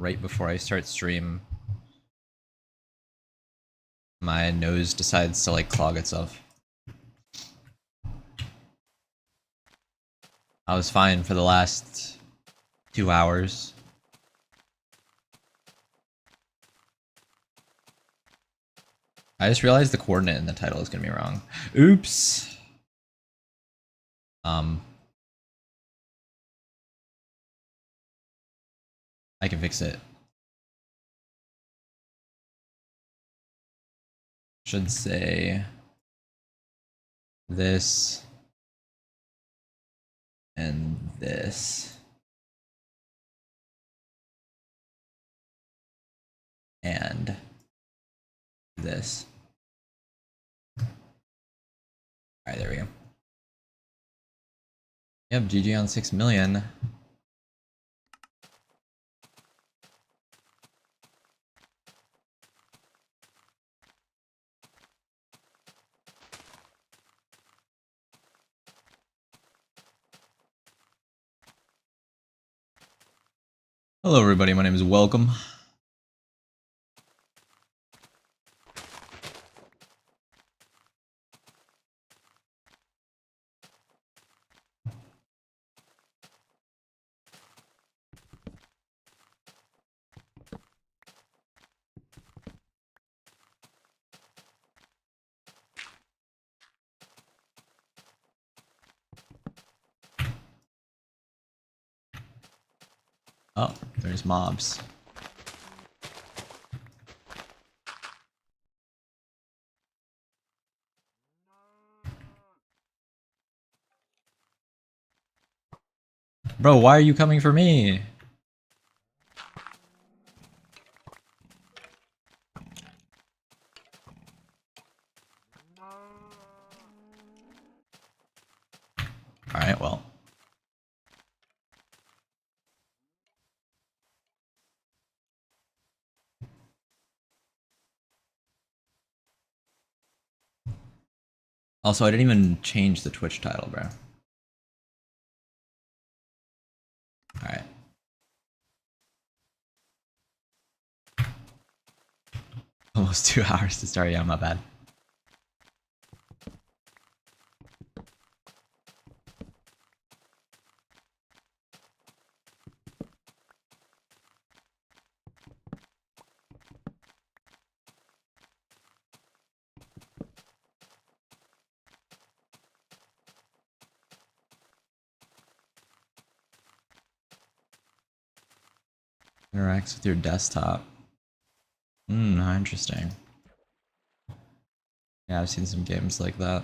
right before I start stream, my nose decides to like clog itself. I was fine for the last 2 hours. I just realized the coordinate in the title is gonna be wrong. Oops. I can fix it. Should say this and this and this. Alright, there we go. Yep, GG on 6 million. Hello everybody, my name is Welcome. Oh, there's mobs. Bro, why are you coming for me? Alright, well. Also, I didn't even change the Twitch title, bro. Alright. Almost 2 hours to start, yeah, my bad. Interacts with your desktop. How interesting. Yeah, I've seen some games like that.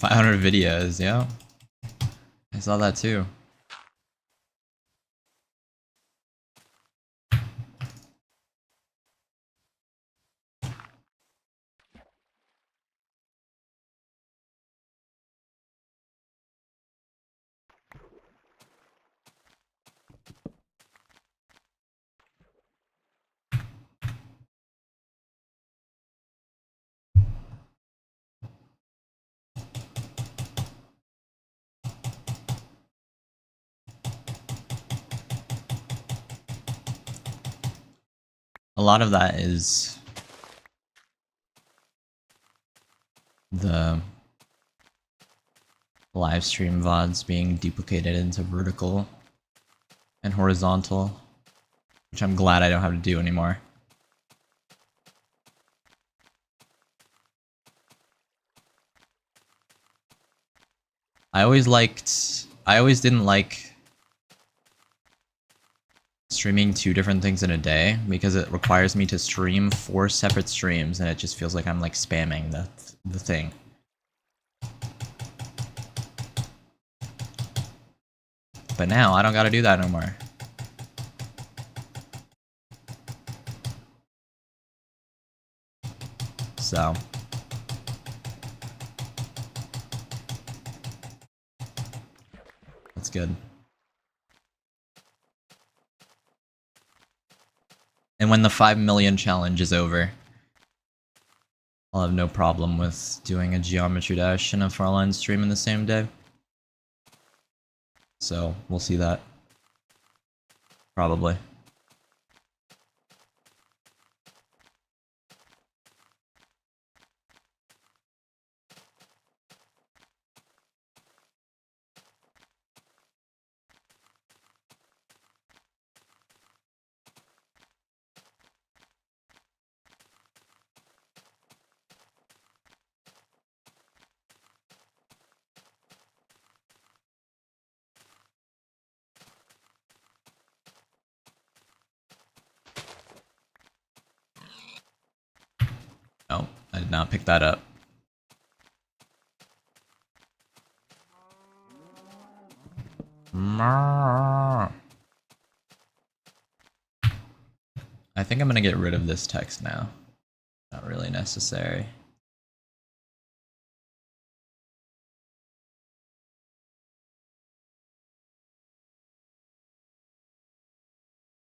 $500 videos, yeah. I saw that too. A lot of that is the live stream VODs being duplicated into vertical and horizontal, which I'm glad I don't have to do anymore. I always didn't like streaming 2 different things in a day because it requires me to stream 4 separate streams and it just feels like I'm like spamming the thing. But now I don't gotta do that no more. So that's good. And when the 5 million challenge is over, I'll have no problem with doing a Geometry Dash and a Farlands stream in the same day. So we'll see that. Probably. No, I did not pick that up. I think I'm gonna get rid of this text now. Not really necessary.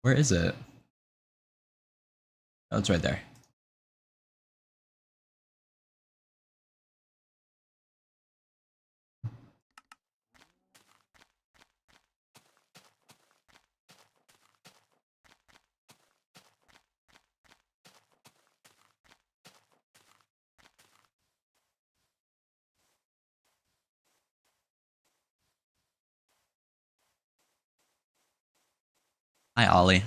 Where is it? Oh, it's right there. Hi, Ollie.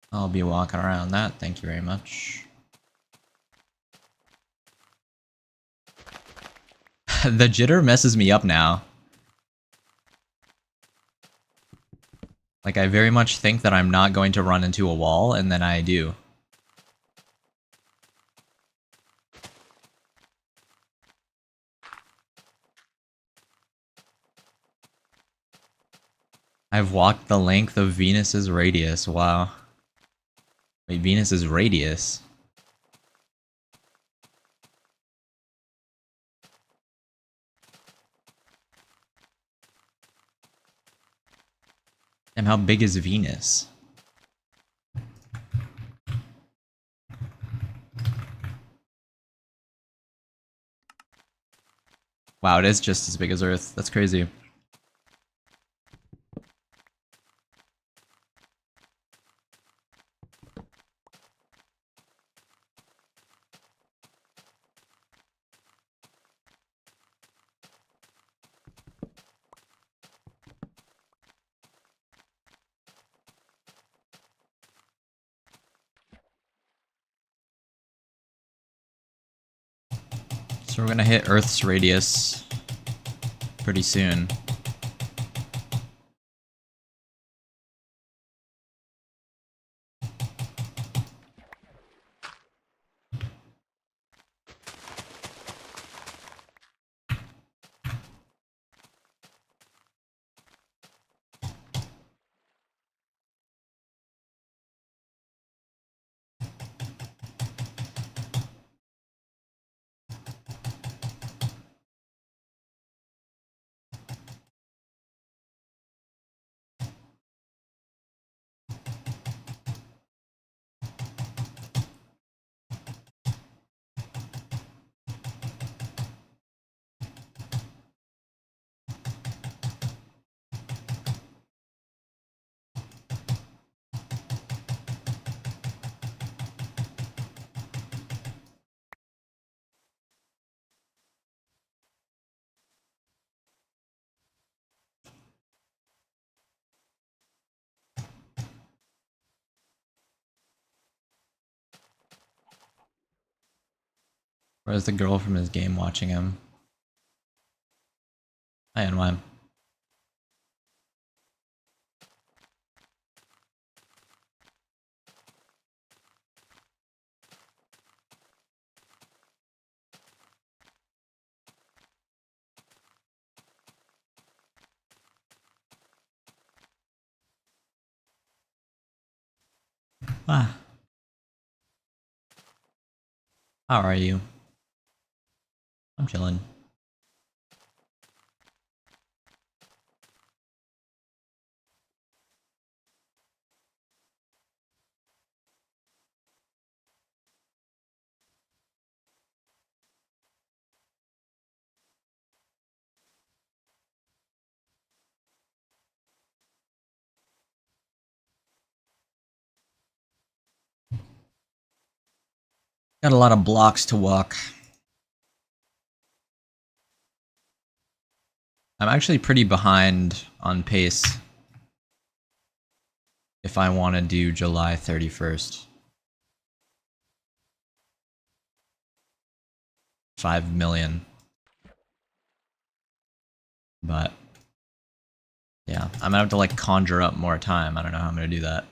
I'll be walking around that, thank you very much. The jitter messes me up now. Like, I very much think that I'm not going to run into a wall, and then I do. I've walked the length of Venus's radius, wow. Wait, Venus's radius? Damn, how big is Venus? Wow, it is just as big as Earth. That's crazy. So we're gonna hit Earth's radius pretty soon. Where's the girl from his game watching him? Hi, NY. Ah. How are you? I'm chilling. Got a lot of blocks to walk. I'm actually pretty behind on pace if I want to do July 31st. 5 million. But yeah, I'm gonna have to like conjure up more time. I don't know how I'm gonna do that.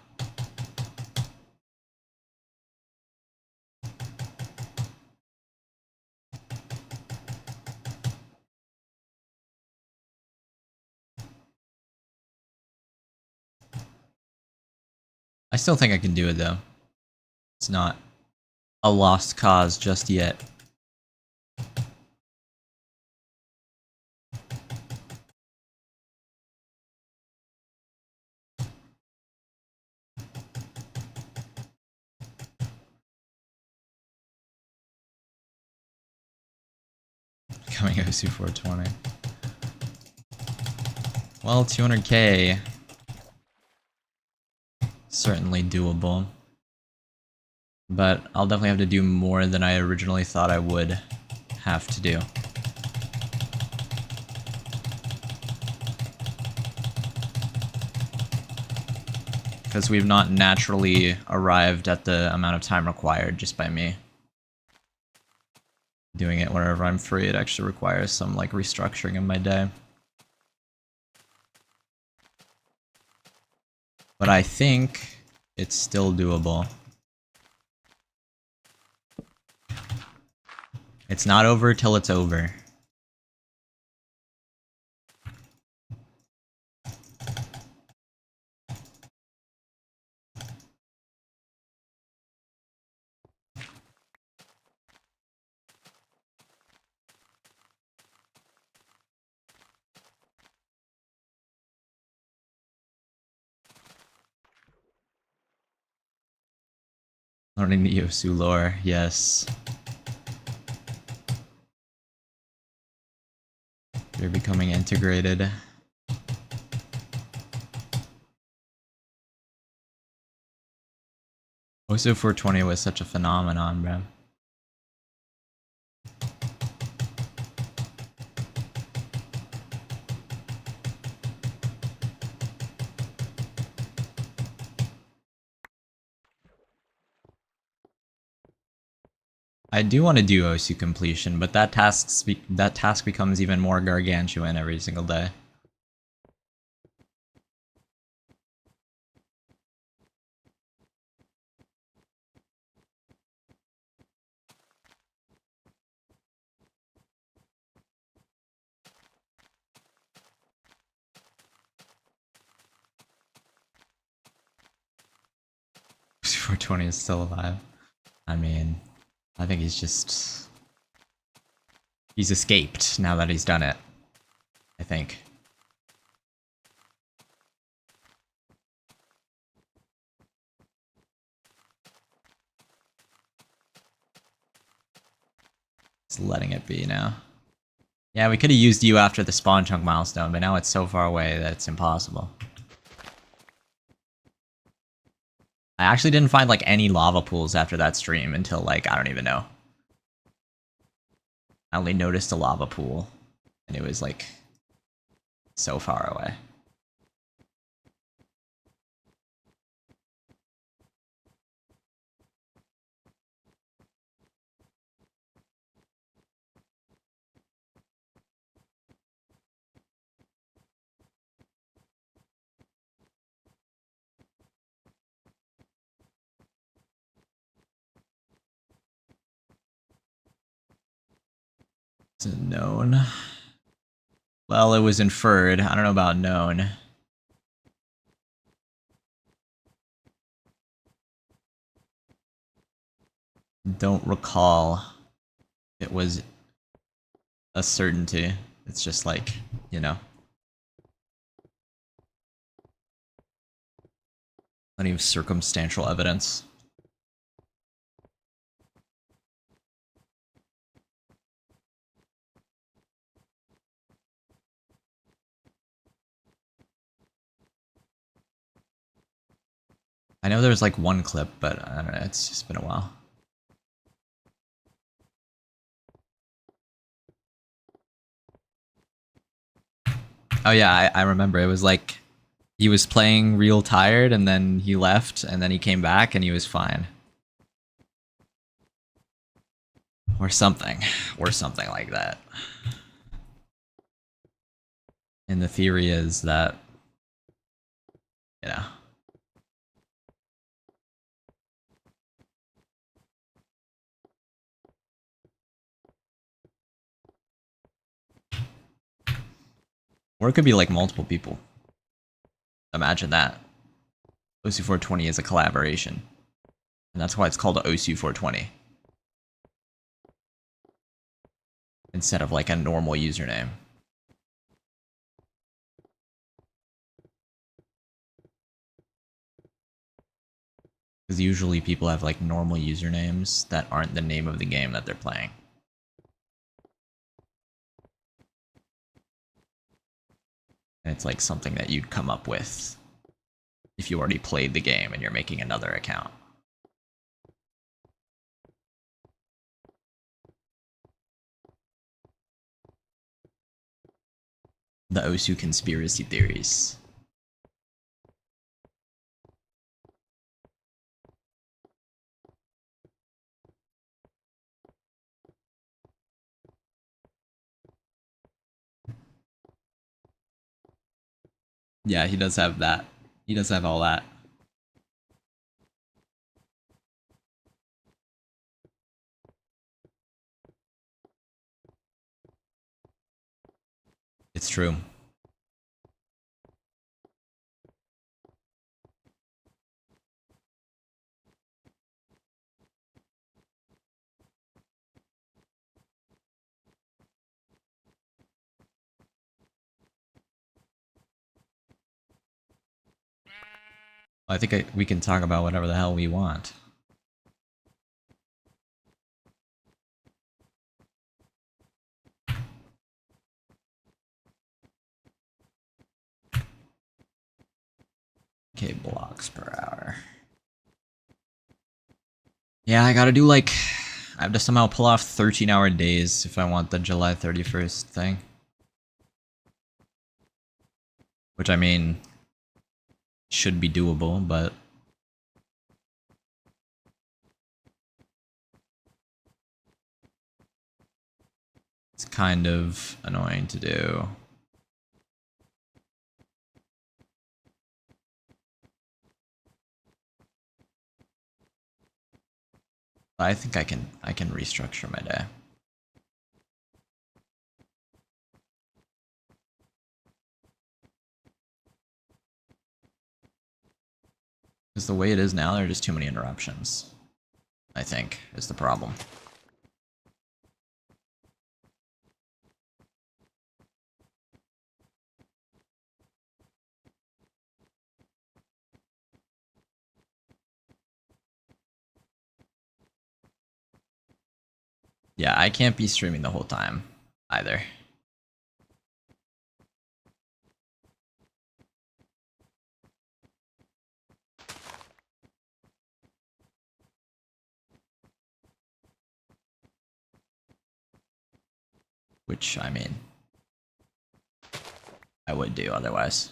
I still think I can do it though. It's not a lost cause just yet. Coming OC 420. Well, 200k. Certainly doable. But I'll definitely have to do more than I originally thought I would have to do. Because we've not naturally arrived at the amount of time required just by me doing it whenever I'm free. It actually requires some like restructuring of my day. But I think it's still doable. It's not over till it's over. Learning the Yosu lore, yes. They're becoming integrated. Osu 420 was such a phenomenon, bro. I do want to do Osu completion, but that task becomes even more gargantuan every single day. Osu 420 is still alive. I mean, I think he's escaped now that he's done it. I think. Just letting it be now. Yeah, we could have used you after the spawn chunk milestone, but now it's so far away that it's impossible. I actually didn't find like any lava pools after that stream until like, I don't even know. I only noticed a lava pool and it was like so far away. Known. Well, it was inferred. I don't know about known. Don't recall. It was a certainty. It's just like, you know. Plenty of circumstantial evidence. I know there's like one clip, but I don't know, it's just been a while. Oh yeah, I remember. It was like he was playing real tired and then he left and then he came back and he was fine. Or something. Or something like that. And the theory is that, you know, or it could be like multiple people. Imagine that. OC420 is a collaboration. And that's why it's called OC420. Instead of like a normal username. Because usually people have like normal usernames that aren't the name of the game that they're playing. And it's like something that you'd come up with if you already played the game and you're making another account. The Osu conspiracy theories. Yeah, he does have that. He does have all that. It's true. I think we can talk about whatever the hell we want. Okay, blocks per hour. Yeah, I gotta do like... I have to somehow pull off 13-hour days if I want the July 31st thing. Which, I mean, should be doable, but... it's kind of annoying to do. But I think I can restructure my day. Because the way it is now, there are just too many interruptions. I think, is the problem. Yeah, I can't be streaming the whole time, either. Which, I mean, I would do otherwise.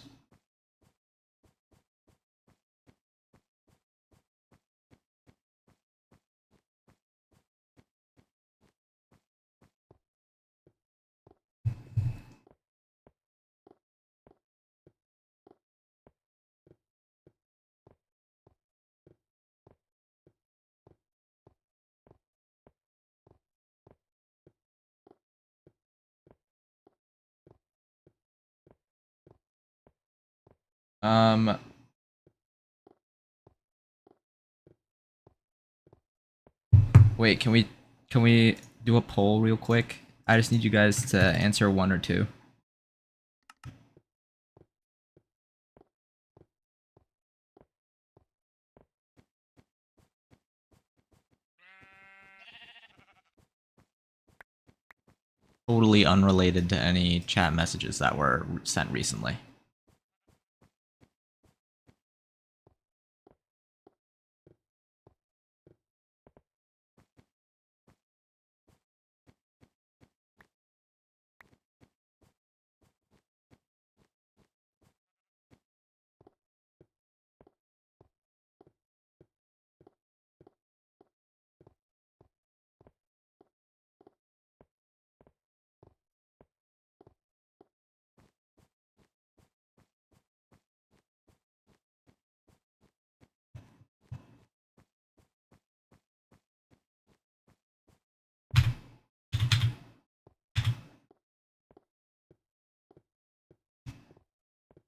Um, wait, can we do a poll real quick? I just need you guys to answer one or two. Totally unrelated to any chat messages that were sent recently.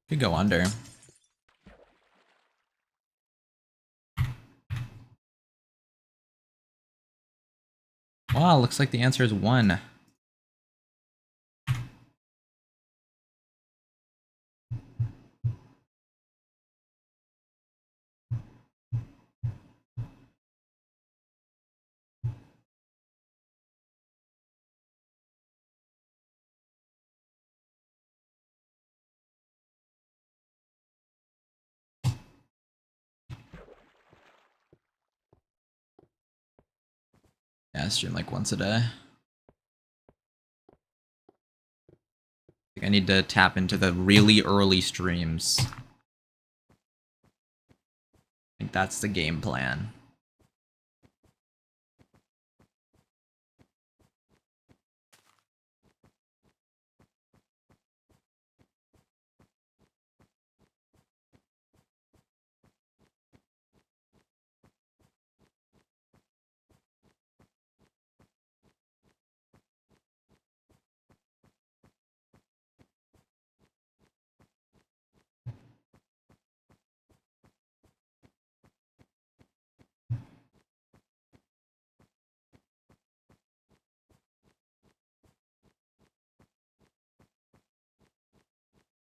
Could go under. Wow, looks like the answer is 1. Yeah, I stream like once a day. I need to tap into the really early streams. I think that's the game plan.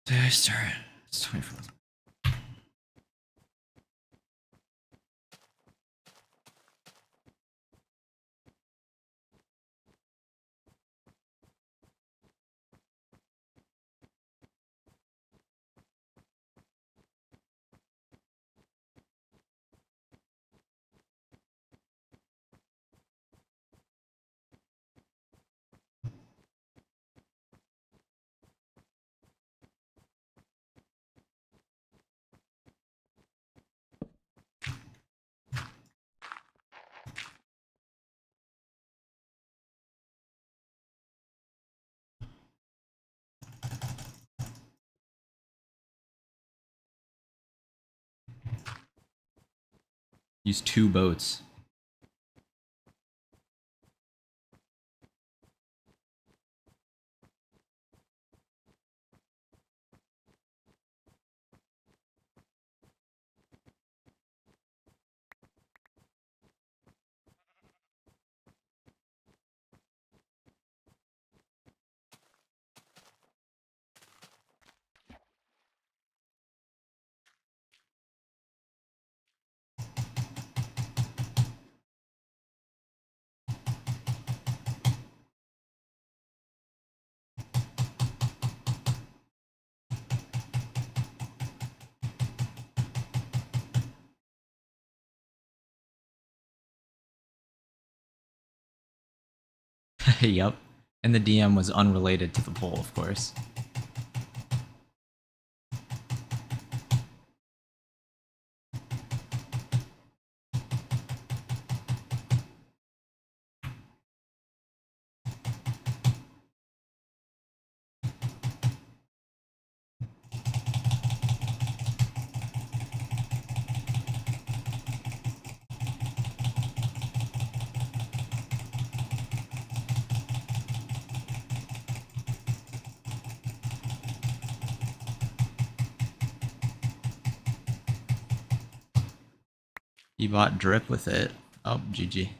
Did I start? It's 24. Use 2 boats. Yup. And the DM was unrelated to the poll, of course. He bought drip with it. Oh, GG.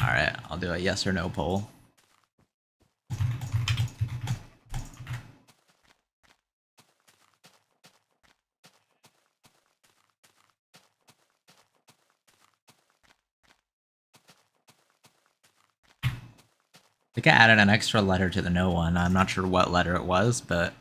Alright, I'll do a yes or no poll. I think I added an extra letter to the no one. I'm not sure what letter it was, but...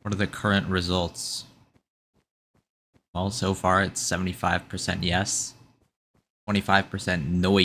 What are the current results? Well, so far it's 75% yes, 25% no.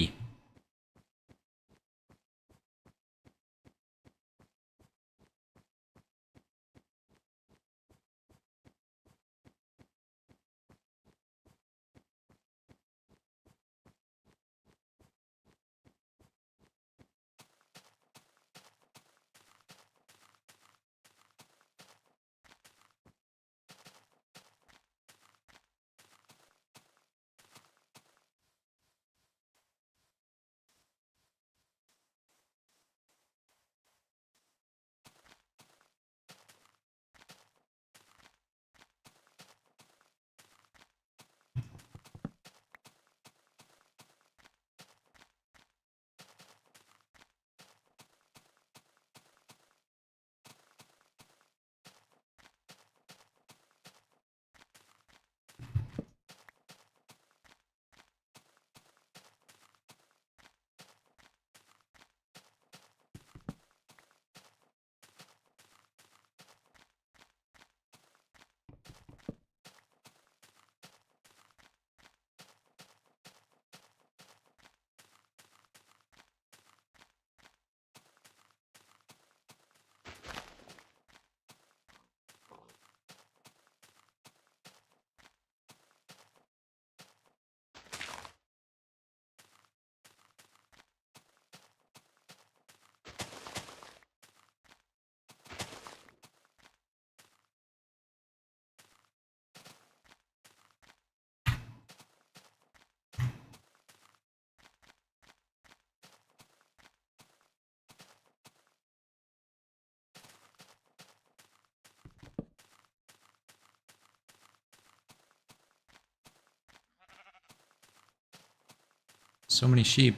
So many sheep.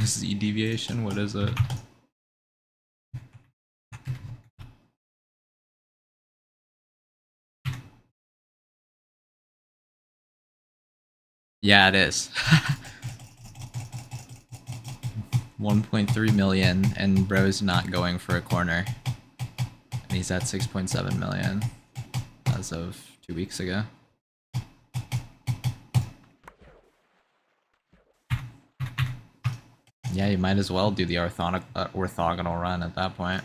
Z deviation, what is it? Yeah, it is. 1.3 million, and bro's not going for a corner. And he's at 6.7 million as of 2 weeks ago. Yeah, you might as well do the orthogonal run at that point.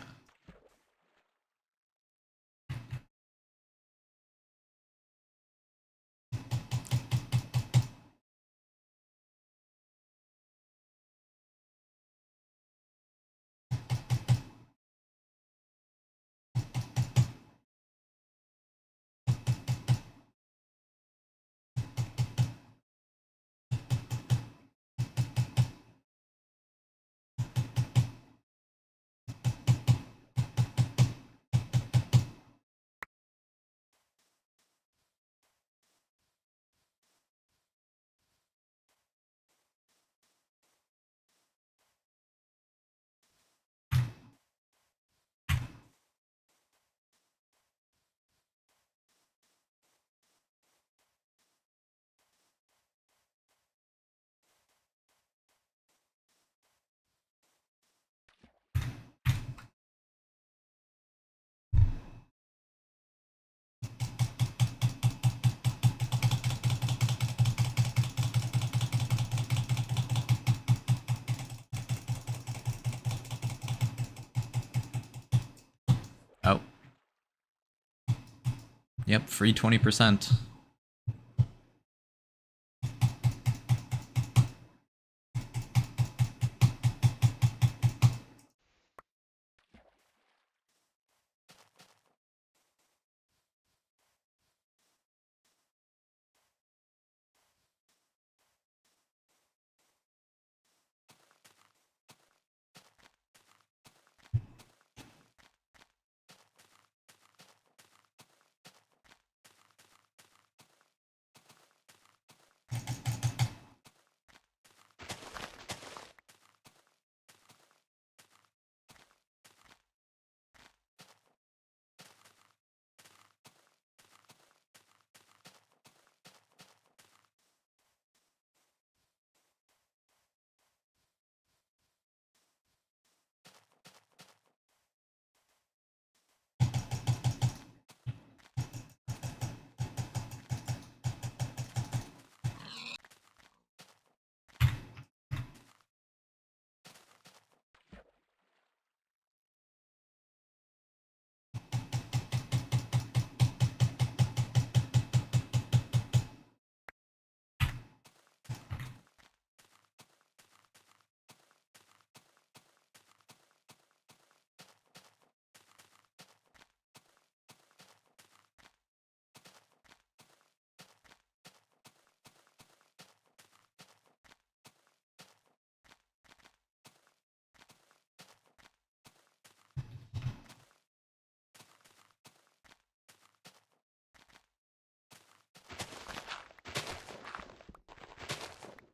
Oh. Yep, free 20%.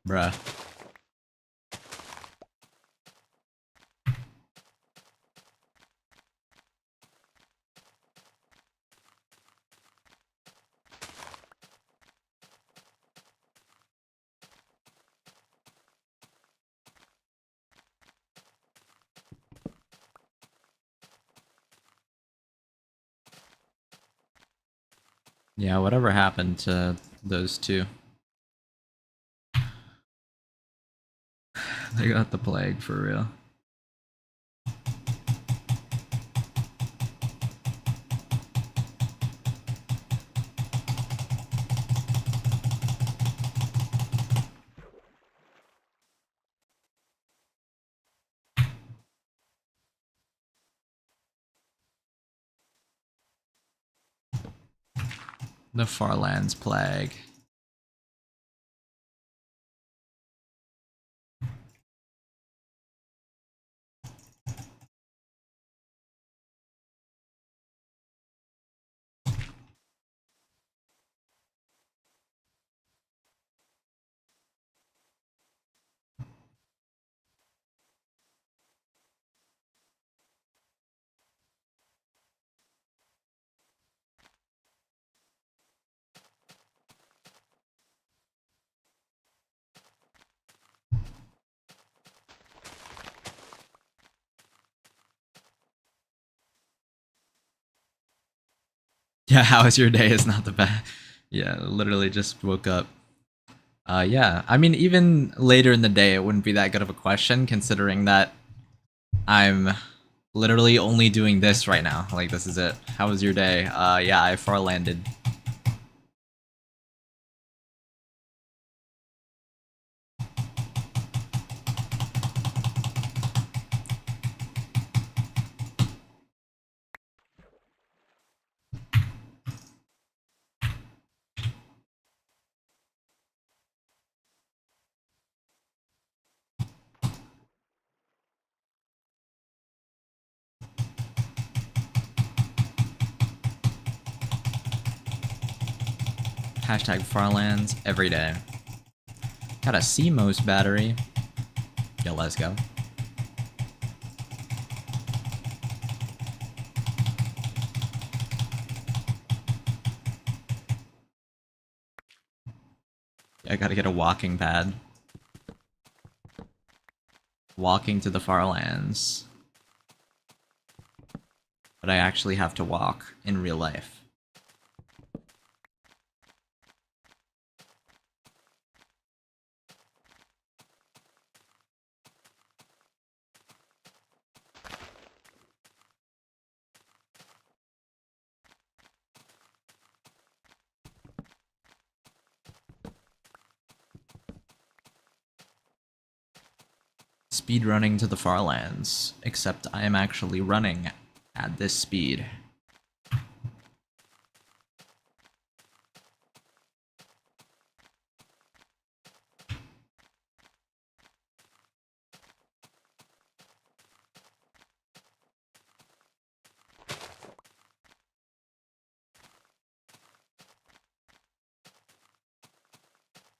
Bruh. Yeah, whatever happened to those two? They got the plague for real. The Farlands plague. Yeah, how was your day is not the best. Yeah, literally just woke up. Yeah, I mean, even later in the day, it wouldn't be that good of a question, considering that I'm literally only doing this right now. Like, this is it. How was your day? Yeah, I far landed. Hashtag Farlands every day. Got a CMOS battery. Yeah, let's go. I gotta get a walking pad. Walking to the Farlands. But I actually have to walk in real life. Speed running to the Farlands, except I am actually running at this speed.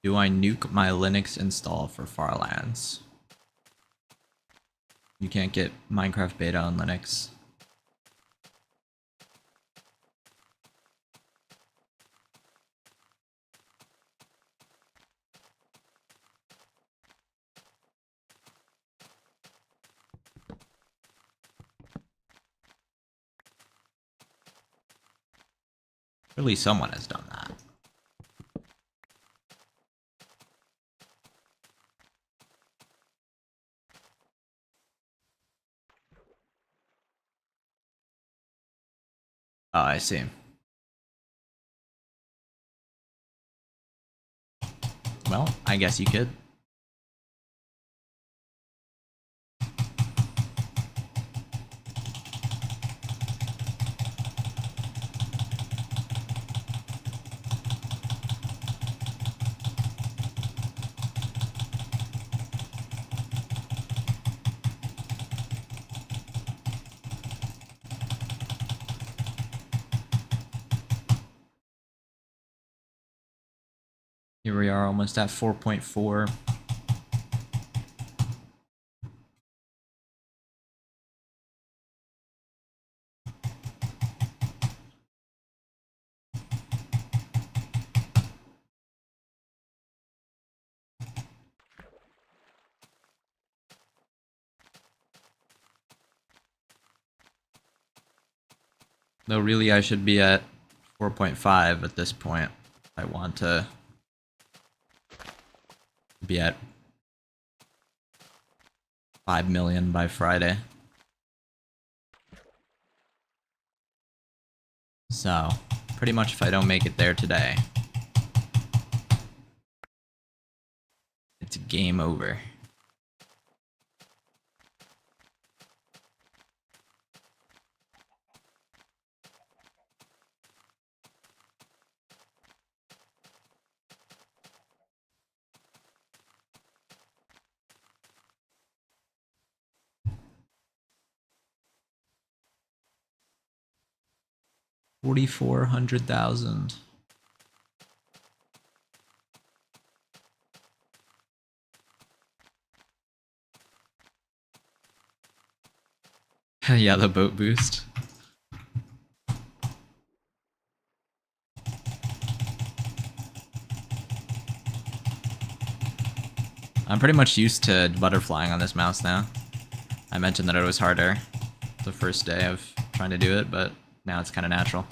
Do I nuke my Linux install for Farlands? You can't get Minecraft beta on Linux. Surely someone has done that. Oh, I see. Well, I guess you could. Here we are almost at 4.4. Though really I should be at 4.5 at this point. I want to be at 5 million by Friday. So, pretty much if I don't make it there today, it's game over. $4,400,000. Yeah, the boat boost. I'm pretty much used to butterflying on this mouse now. I mentioned that it was harder the first day of trying to do it, but now it's kind of natural.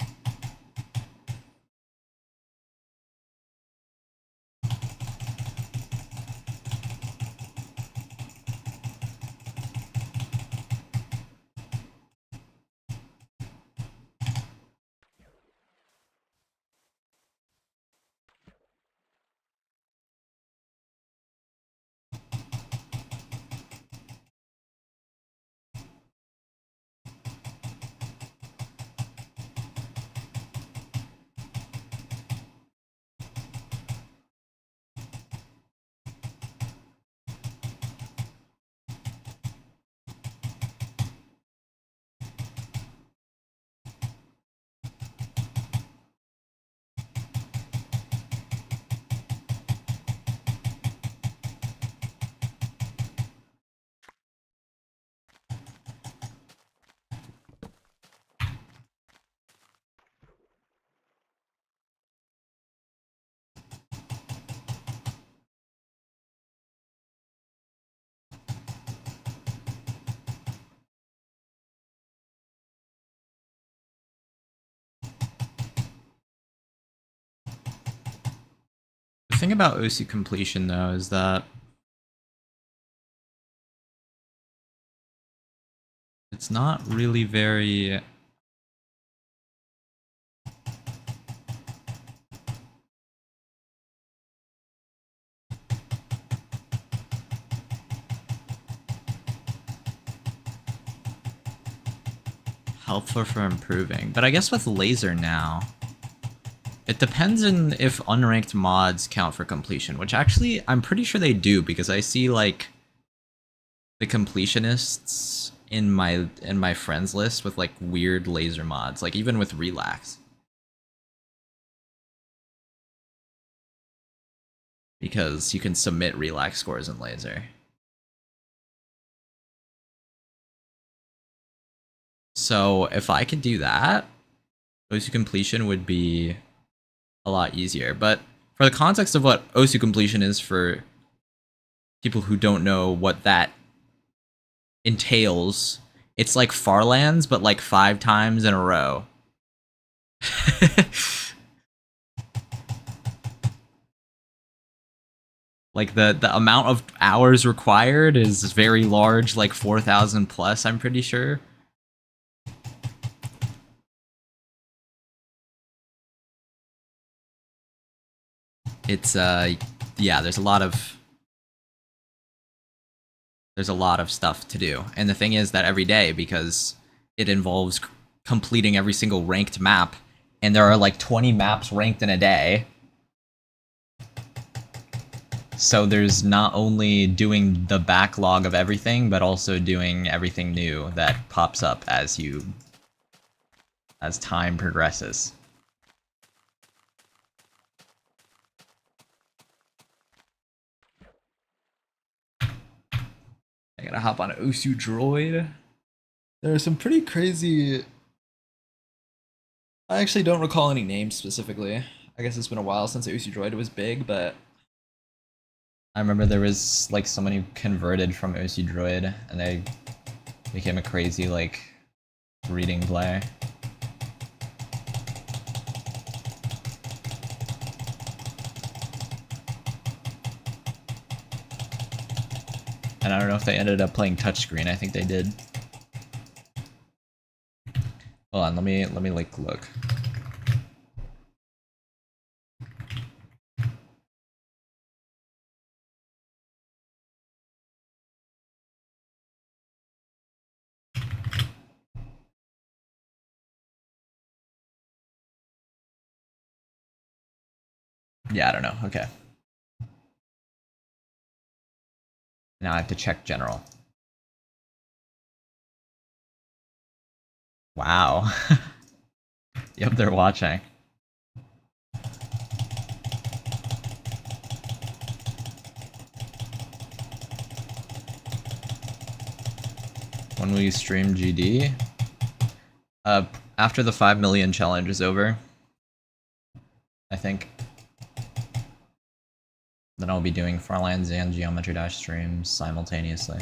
thing about OC completion, though, is that it's not really very... helpful for improving. But I guess with laser now, it depends on if unranked mods count for completion, which actually I'm pretty sure they do, because I see like the completionists in my friends list with like weird laser mods, like even with relax. Because you can submit relax scores in laser. So if I could do that, OC completion would be a lot easier. But for the context of what OC completion is for people who don't know what that entails, it's like Farlands, but like 5 times in a row. Like the amount of hours required is very large, like 4,000 plus, I'm pretty sure. It's yeah, there's a lot of stuff to do. And the thing is that every day, because it involves completing every single ranked map, and there are like 20 maps ranked in a day. So there's not only doing the backlog of everything, but also doing everything new that pops up as time progresses. I gotta hop on Osu Droid. There are some pretty crazy... I actually don't recall any names specifically. I guess it's been a while since Osu Droid was big, but I remember there was like someone who converted from Osu Droid and they became a crazy like reading player. And I don't know if they ended up playing touchscreen. I think they did. Hold on, let me like look. Yeah, I don't know. Okay. Now I have to check general. Wow. Yep, they're watching. When will you stream GD? After the 5 million challenge is over, I think. Then I'll be doing Farlands and Geometry Dash streams simultaneously.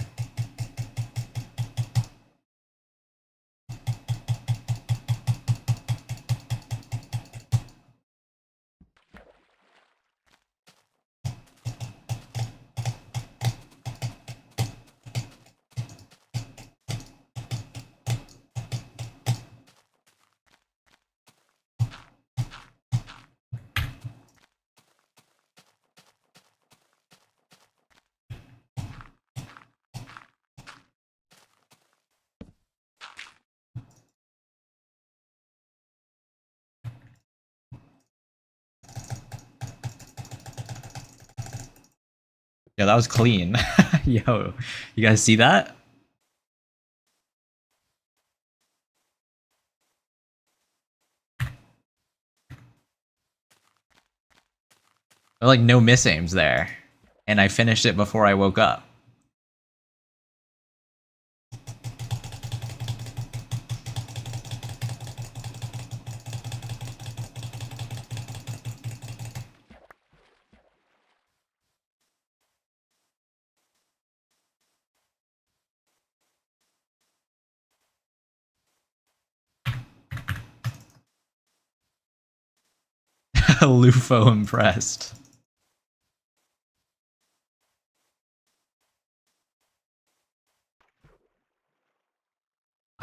Yeah, that was clean. Yo, you guys see that? There were like no miss aims there. And I finished it before I woke up. Lufo impressed.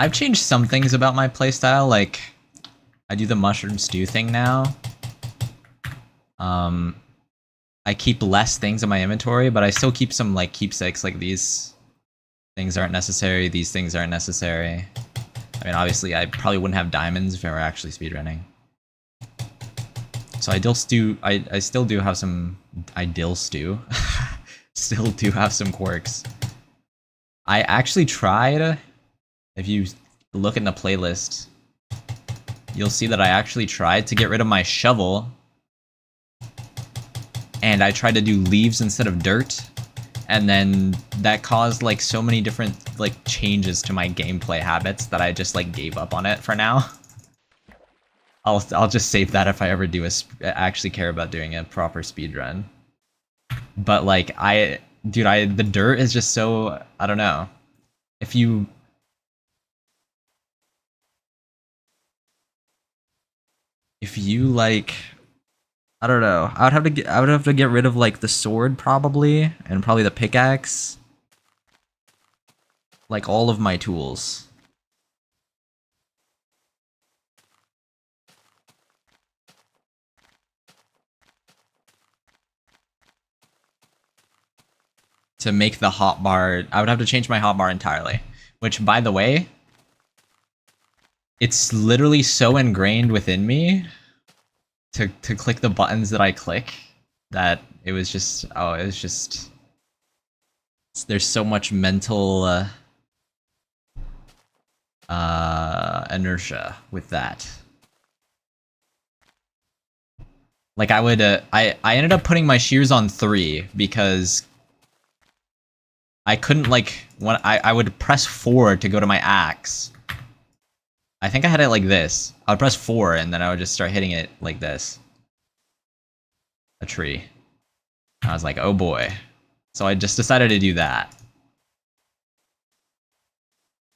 I've changed some things about my playstyle, like I do the mushroom stew thing now. I keep less things in my inventory, but I still keep some like keepsakes, like these things aren't necessary, these things aren't necessary. I mean, obviously, I probably wouldn't have diamonds if I were actually speedrunning. So I still do have some, still do have some quirks. I actually tried, if you look in the playlist, you'll see that I actually tried to get rid of my shovel, and I tried to do leaves instead of dirt, and then that caused like so many different like changes to my gameplay habits that I just like gave up on it for now. I'll just save that if I ever do actually care about doing a proper speed run. But like the dirt is just so, I don't know. If you like, I don't know. I would have to get rid of like the sword probably, and probably the pickaxe. Like all of my tools. To make the hotbar, I would have to change my hotbar entirely. Which, by the way, it's literally so ingrained within me to click the buttons that I click that it was just, there's so much mental inertia with that. Like I ended up putting my shears on 3 because I couldn't like, when I would press 4 to go to my axe. I think I had it like this. I would press 4 and then I would just start hitting it like this. A tree. I was like, oh boy. So I just decided to do that.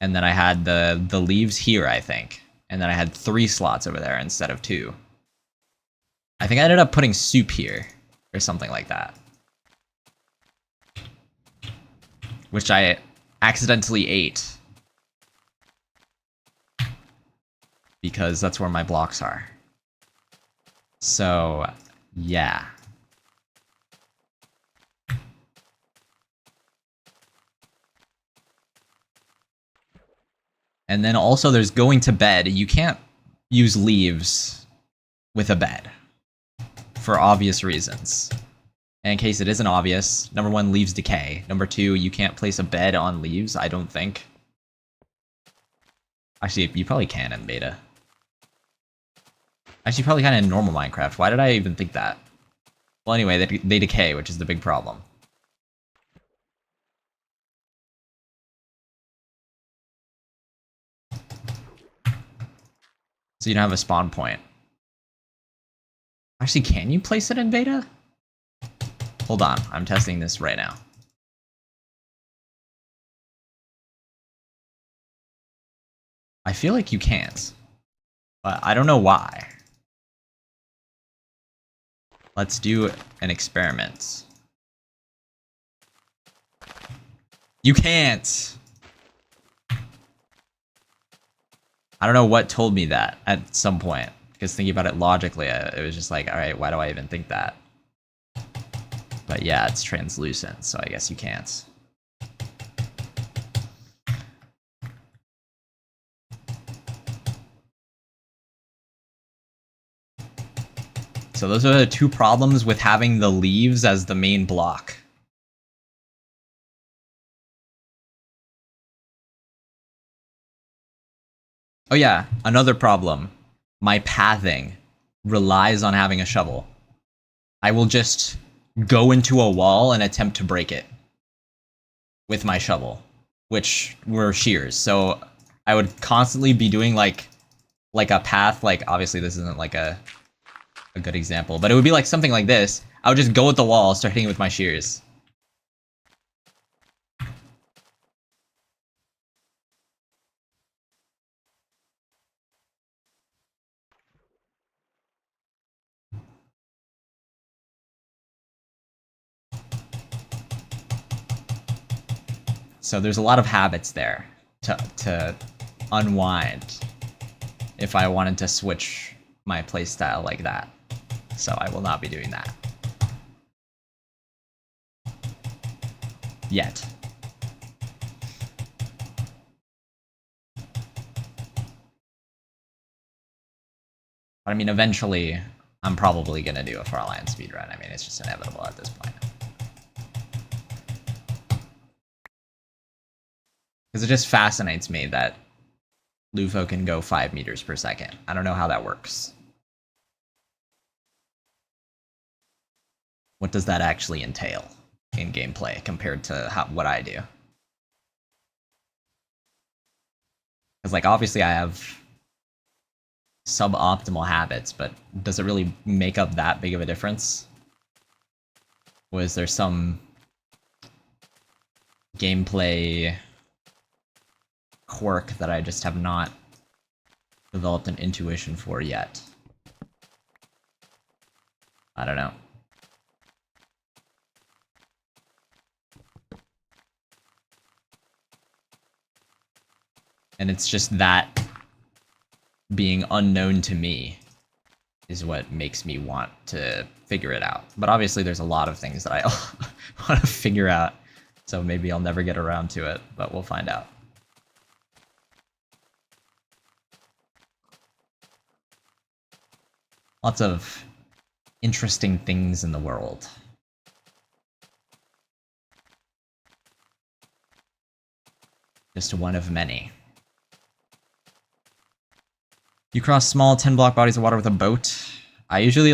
And then I had the leaves here, I think. And then I had 3 slots over there instead of 2. I think I ended up putting soup here, or something like that. Which I accidentally ate. Because that's where my blocks are. So, yeah. And then also there's going to bed. You can't use leaves with a bed. For obvious reasons. And in case it isn't obvious, number 1, leaves decay. Number 2, you can't place a bed on leaves, I don't think. Actually, you probably can in beta. Actually, probably kind of in normal Minecraft. Why did I even think that? Well, anyway, they decay, which is the big problem. So you don't have a spawn point. Actually, can you place it in beta? Hold on, I'm testing this right now. I feel like you can't. But I don't know why. Let's do an experiment. You can't! I don't know what told me that at some point. Because thinking about it logically, it was just like, alright, why do I even think that? But yeah, it's translucent, so I guess you can't. So those are the 2 problems with having the leaves as the main block. Oh yeah, another problem. My pathing relies on having a shovel. I will just go into a wall and attempt to break it with my shovel, which were shears. So I would constantly be doing like a path, like obviously this isn't like a good example, but it would be like something like this. I would just go at the wall, start hitting it with my shears. So there's a lot of habits there to unwind if I wanted to switch my playstyle like that. So I will not be doing that. Yet. But I mean, eventually, I'm probably gonna do a Farlands speedrun. I mean, it's just inevitable at this point. Because it just fascinates me that Lufo can go 5 meters per second. I don't know how that works. What does that actually entail in gameplay compared to what I do? Because, like, obviously I have suboptimal habits, but does it really make up that big of a difference? Was there some gameplay quirk that I just have not developed an intuition for yet? I don't know. And it's just that being unknown to me is what makes me want to figure it out. But obviously there's a lot of things that I want to figure out, so maybe I'll never get around to it, but we'll find out. Lots of interesting things in the world. Just one of many. You cross small 10-block bodies of water with a boat. I usually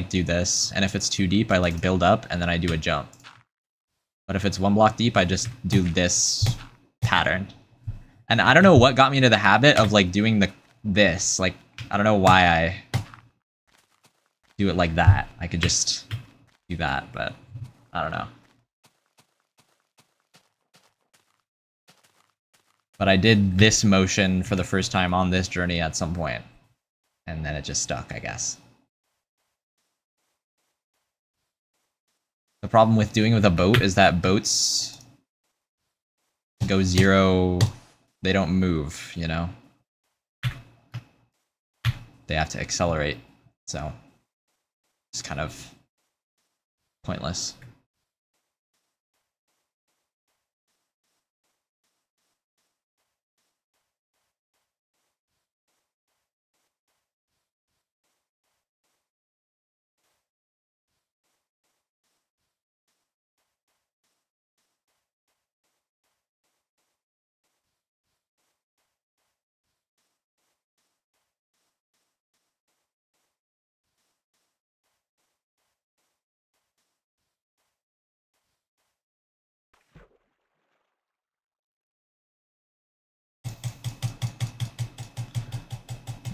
do this, and if it's too deep, I like build up and then I do a jump. But if it's 1 block deep, I just do this pattern. And I don't know what got me into the habit of like doing this. Like, I don't know why I do it like that. I could just do that, but I don't know. But I did this motion for the first time on this journey at some point, and then it just stuck, I guess. The problem with doing it with a boat is that boats go 0, they don't move, you know? They have to accelerate, so it's kind of pointless.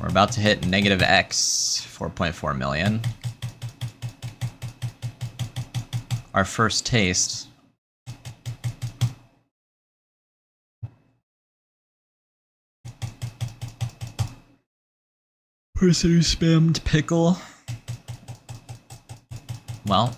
We're about to hit negative X, 4.4 million. Our first taste. Person who spammed pickle. Well.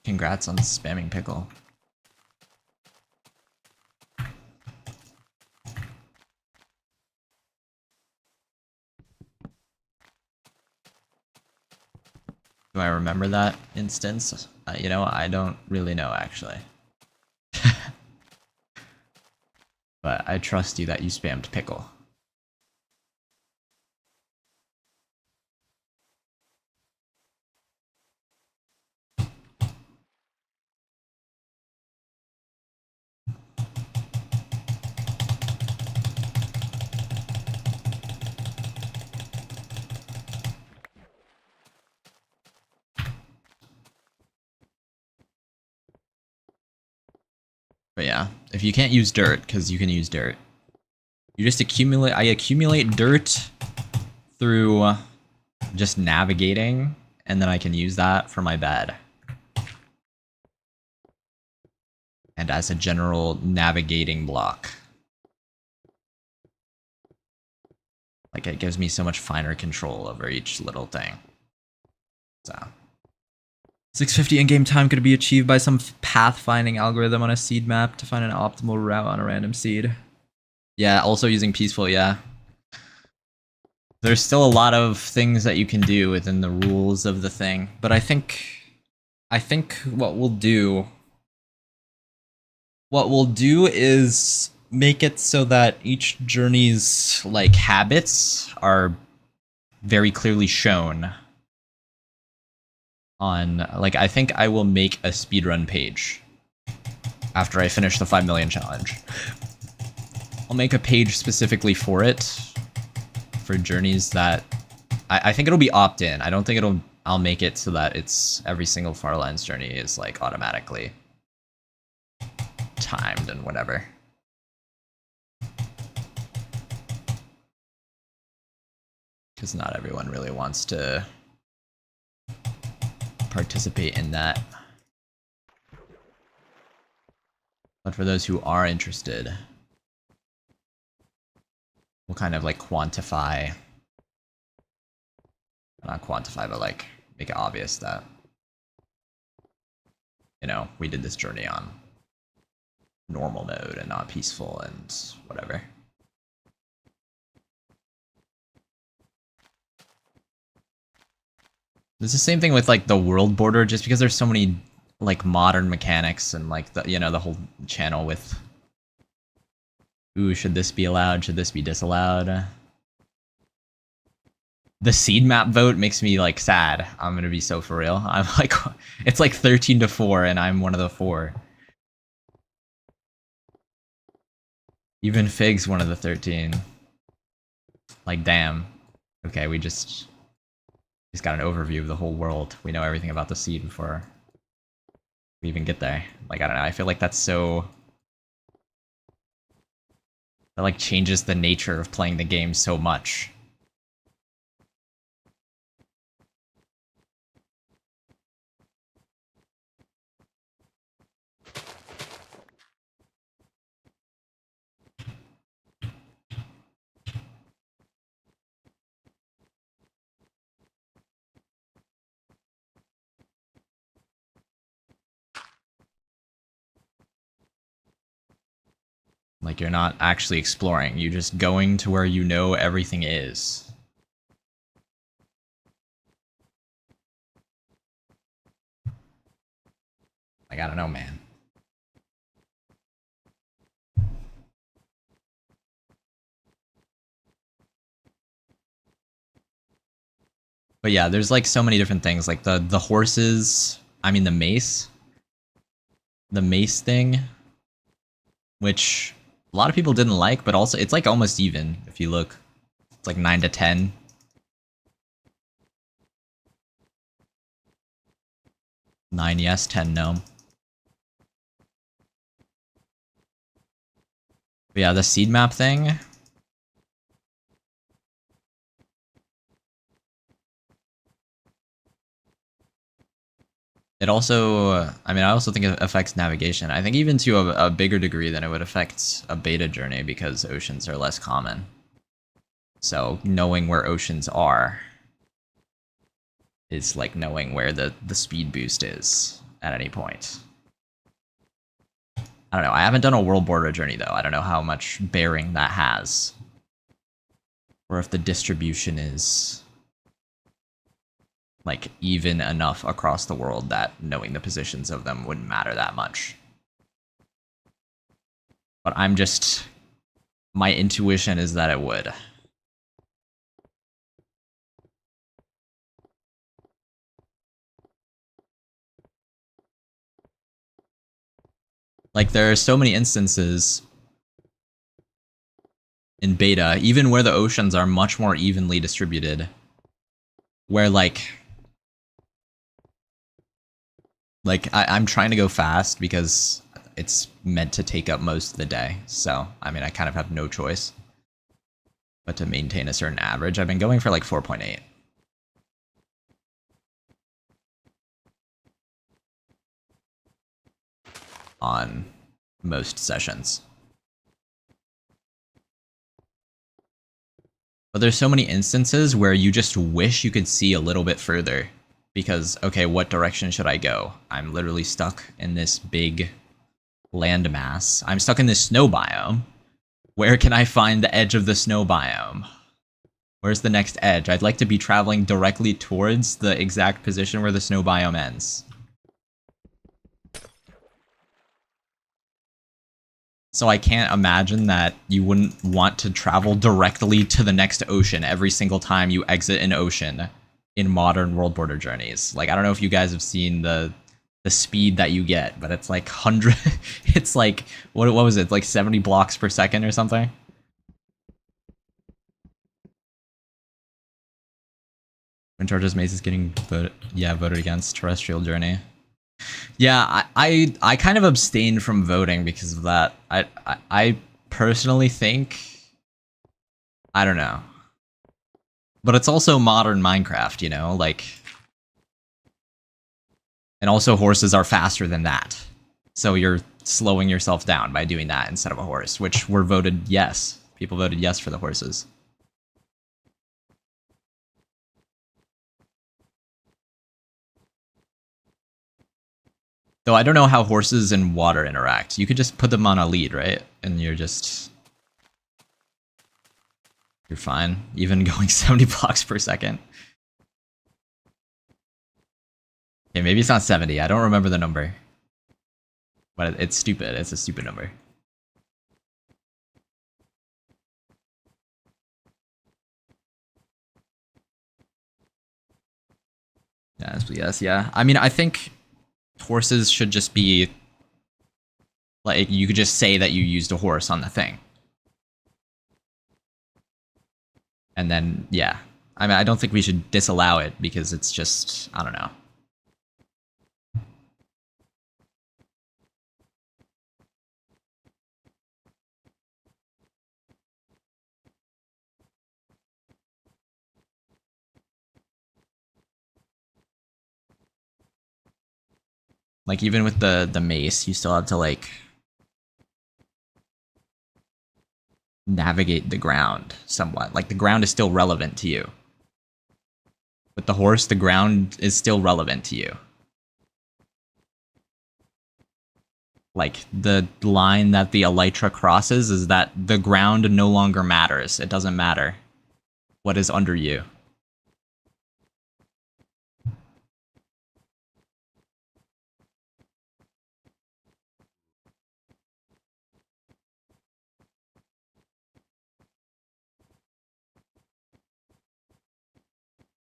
Congrats on spamming pickle. Do I remember that instance? You know, I don't really know, actually. But I trust you that you spammed pickle. But yeah, if you can't use dirt, because you can use dirt, you just accumulate. I accumulate dirt through just navigating, and then I can use that for my bed. And as a general navigating block. Like, it gives me so much finer control over each little thing. So 650 in-game time could be achieved by some pathfinding algorithm on a seed map to find an optimal route on a random seed. Yeah, also using peaceful, yeah. There's still a lot of things that you can do within the rules of the thing, but I think what we'll do is make it so that each journey's like habits are very clearly shown on, like, I think I will make a speedrun page after I finish the 5 million challenge. I'll make a page specifically for it, for journeys that I think it'll be opt-in. I don't think I'll make it so that it's every single Farlands journey is like automatically timed and whatever. Because not everyone really wants to participate in that. But for those who are interested, we'll kind of like quantify, not quantify, but like make it obvious that, you know, we did this journey on normal mode and not peaceful and whatever. It's the same thing with like the world border, just because there's so many like modern mechanics and like the, you know, the whole channel with, ooh, should this be allowed? Should this be disallowed? The seed map vote makes me like sad. I'm gonna be so for real. I'm like, it's like 13-4 and I'm one of the 4. Even Fig's one of the 13. Like, damn. Okay, we just got an overview of the whole world. We know everything about the seed before we even get there. Like, I don't know, I feel like that's so... that like changes the nature of playing the game so much. Like, you're not actually exploring, you're just going to where you know everything is. Like, I don't know, man. But yeah, there's like so many different things, like the horses, I mean the mace thing, which a lot of people didn't like, but also it's like almost even if you look. It's like 9-10. Nine yes, 10 no. But yeah, the seed map thing. It also, I mean, I also think it affects navigation. I think even to a bigger degree than it would affect a beta journey, because oceans are less common. So knowing where oceans are is like knowing where the speed boost is at any point. I don't know, I haven't done a world border journey though. I don't know how much bearing that has. Or if the distribution is like even enough across the world that knowing the positions of them wouldn't matter that much. But I'm just, my intuition is that it would. Like, there are so many instances in beta, even where the oceans are much more evenly distributed, where like I'm trying to go fast because it's meant to take up most of the day. So, I mean, I kind of have no choice but to maintain a certain average. I've been going for like 4.8. On most sessions. But there's so many instances where you just wish you could see a little bit further. Because, okay, what direction should I go? I'm literally stuck in this big landmass. I'm stuck in this snow biome. Where can I find the edge of the snow biome? Where's the next edge? I'd like to be traveling directly towards the exact position where the snow biome ends. So I can't imagine that you wouldn't want to travel directly to the next ocean every single time you exit an ocean in modern world border journeys. Like, I don't know if you guys have seen the speed that you get, but it's like 100 it's like what was it? Like 70 blocks per second or something? When George's Maze is getting voted against terrestrial journey. Yeah, I kind of abstained from voting because of that. I personally think, I don't know. But it's also modern Minecraft, you know, like, and also horses are faster than that. So you're slowing yourself down by doing that instead of a horse, which were voted yes. People voted yes for the horses. Though I don't know how horses and water interact. You could just put them on a lead, right? And you're fine. Even going 70 blocks per second. Okay, maybe it's not 70. I don't remember the number. But it's stupid. It's a stupid number. Yes, yeah. I mean, I think horses should just be like, you could just say that you used a horse on the thing. And then, yeah. I mean, I don't think we should disallow it because it's just, I don't know. Like, even with the mace, you still have to, like, navigate the ground somewhat. Like, the ground is still relevant to you. With the horse, the ground is still relevant to you. Like, the line that the elytra crosses is that the ground no longer matters. It doesn't matter what is under you.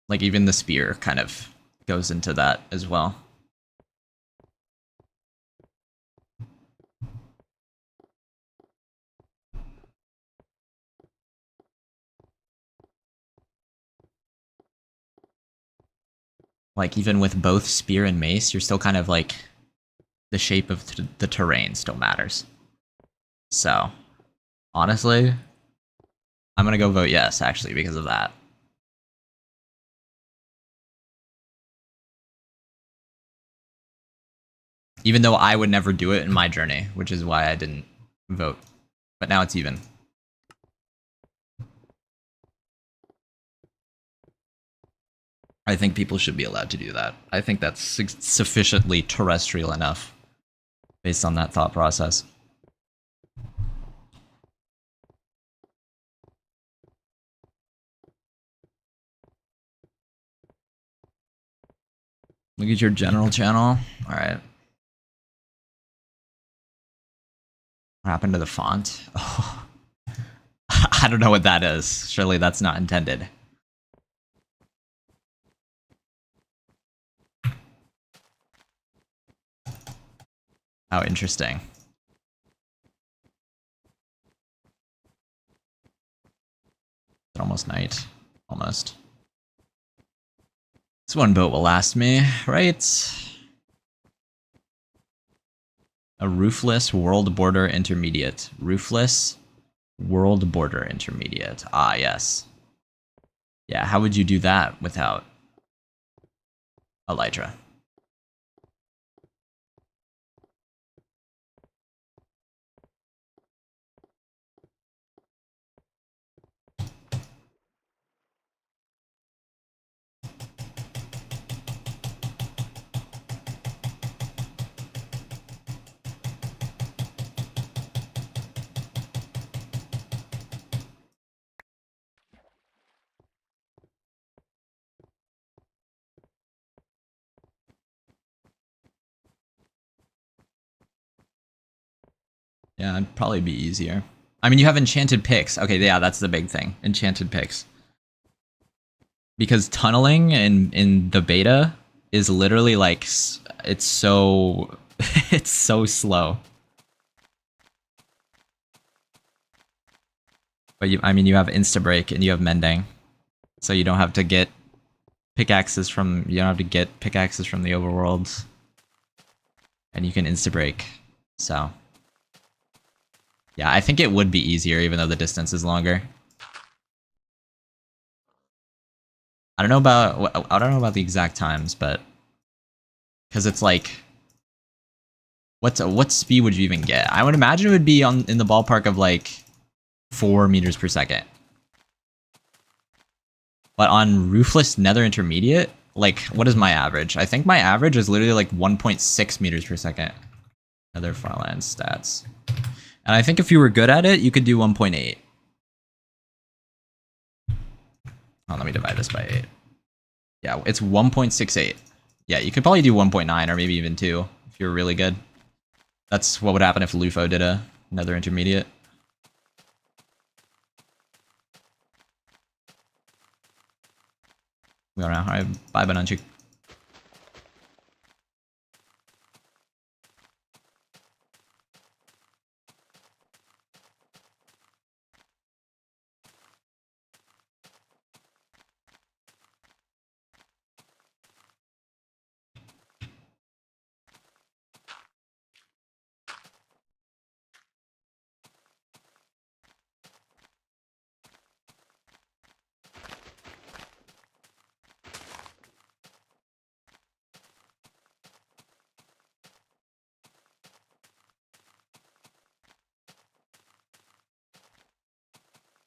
Like, even the spear kind of goes into that as well. Like, even with both spear and mace, you're still kind of like, the shape of the terrain still matters. So, honestly, I'm gonna go vote yes, actually, because of that. Even though I would never do it in my journey, which is why I didn't vote. But now it's even. I think people should be allowed to do that. I think that's sufficiently terrestrial enough based on that thought process. Look at your general channel. All right. What happened to the font? Oh. I don't know what that is. Surely that's not intended. How interesting. It's almost night. Almost. This one boat will last me, right? A roofless world border intermediate. Roofless world border intermediate. Ah, yes. Yeah, how would you do that without elytra? Yeah, it'd probably be easier. I mean, you have enchanted picks. Okay, yeah, that's the big thing. Enchanted picks. Because tunneling in the beta is literally like it's so it's so slow. But I mean, you have insta break and you have mending, so you don't have to get pickaxes from the overworlds, and you can insta break. So yeah, I think it would be easier even though the distance is longer. I don't know about the exact times, but because it's like, what speed would you even get? I would imagine it would be in the ballpark of like 4 meters per second. But on Roofless Nether Intermediate, like, what is my average? I think my average is literally like 1.6 meters per second. Nether Farlands stats. And I think if you were good at it, you could do 1.8. Oh, let me divide this by 8. Yeah, it's 1.68. Yeah, you could probably do 1.9 or maybe even 2 if you're really good. That's what would happen if Lufo did another intermediate. We don't know. Alright, bye, Bananchi.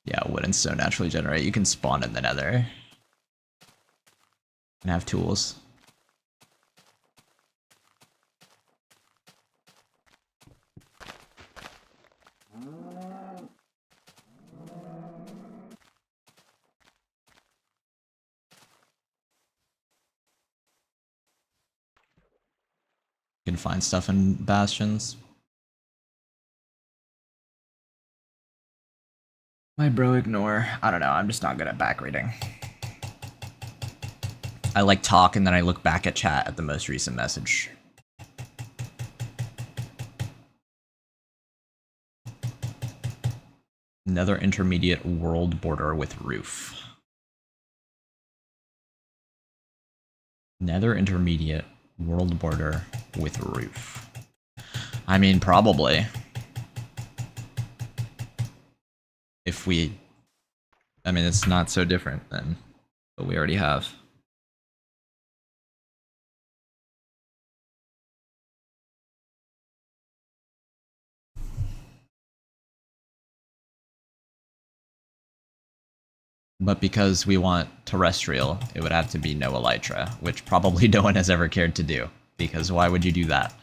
Yeah, wood and stone naturally generate. You can spawn in the nether. And have tools. You can find stuff in bastions. My bro ignore. I don't know, I'm just not good at back reading. I like talk and then I look back at chat at the most recent message. Nether intermediate world border with roof. Nether intermediate world border with roof. I mean, probably. If we... I mean, it's not so different than what we already have. But because we want terrestrial, it would have to be no elytra, which probably no one has ever cared to do. Because why would you do that?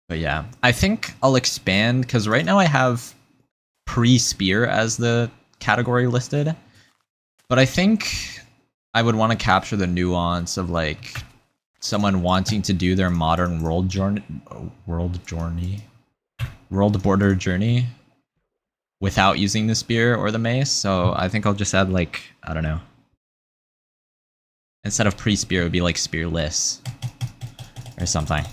But yeah, I think I'll expand, because right now I have pre-spear as the category listed. But I think I would want to capture the nuance of like someone wanting to do their modern world border journey without using the spear or the mace. So I think I'll just add like, I don't know. Instead of pre-spear, it would be like spearless or something.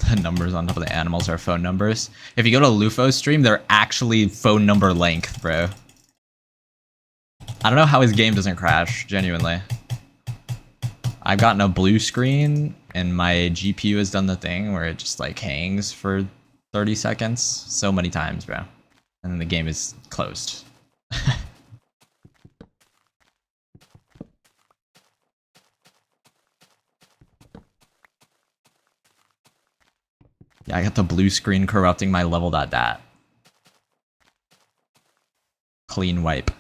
The numbers on top of the animals are phone numbers. If you go to Lufo's stream, they're actually phone number length, bro. I don't know how his game doesn't crash, genuinely. I've gotten a blue screen, and my GPU has done the thing where it just like hangs for 30 seconds, so many times, bro. And then the game is closed. Yeah, I got the blue screen corrupting my level.dat. Clean wipe.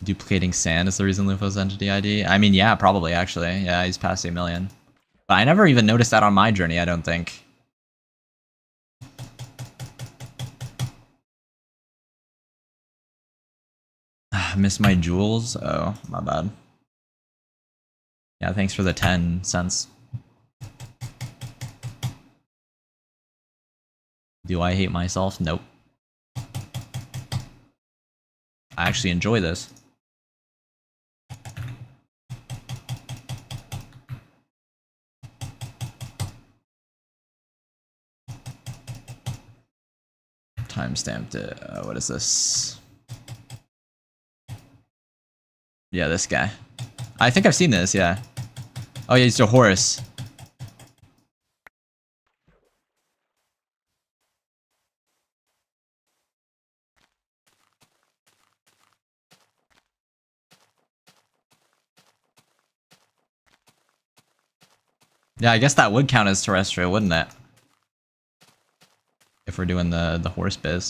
Duplicating sand is the reason Lufo's entity ID? I mean, yeah, probably, actually. Yeah, he's past 8 million. But I never even noticed that on my journey, I don't think. Miss my jewels? Oh, my bad. Yeah, thanks for the 10 cents. Do I hate myself? Nope. I actually enjoy this. Timestamped it. What is this? Yeah, this guy. I think I've seen this, yeah. Oh yeah, he's a horse. Yeah, I guess that would count as terrestrial, wouldn't it? If we're doing the horse biz.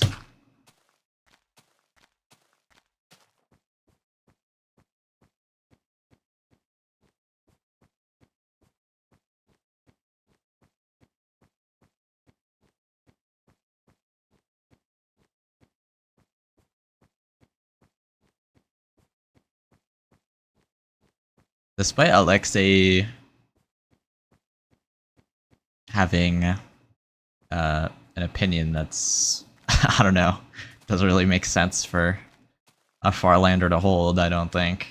Despite Alexei having an opinion that's, I don't know, doesn't really make sense for a Farlander to hold, I don't think.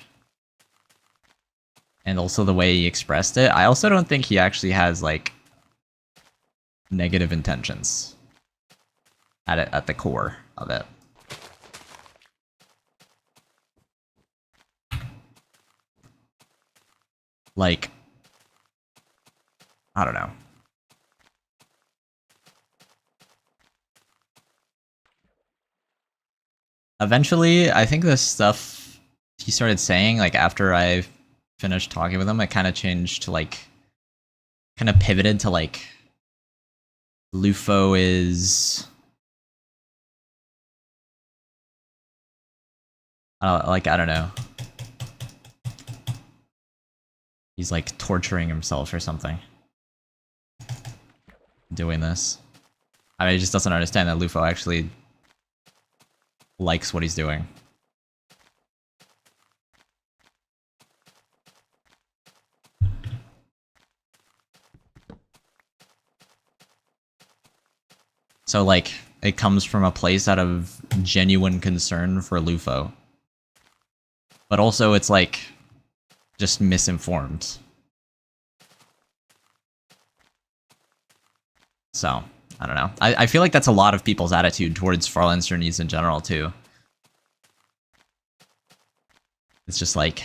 And also the way he expressed it, I also don't think he actually has, like, negative intentions at the core of it. Like, I don't know. Eventually, I think the stuff he started saying, like, after I finished talking with him, it kind of changed to, like, kind of pivoted to, like, Lufo is... like, I don't know. He's, like, torturing himself or something. Doing this. I mean, he just doesn't understand that Lufo actually likes what he's doing. So, like, it comes from a place out of genuine concern for Lufo. But also, it's, like, just misinformed. So, I don't know. I feel like that's a lot of people's attitude towards Farlands journeys in general, too. It's just like,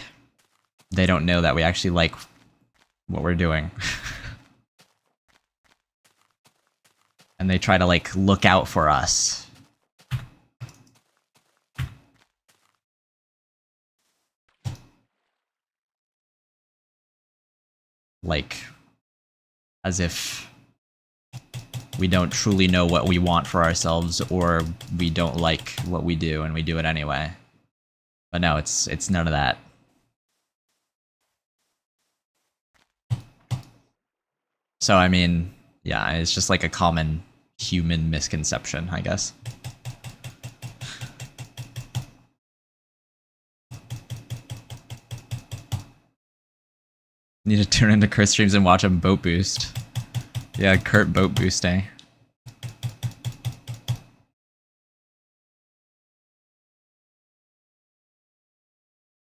they don't know that we actually like what we're doing. And they try to, like, look out for us. Like, as if we don't truly know what we want for ourselves, or we don't like what we do and we do it anyway. But no, it's none of that. So, I mean, yeah, it's just like a common human misconception, I guess. Need to tune into Kurt streams and watch him boat boost. Yeah, Kurt boat boosting.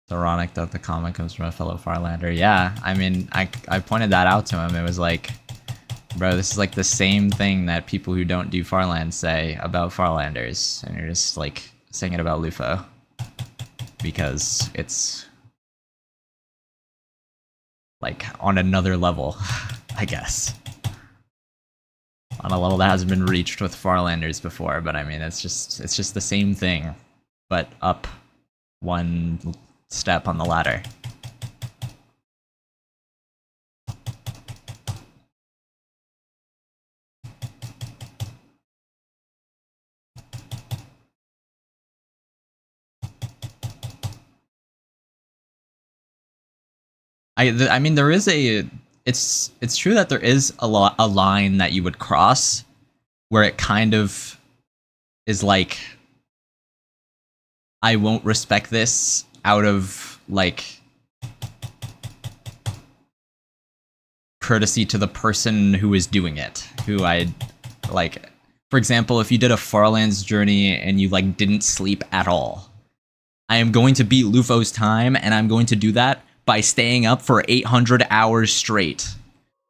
It's ironic that the comment comes from a fellow Farlander. Yeah, I mean, I pointed that out to him. It was like, bro, this is like the same thing that people who don't do Farlands say about Farlanders. And you're just, like, saying it about Lufo. Because it's... like on another level, I guess. On a level that hasn't been reached with Farlanders before, but I mean, it's just the same thing, but up one step on the ladder. I mean, there is a. It's true that there is a line that you would cross, where it kind of is like, I won't respect this out of like courtesy to the person who is doing it. Who I like, for example, if you did a Farlands journey and you like didn't sleep at all, I am going to beat Lufo's time, and I'm going to do that by staying up for 800 hours straight.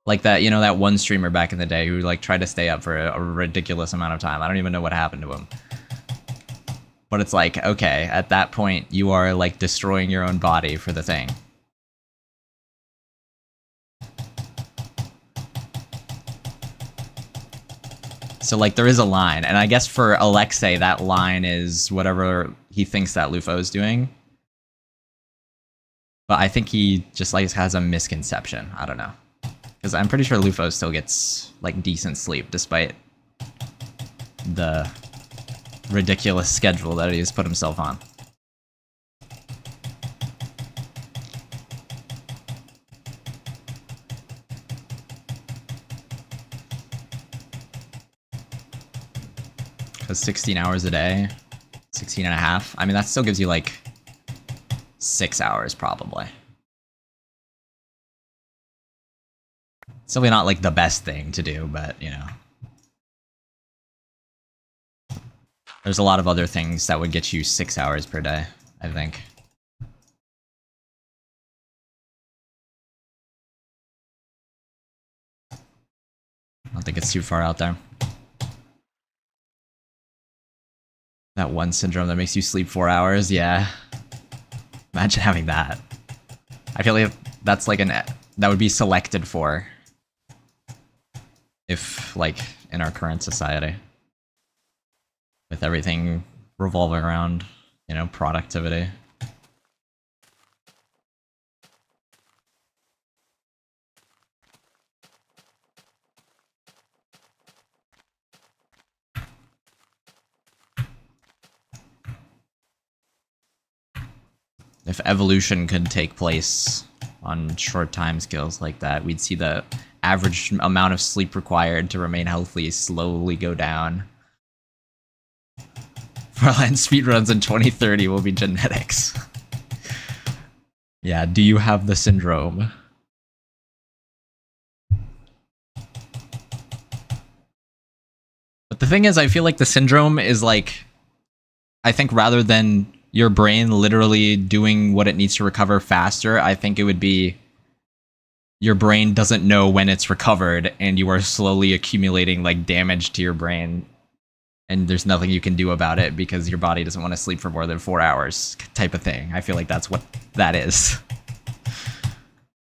Like that, you know, that one streamer back in the day who like tried to stay up for a ridiculous amount of time. I don't even know what happened to him. But it's like, okay, at that point, you are like destroying your own body for the thing. So like there is a line, and I guess for Alexei, that line is whatever he thinks that Lufo is doing. But I think he just like has a misconception. I don't know. Because I'm pretty sure Lufo still gets like decent sleep despite the ridiculous schedule that he's put himself on. Because 16 hours a day, 16 and a half. I mean, that still gives you like 6 hours probably. It's probably not like the best thing to do, but you know. There's a lot of other things that would get you 6 hours per day, I think. I don't think it's too far out there. That one syndrome that makes you sleep 4 hours, yeah. Imagine having that. I feel like that's like that would be selected for. If, like, in our current society. With everything revolving around, you know, productivity. If evolution could take place on short time scales like that, we'd see the average amount of sleep required to remain healthy slowly go down. Farland speedruns in 2030 will be genetics. Yeah, do you have the syndrome? But the thing is, I feel like the syndrome is like, I think rather than your brain literally doing what it needs to recover faster, I think it would be your brain doesn't know when it's recovered and you are slowly accumulating like damage to your brain and there's nothing you can do about it because your body doesn't want to sleep for more than 4 hours type of thing. I feel like that's what that is.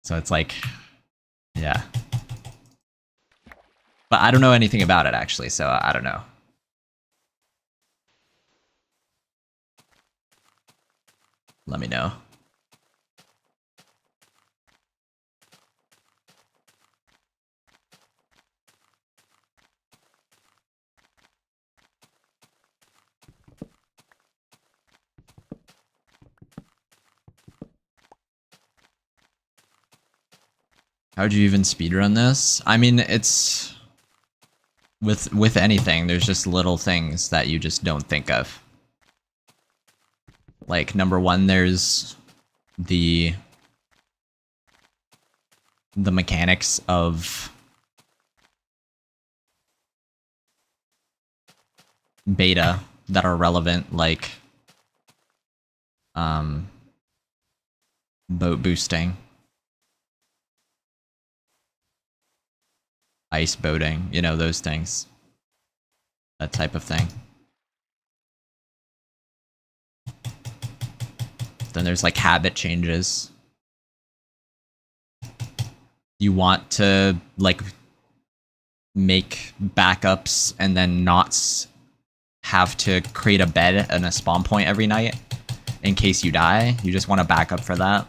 So it's like, yeah. But I don't know anything about it actually, so I don't know. Let me know. How'd you even speedrun this? I mean, it's... With anything, there's just little things that you just don't think of. Like, number one, there's the mechanics of beta that are relevant, like boat boosting, ice boating, you know, those things. That type of thing. Then there's like habit changes. you want to like make backups and then not have to create a bed and a spawn point every night in case you die. You just want to back up for that,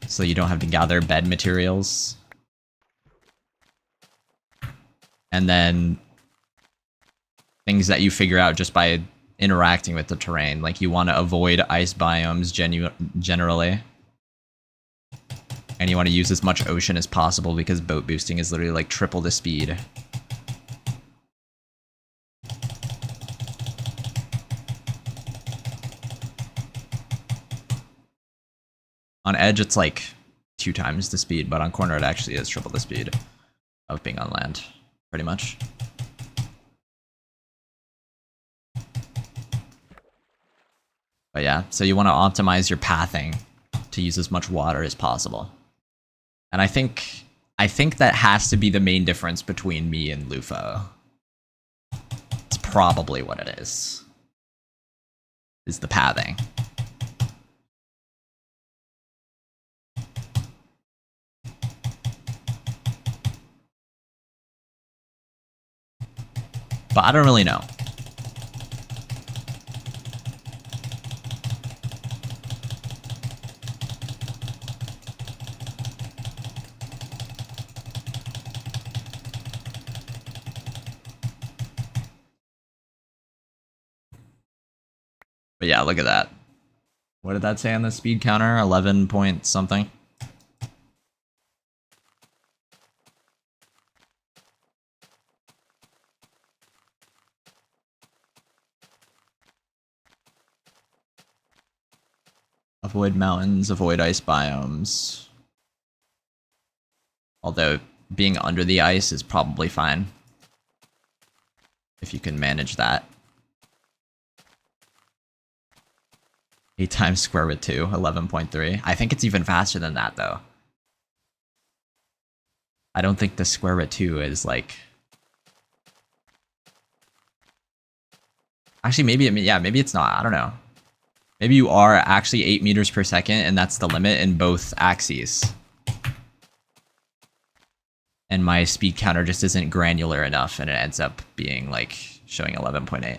so you don't have to gather bed materials. And then things that you figure out just by interacting with the terrain. Like you want to avoid ice biomes generally. And you want to use as much ocean as possible because boat boosting is literally like triple the speed. On edge, it's like 2 times the speed, but on corner, it actually is triple the speed of being on land, pretty much. But yeah, so you want to optimize your pathing to use as much water as possible. And I think that has to be the main difference between me and Lufo. It's probably what it is the pathing. But I don't really know. But yeah, look at that. What did that say on the speed counter? 11 point something? Avoid mountains, avoid ice biomes. Although being under the ice is probably fine, if you can manage that. 8 times square root 2, 11.3. I think it's even faster than that, though. I don't think the square root 2 is like... Actually, maybe it's not. I don't know. Maybe you are actually 8 meters per second, and that's the limit in both axes. And my speed counter just isn't granular enough, and it ends up being like showing 11.8.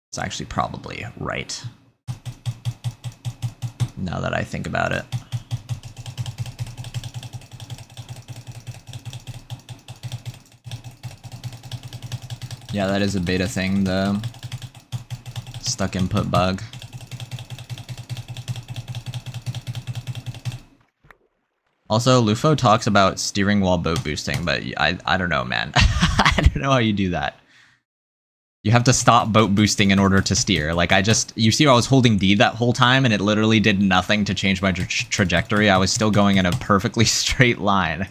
It's actually probably right, now that I think about it. Yeah, that is a beta thing, the stuck input bug. Also, Lufo talks about steering while boat boosting, but I don't know, man. I don't know how you do that. You have to stop boat boosting in order to steer. Like, you see I was holding D that whole time, and it literally did nothing to change my trajectory. I was still going in a perfectly straight line.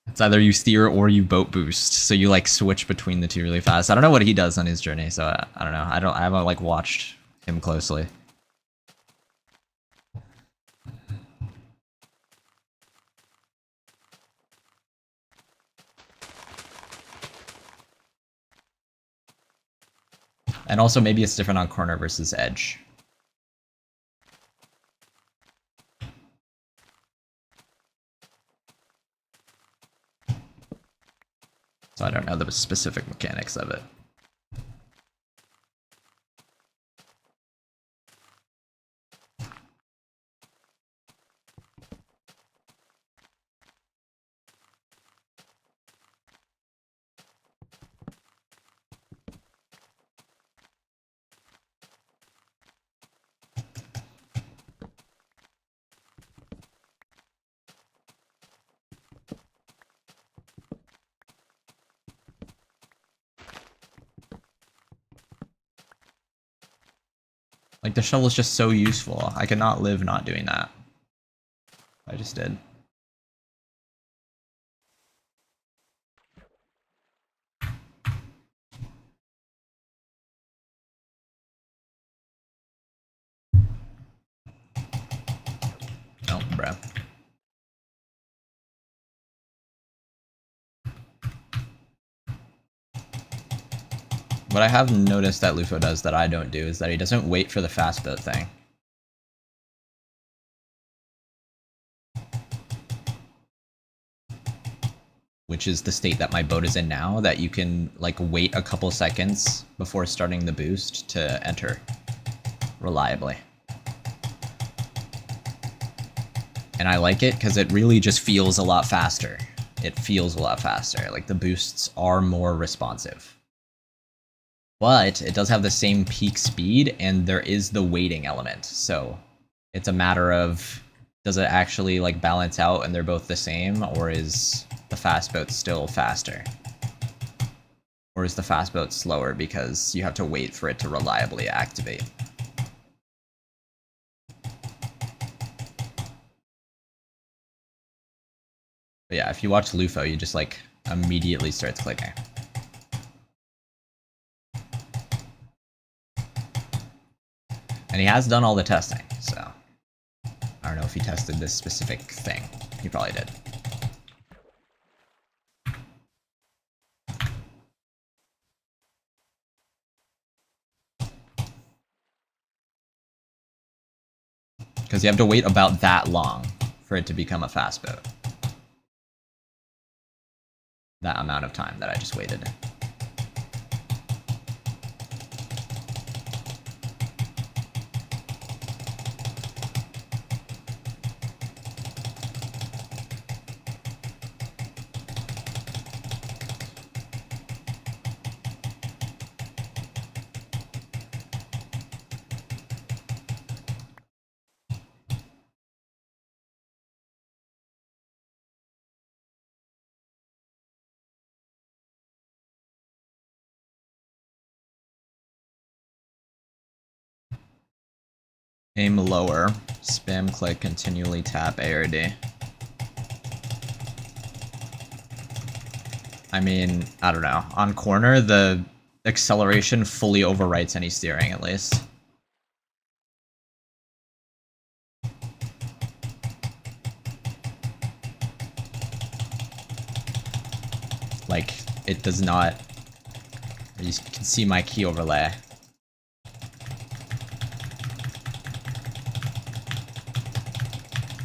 It's either you steer or you boat boost, so you like switch between the two really fast. I don't know what he does on his journey, so I don't know. I haven't like watched him closely. And also maybe it's different on corner versus edge. So I don't know the specific mechanics of it. Like, the shovel is just so useful. I could not live not doing that. I just did. Oh, bruh. What I have noticed that Lufo does that I don't do is that he doesn't wait for the fast boat thing. Which is the state that my boat is in now, that you can like wait a couple seconds before starting the boost to enter reliably. And I like it because it really just feels a lot faster. It feels a lot faster. Like the boosts are more responsive. But it does have the same peak speed and there is the waiting element. So it's a matter of, does it actually like balance out and they're both the same, or is the fast boat still faster? Or is the fast boat slower because you have to wait for it to reliably activate? But yeah, if you watch Lufo, you just like immediately starts clicking. And he has done all the testing, so I don't know if he tested this specific thing. He probably did. Because you have to wait about that long for it to become a fast boat. That amount of time that I just waited. Aim lower. Spam click, continually tap A or D. I mean, I don't know. On corner, the acceleration fully overwrites any steering, at least. Like, it does not... You can see my key overlay.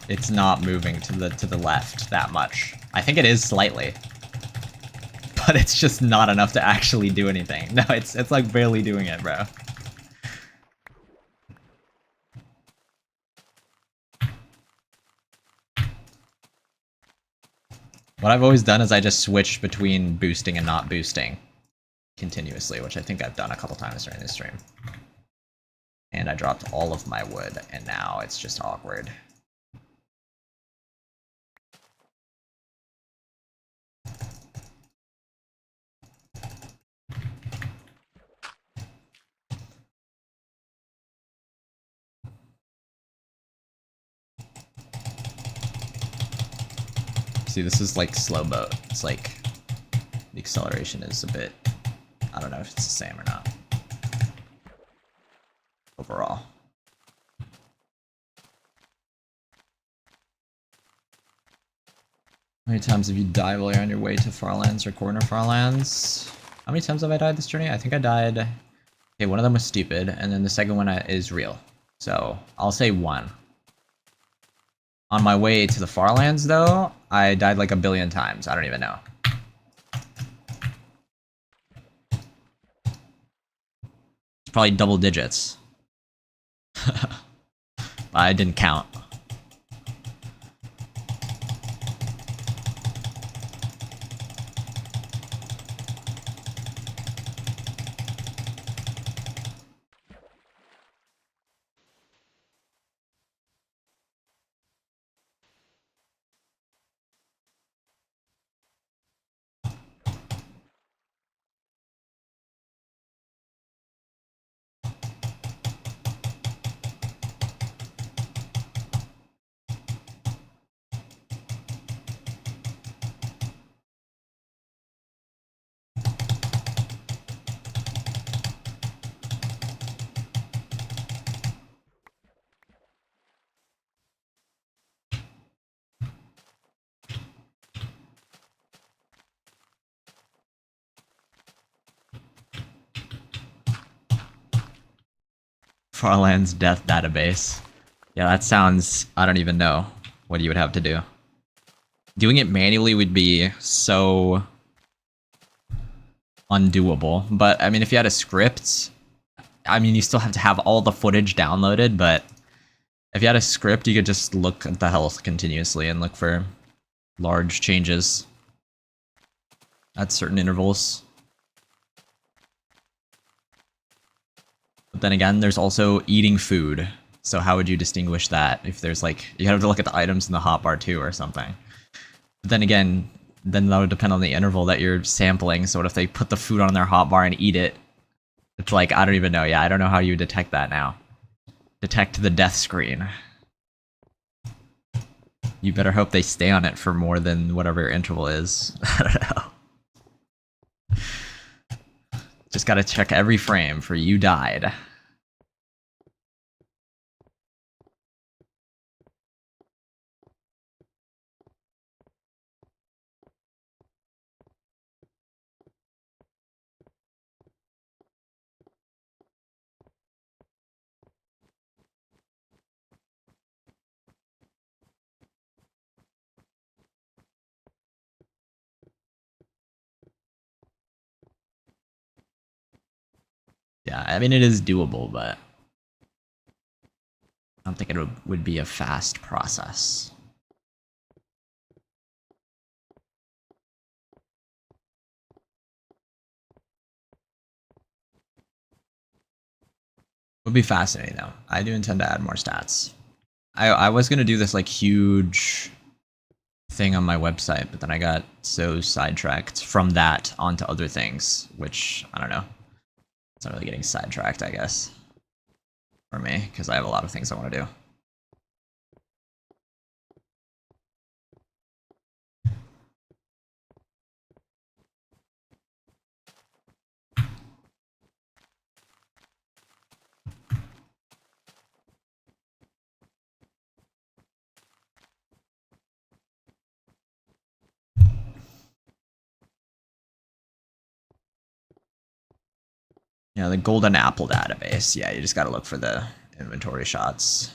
It's not moving to the left that much. I think it is slightly. But it's just not enough to actually do anything. No, it's like barely doing it, bro. What I've always done is I just switch between boosting and not boosting continuously, which I think I've done a couple times during this stream. And I dropped all of my wood, and now it's just awkward. See, this is like slow boat. It's like the acceleration is a bit... I don't know if it's the same or not. Overall. How many times have you died while you're on your way to Farlands or corner Farlands? How many times have I died this journey? I think I died... Okay, one of them was stupid, and then the second one is real. So, I'll say one. On my way to the Farlands, though, I died like a billion times. I don't even know. It's probably double digits. I didn't count. Farlands death database. Yeah, that sounds... I don't even know what you would have to do. Doing it manually would be so undoable. But, I mean, if you had a script... I mean, you still have to have all the footage downloaded, but if you had a script, you could just look at the health continuously and look for large changes at certain intervals. But then again, there's also eating food. So how would you distinguish that? If there's like, you have to look at the items in the hotbar too or something. But then again, then that would depend on the interval that you're sampling. So what if they put the food on their hotbar and eat it? It's like, I don't even know. Yeah, I don't know how you detect that now. Detect the death screen. You better hope they stay on it for more than whatever your interval is. I don't know. Just gotta check every frame for you died. Yeah, I mean, it is doable, but I don't think it would be a fast process. Would be fascinating though. I do intend to add more stats. I was gonna do this like huge thing on my website, but then I got so sidetracked from that onto other things, which I don't know. It's not really getting sidetracked, I guess, for me, because I have a lot of things I want to do. Yeah, the golden apple database. Yeah, you just gotta look for the inventory shots.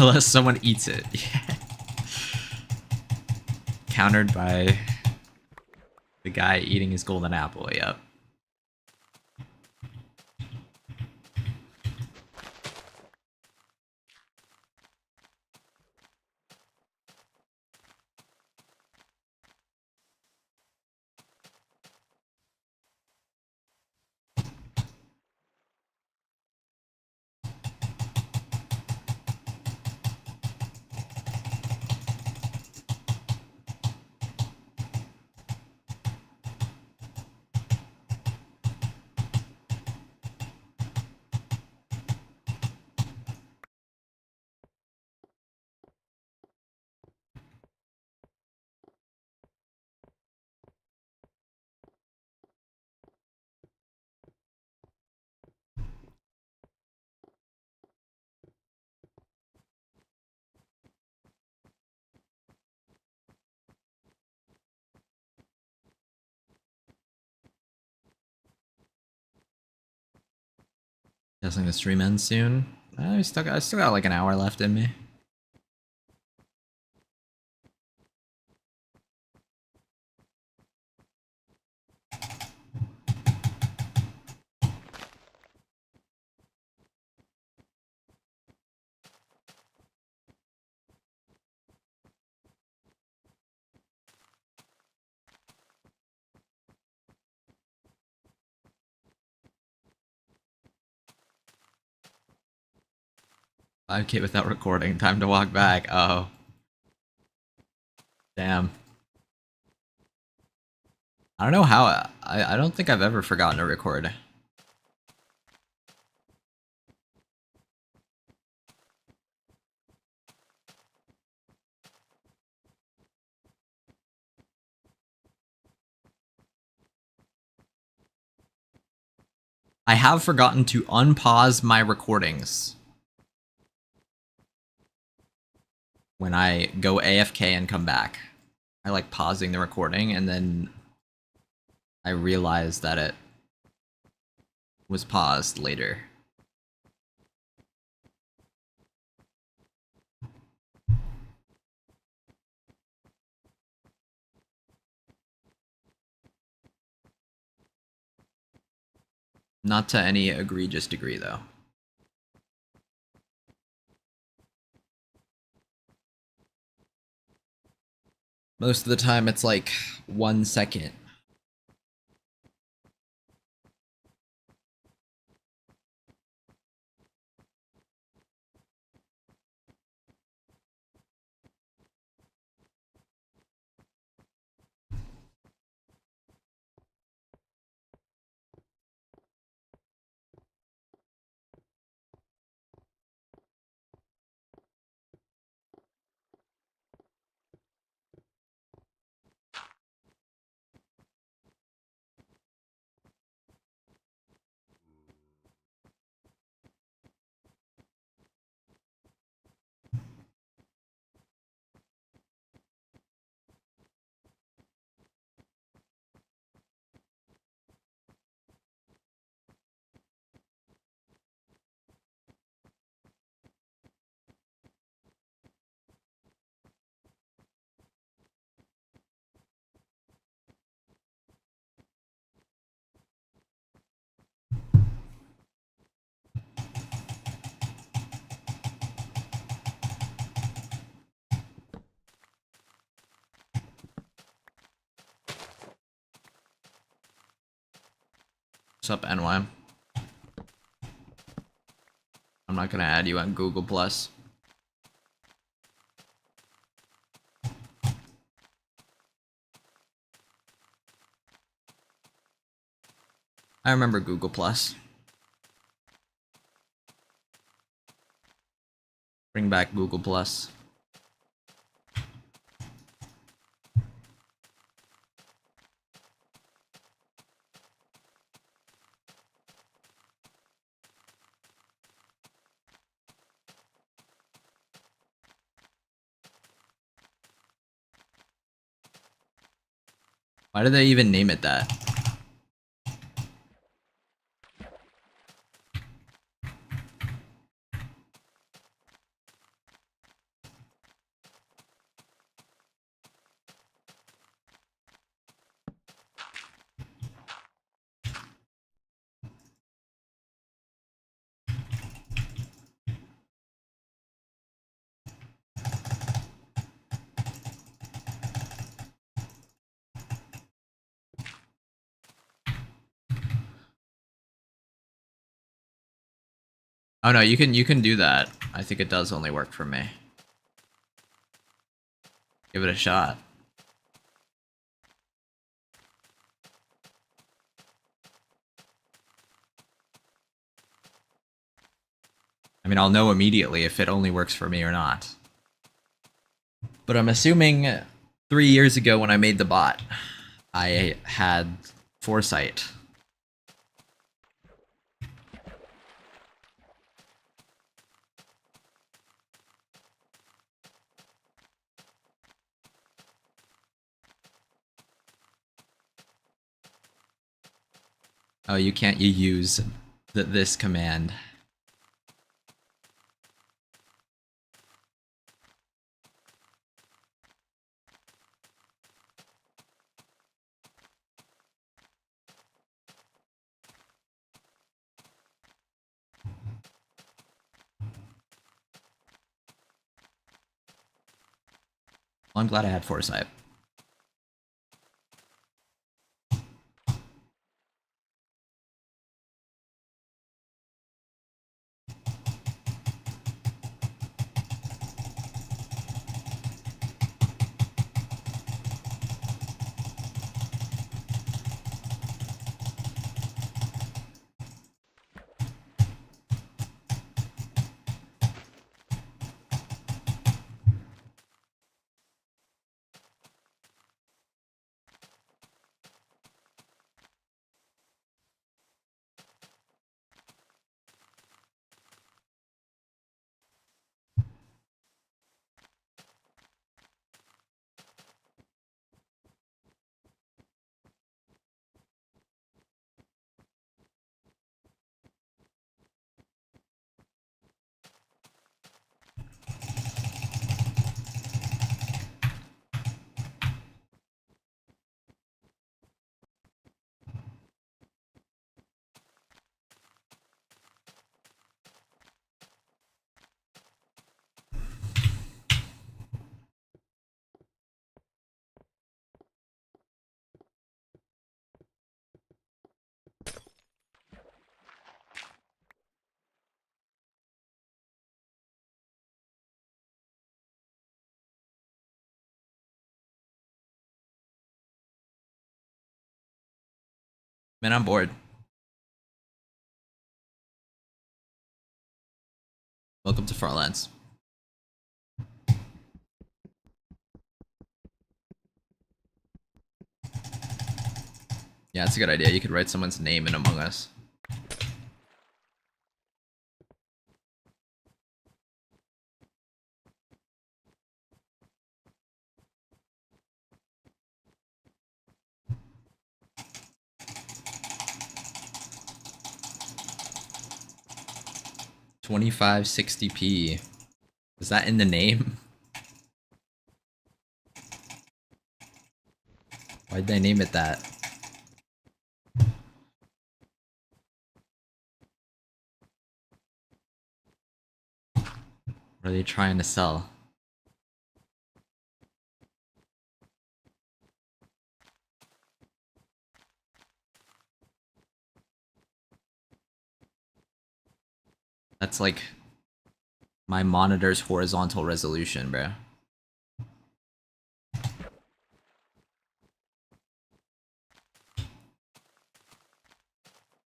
Unless someone eats it. Yeah. Countered by the guy eating his golden apple, yep. Guessing the stream ends soon. I still got like an hour left in me. 5K without recording. Time to walk back. Oh. Damn. I don't know how. I don't think I've ever forgotten to record. I have forgotten to unpause my recordings when I go AFK and come back. I like pausing the recording and then I realize that it was paused later. Not to any egregious degree, though. Most of the time, it's like 1 second. What's up, NY? I'm not gonna add you on Google Plus. I remember Google Plus. Bring back Google Plus. Why did they even name it that? Oh no, you can do that. I think it does only work for me. Give it a shot. I mean, I'll know immediately if it only works for me or not. But I'm assuming 3 years ago when I made the bot, I had foresight. Oh, you can't use this command. Well, I'm glad I had foresight. Man, I'm bored. Welcome to Farlands. Yeah, it's a good idea. You could write someone's name in Among Us. $2560p. Is that in the name? Why'd they name it that? What are they trying to sell? That's like my monitor's horizontal resolution, bro.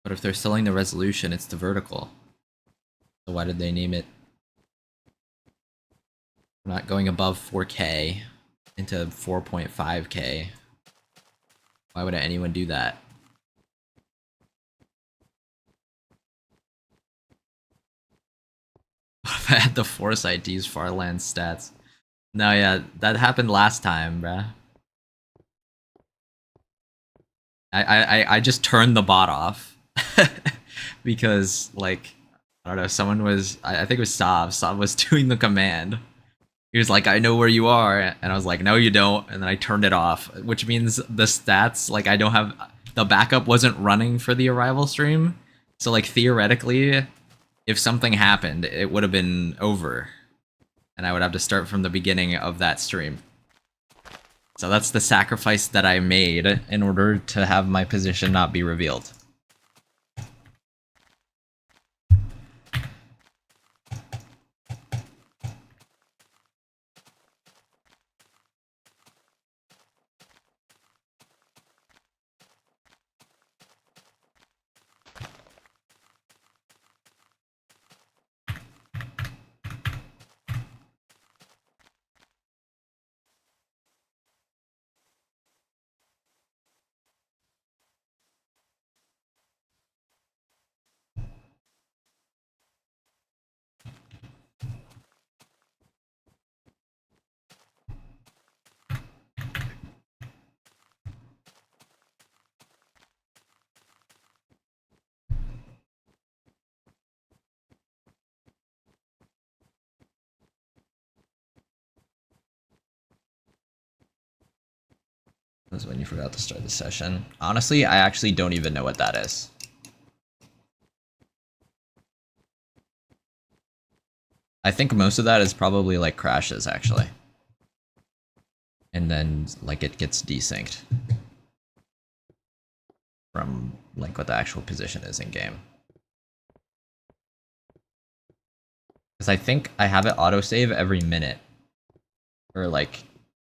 But if they're selling the resolution, it's the vertical. So why did they name it? We're not going above 4K into 4.5K. Why would anyone do that? If I had the foresight to use Farlands stats. No, yeah, that happened last time, bruh. I just turned the bot off. Because, like, I don't know, someone was, I think it was Sav was doing the command. He was like, I know where you are, and I was like, no you don't, and then I turned it off, which means the stats, like, I don't have, the backup wasn't running for the arrival stream, so, like, theoretically, if something happened, it would have been over, and I would have to start from the beginning of that stream. So that's the sacrifice that I made in order to have my position not be revealed. Was when you forgot to start the session. Honestly, I actually don't even know what that is. I think most of that is probably like crashes, actually. And then, like, it gets desynced from, like, what the actual position is in game. Because I think I have it autosave every minute. Or, like,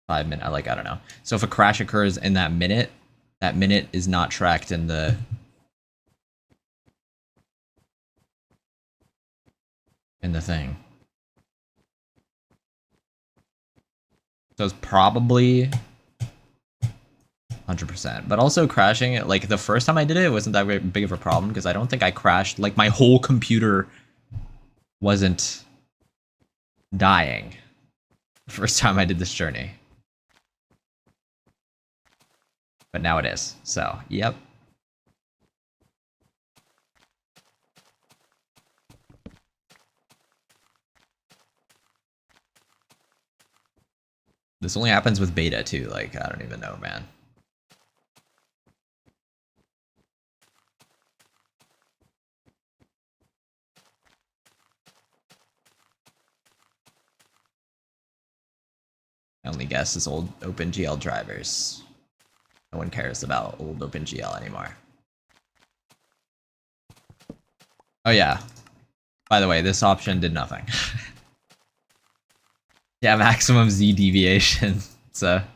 5 minutes, like, I don't know. So if a crash occurs in that minute is not tracked in the thing. So it's probably 100%. But also crashing, like, the first time I did it, it wasn't that big of a problem, because I don't think I crashed, like, my whole computer wasn't dying the first time I did this journey. But now it is, so, yep. This only happens with beta, too, like, I don't even know, man. I only guess is old OpenGL drivers. No one cares about old OpenGL anymore. Oh yeah. By the way, this option did nothing. Yeah, maximum Z deviation. It's a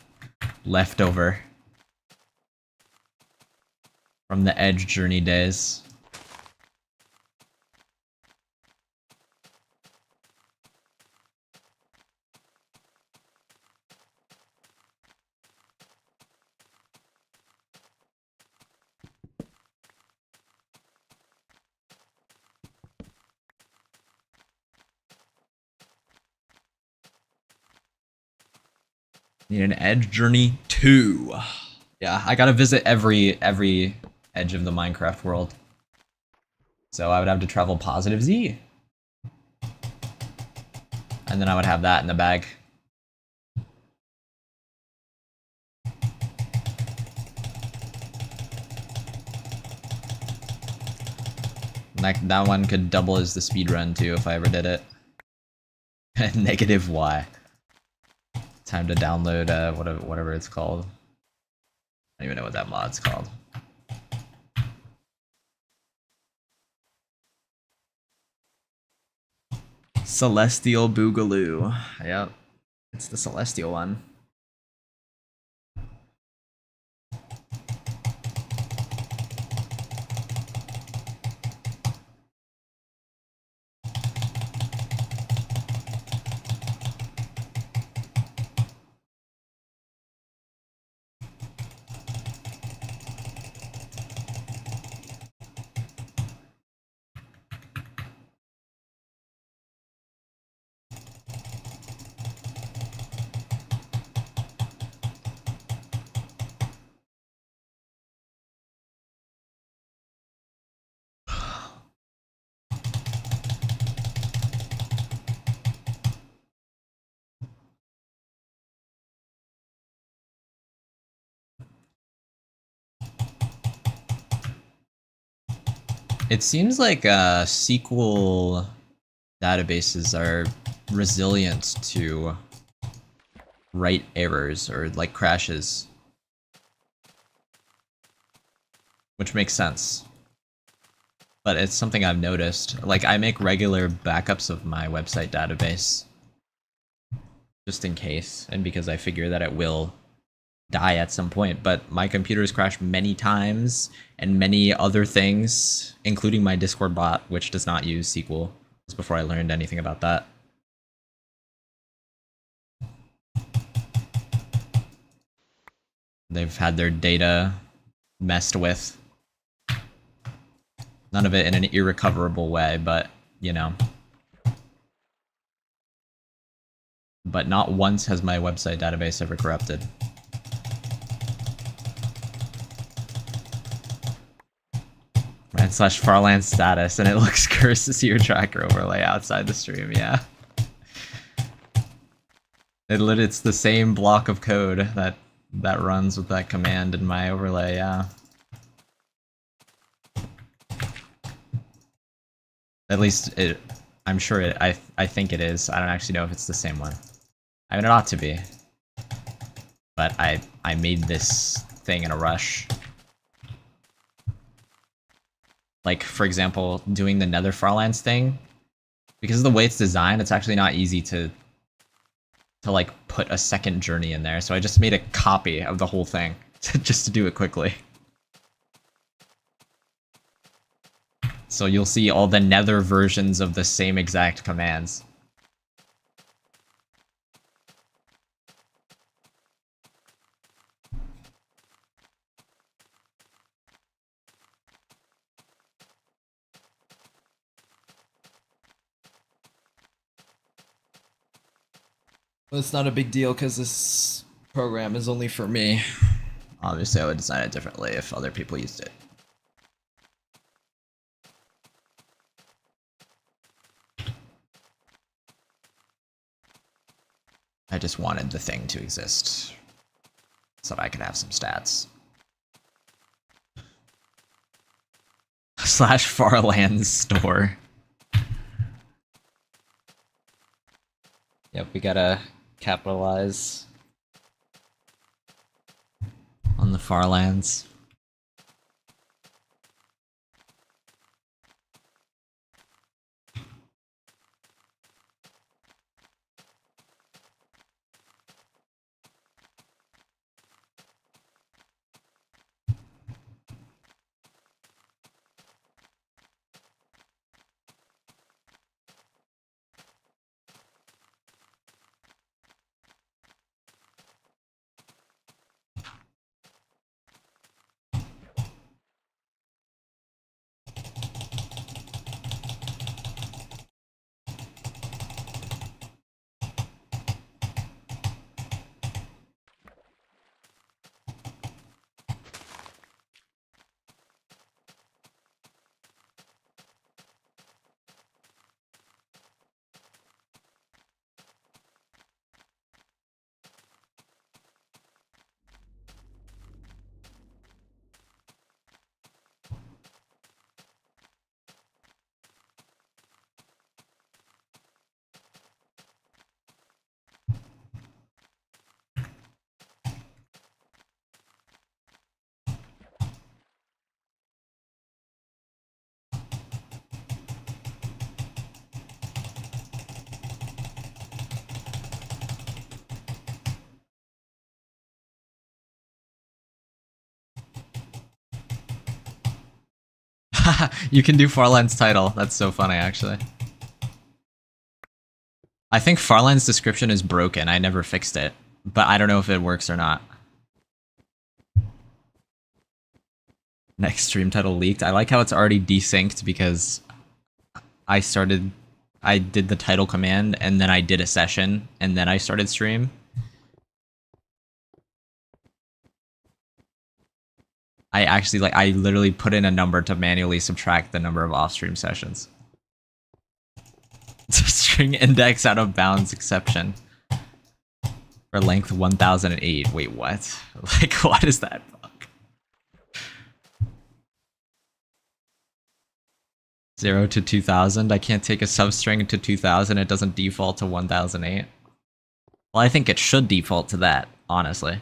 leftover. from the Edge Journey days. Need an Edge Journey 2. Yeah, I gotta visit every edge of the Minecraft world. So I would have to travel positive Z. And then I would have that in the bag. Like, that one could double as the speedrun too if I ever did it. Negative Y. Time to download whatever it's called. I don't even know what that mod's called. Celestial Boogaloo. Yep. It's the Celestial one. It seems like SQL databases are resilient to write errors or like crashes, which makes sense. But it's something I've noticed. Like, I make regular backups of my website database just in case, and because I figure that it will die at some point, but my computer's crashed many times, and many other things, including my Discord bot, which does not use SQL. This was before I learned anything about that. They've had their data messed with. None of it in an irrecoverable way, but, you know. But not once has my website database ever corrupted. // Farlands status, and it looks cursed to see your tracker overlay outside the stream, yeah. It's the same block of code that runs with that command in my overlay, yeah. At least I'm sure I think it is. I don't actually know if it's the same one. I mean, it ought to be. But I made this thing in a rush. Like, for example, doing the Nether Farlands thing, because of the way it's designed, it's actually not easy to like put a second journey in there. So I just made a copy of the whole thing just to do it quickly. So you'll see all the Nether versions of the same exact commands. Well, it's not a big deal because this program is only for me. Obviously, I would design it differently if other people used it. I just wanted the thing to exist so that I could have some stats. / Farlands store. Yep, we gotta capitalize on the Farlands. You can do Farlands title. That's so funny, actually. I think Farlands description is broken. I never fixed it, but I don't know if it works or not. Next stream title leaked. I like how it's already desynced because I did the title command and then I did a session and then I started stream. I literally put in a number to manually subtract the number of off-stream sessions. It's a string index out of bounds exception. For length 1008. Wait, what? Like, what is that bug? 0 to 2000? I can't take a substring to 2000. It doesn't default to 1008. Well, I think it should default to that, honestly.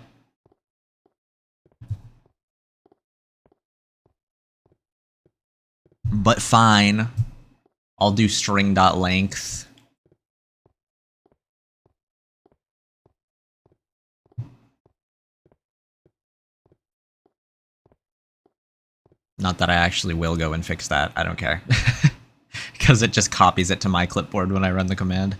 But fine. I'll do string.length. Not that I actually will go and fix that. I don't care. Because it just copies it to my clipboard when I run the command.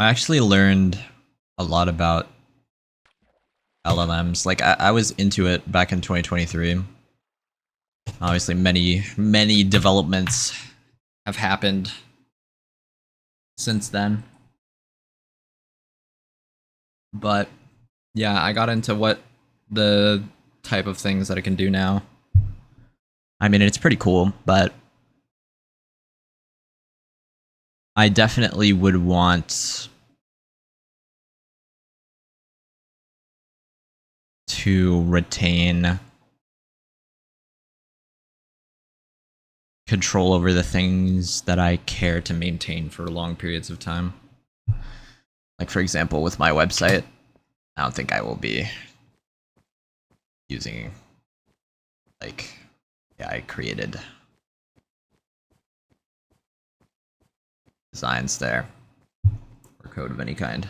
I actually learned a lot about LLMs. Like, I was into it back in 2023. Obviously, many developments have happened since then. But yeah, I got into what the type of things that it can do now. I mean, it's pretty cool, but I definitely would want to retain control over the things that I care to maintain for long periods of time. Like, for example, with my website, I don't think I will be using, like, yeah, I created designs there, or code of any kind.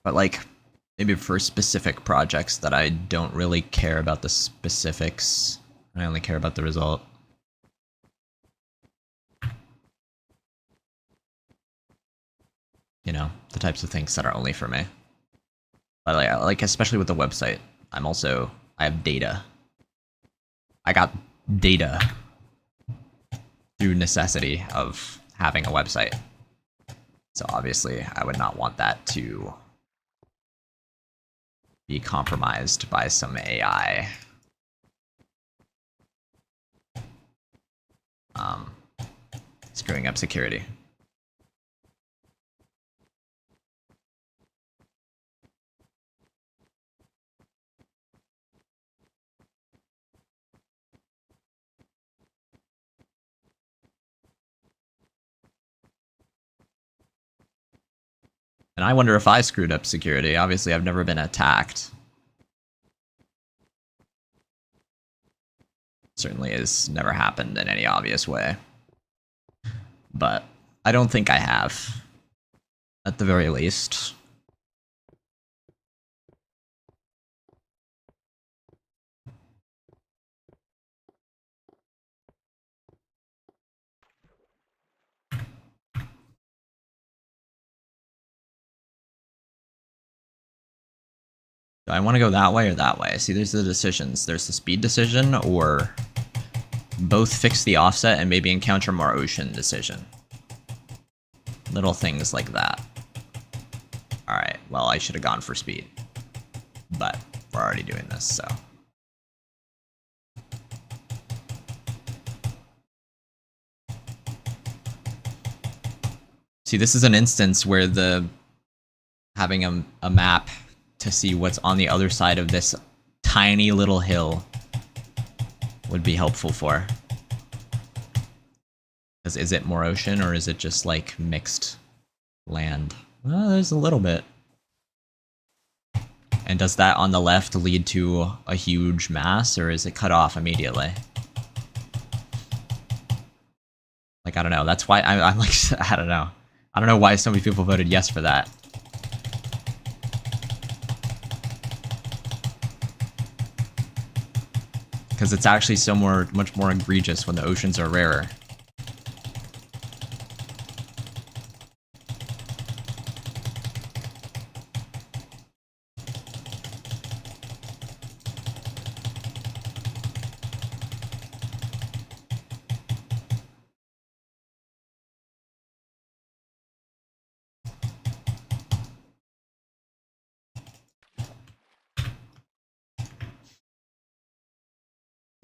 But, like, maybe for specific projects that I don't really care about the specifics, I only care about the result. You know, the types of things that are only for me. But like especially with the website, I have data. I got data through necessity of having a website. So obviously, I would not want that to be compromised by some AI. Screwing up security. And I wonder if I screwed up security. Obviously, I've never been attacked. Certainly has never happened in any obvious way. But I don't think I have, at the very least. Do I want to go that way or that way? See, there's the decisions. There's the speed decision, or both fix the offset and maybe encounter more ocean decision. Little things like that. Alright, well, I should have gone for speed. But we're already doing this, so. See, this is an instance where having a map to see what's on the other side of this tiny little hill would be helpful for. Because is it more ocean or is it just like mixed land? Well, there's a little bit. And does that on the left lead to a huge mass or is it cut off immediately? Like, I don't know. That's why I'm like, I don't know. I don't know why so many people voted yes for that. Because it's actually much more egregious when the oceans are rarer.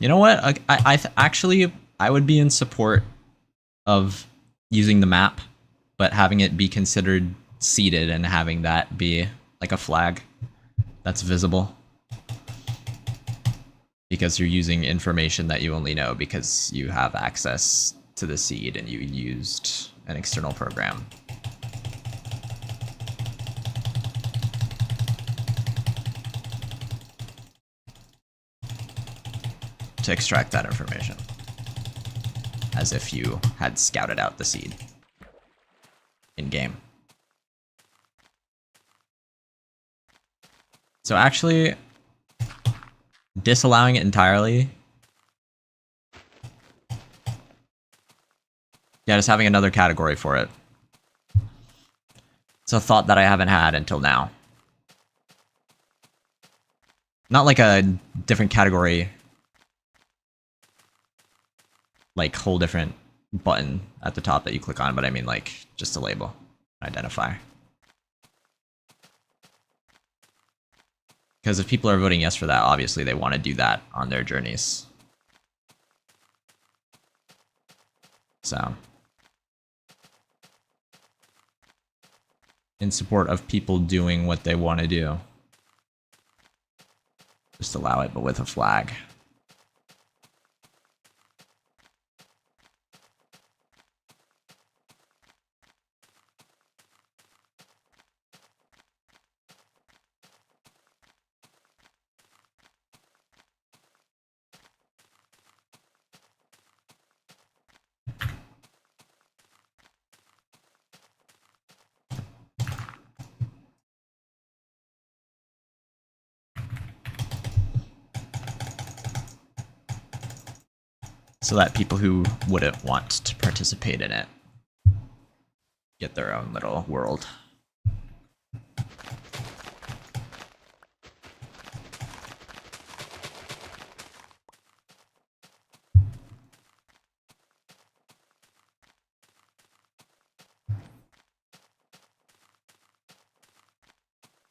You know what? Actually, I would be in support of using the map, but having it be considered seeded and having that be like a flag that's visible. Because you're using information that you only know because you have access to the seed and you used an external program. To extract that information. As if you had scouted out the seed. In-game. So actually, disallowing it entirely. Yeah, just having another category for it. It's a thought that I haven't had until now. Not like a different category, like whole different button at the top that you click on, but I mean like just a label, identifier. Because if people are voting yes for that, obviously they want to do that on their journeys. So, in support of people doing what they want to do, just allow it, but with a flag. So that people who wouldn't want to participate in it get their own little world.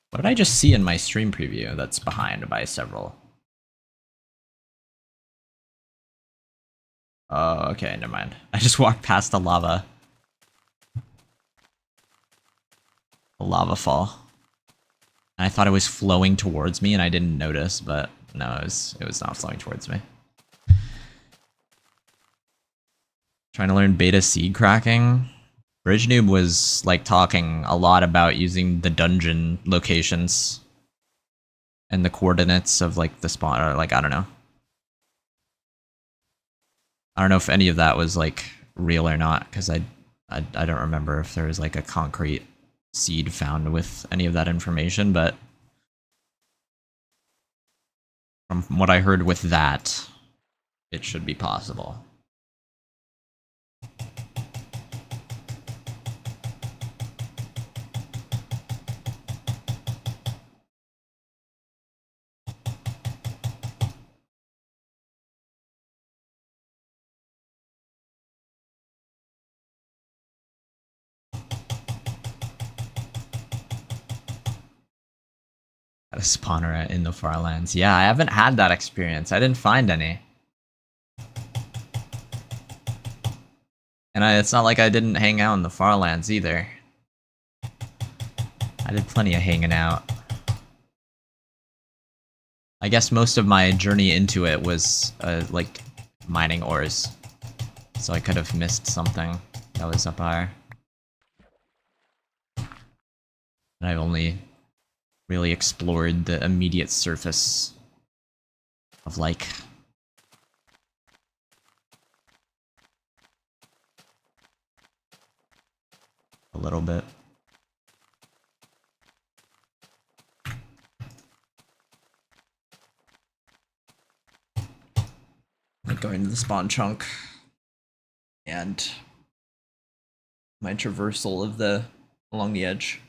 What did I just see in my stream preview that's behind by several? Oh, okay, never mind. I just walked past the lava. A lava fall. And I thought it was flowing towards me and I didn't notice, but no, it was not flowing towards me. Trying to learn beta seed cracking. Bridge Noob was like talking a lot about using the dungeon locations and the coordinates of like the spawn, or like, I don't know. I don't know if any of that was like real or not, because I don't remember if there was like a concrete seed found with any of that information, but from what I heard with that, it should be possible. A spawner in the Farlands. Yeah, I haven't had that experience. I didn't find any. And it's not like I didn't hang out in the Farlands either. I did plenty of hanging out. I guess most of my journey into it was, like, mining ores. So I could have missed something that was up higher. And I've only really explored the immediate surface of, like, a little bit. Like going to the spawn chunk and my traversal of the along the edge.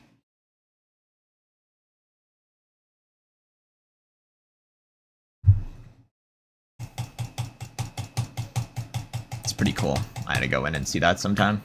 It's pretty cool. I had to go in and see that sometime.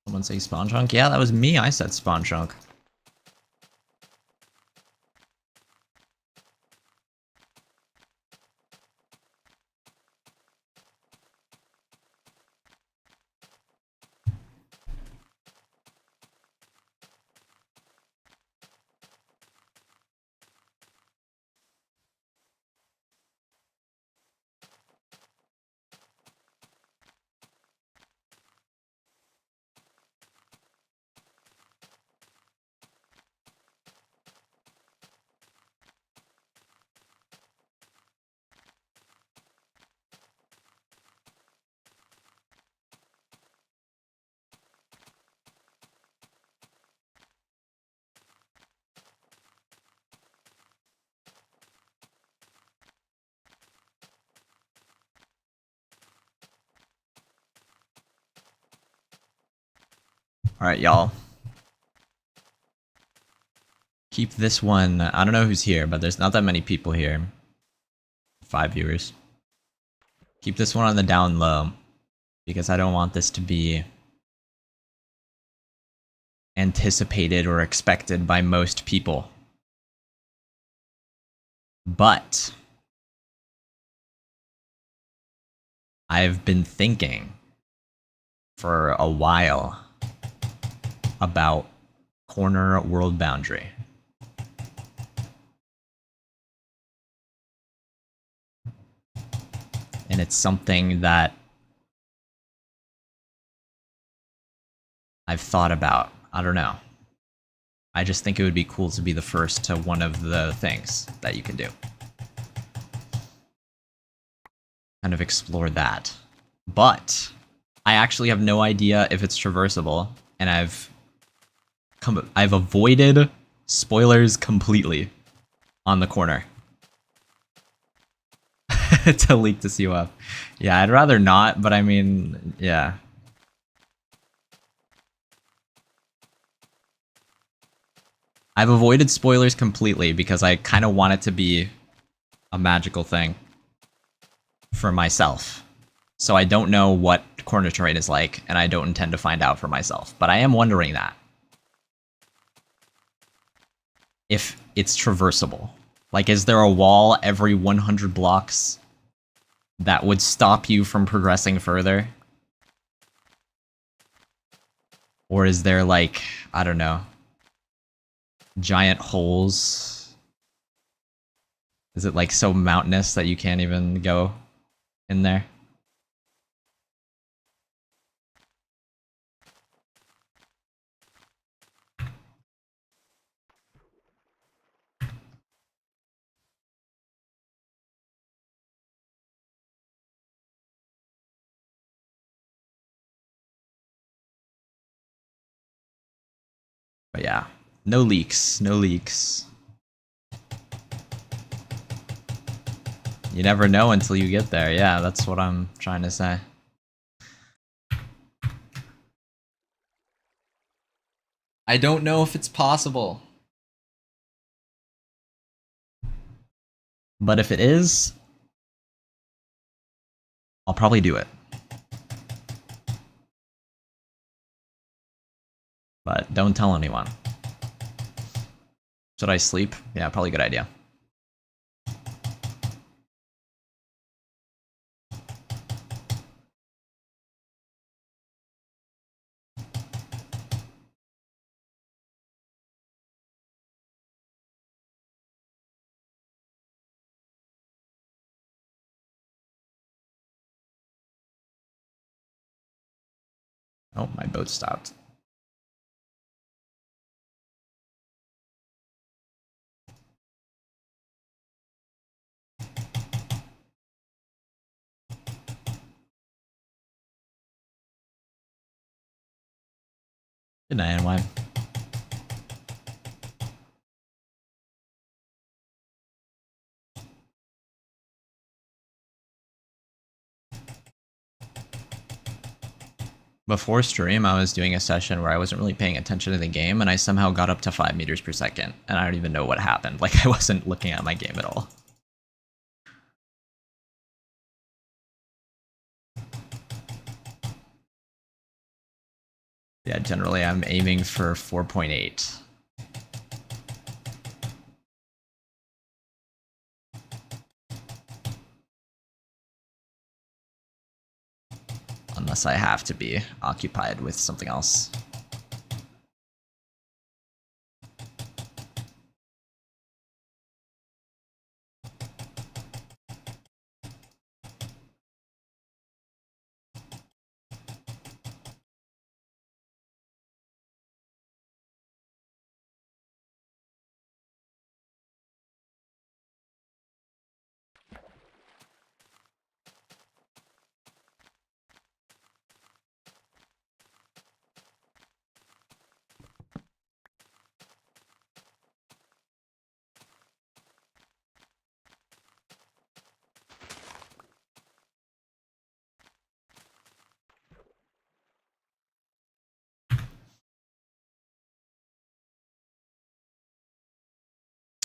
Someone say spawn chunk? Yeah, that was me. I said spawn chunk. Alright, y'all. Keep this one... I don't know who's here, but there's not that many people here. 5 viewers. Keep this one on the down low, because I don't want this to be anticipated or expected by most people. But I've been thinking for a while about corner world boundary. And it's something that I've thought about. I don't know. I just think it would be cool to be the first to one of the things that you can do. Kind of explore that. But I actually have no idea if it's traversable, and I've avoided spoilers completely on the corner. To leak the COF. Yeah, I'd rather not, but I mean, yeah. I've avoided spoilers completely because I kind of want it to be a magical thing for myself. So I don't know what corner terrain is like, and I don't intend to find out for myself. But I am wondering that. If it's traversable. Like, is there a wall every 100 blocks that would stop you from progressing further? Or is there, like, I don't know, giant holes Is it like so mountainous that you can't even go in there? But yeah, no leaks, no leaks. You never know until you get there. Yeah, that's what I'm trying to say. I don't know if it's possible. But if it is, I'll probably do it. But don't tell anyone. Should I sleep? Yeah, probably a good idea. Oh, my boat stopped. Good night, NY. Before stream, I was doing a session where I wasn't really paying attention to the game, and I somehow got up to 5 meters per second, and I don't even know what happened. Like, I wasn't looking at my game at all. Yeah, generally I'm aiming for 4.8. Unless I have to be occupied with something else.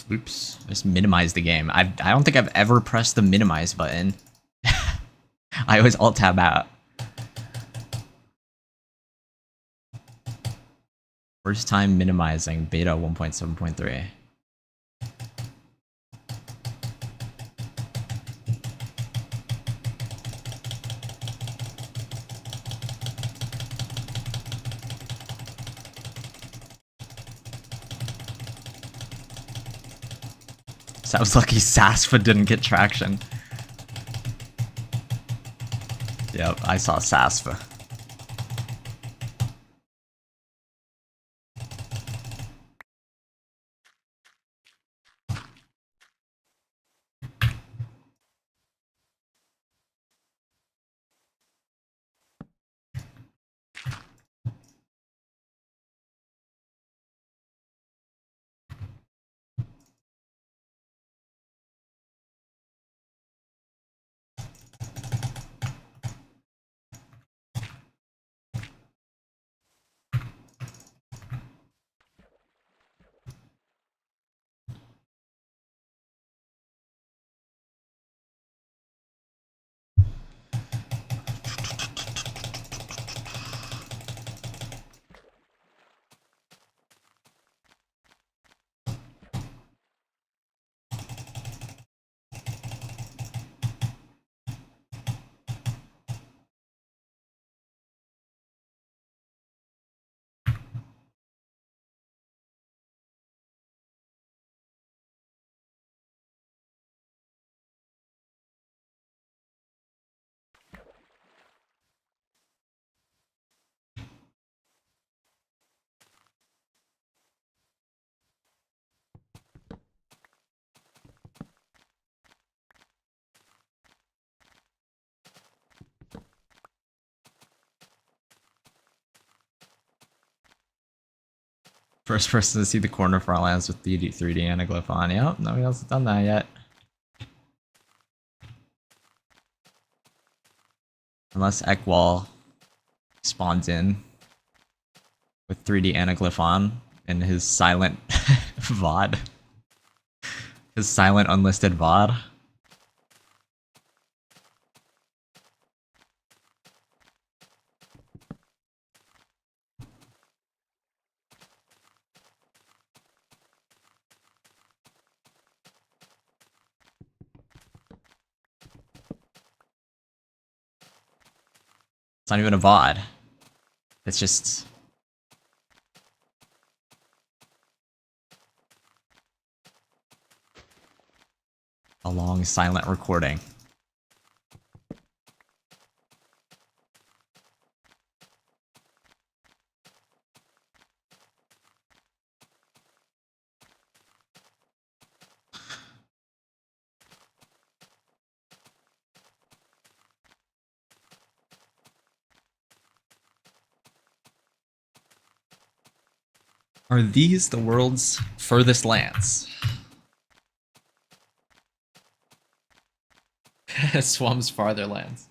Oops, just minimize the game. I don't think I've ever pressed the minimize button. I always alt tab out. First time minimizing beta 1.7.3. Sounds lucky Sasfa didn't get traction. Yep, I saw Sasfa. First person to see the corner Farlands with the 3D anaglyph on. Yep, nobody else has done that yet. Unless Ekwall spawns in with 3D anaglyph on in his silent VOD. His silent unlisted VOD. It's not even a VOD. It's just... a long silent recording. Are these the world's furthest lands? Swam's farther lands.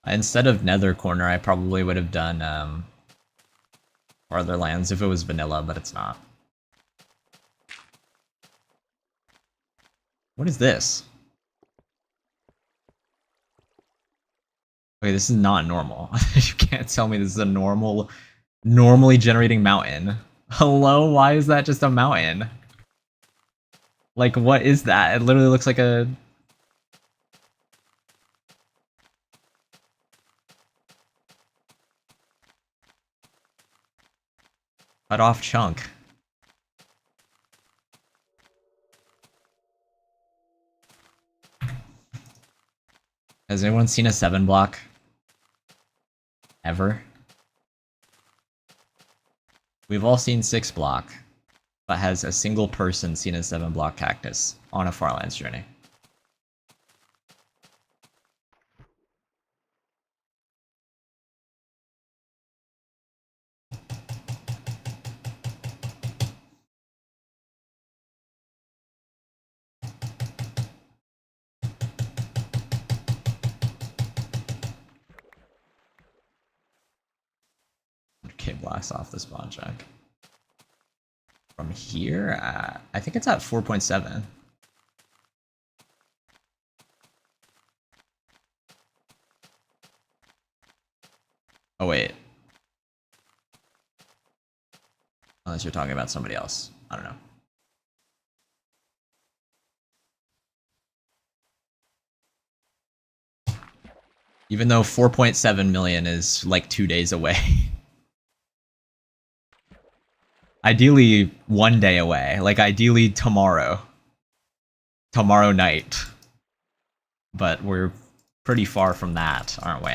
Instead of Nether Corner, I probably would have done farther lands if it was vanilla, but it's not. What is this? Okay, this is not normal. You can't tell me this is a normally generating mountain. Hello, why is that just a mountain? Like, what is that? It literally looks like a... cut off chunk. Has anyone seen a 7 block? Ever? We've all seen 6 block, but has a single person seen a 7 block cactus on a Farlands journey? Okay, blast off the spawn check. From here, I think it's at 4.7. Oh wait. Unless you're talking about somebody else. I don't know. Even though 4.7 million is like 2 days away. Ideally, 1 day away. Like, ideally tomorrow. Tomorrow night. But we're pretty far from that, aren't we?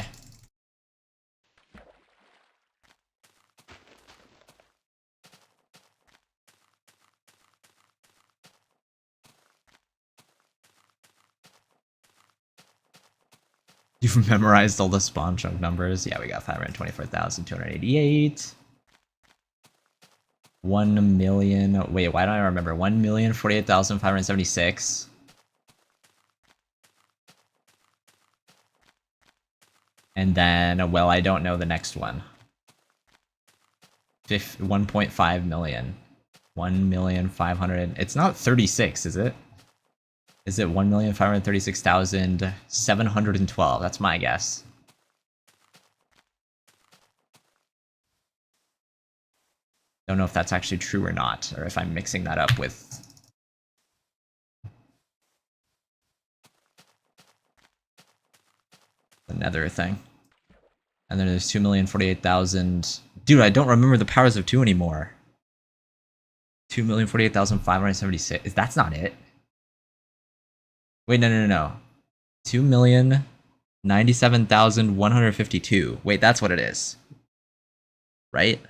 You've memorized all the spawn chunk numbers. Yeah, we got 524,288. 1 million. Wait, why don't I remember? 1,048,576. And then, well, I don't know the next one. 1.5 million. 1,500,000. It's not 36, is it? Is it 1,536,712? That's my guess. Don't know if that's actually true or not, or if I'm mixing that up with the Nether thing. And then there's 2,048,000. Dude, I don't remember the powers of 2 anymore. 2,048,576. That's not it. Wait, no. 2,097,152. Wait, that's what it is. right?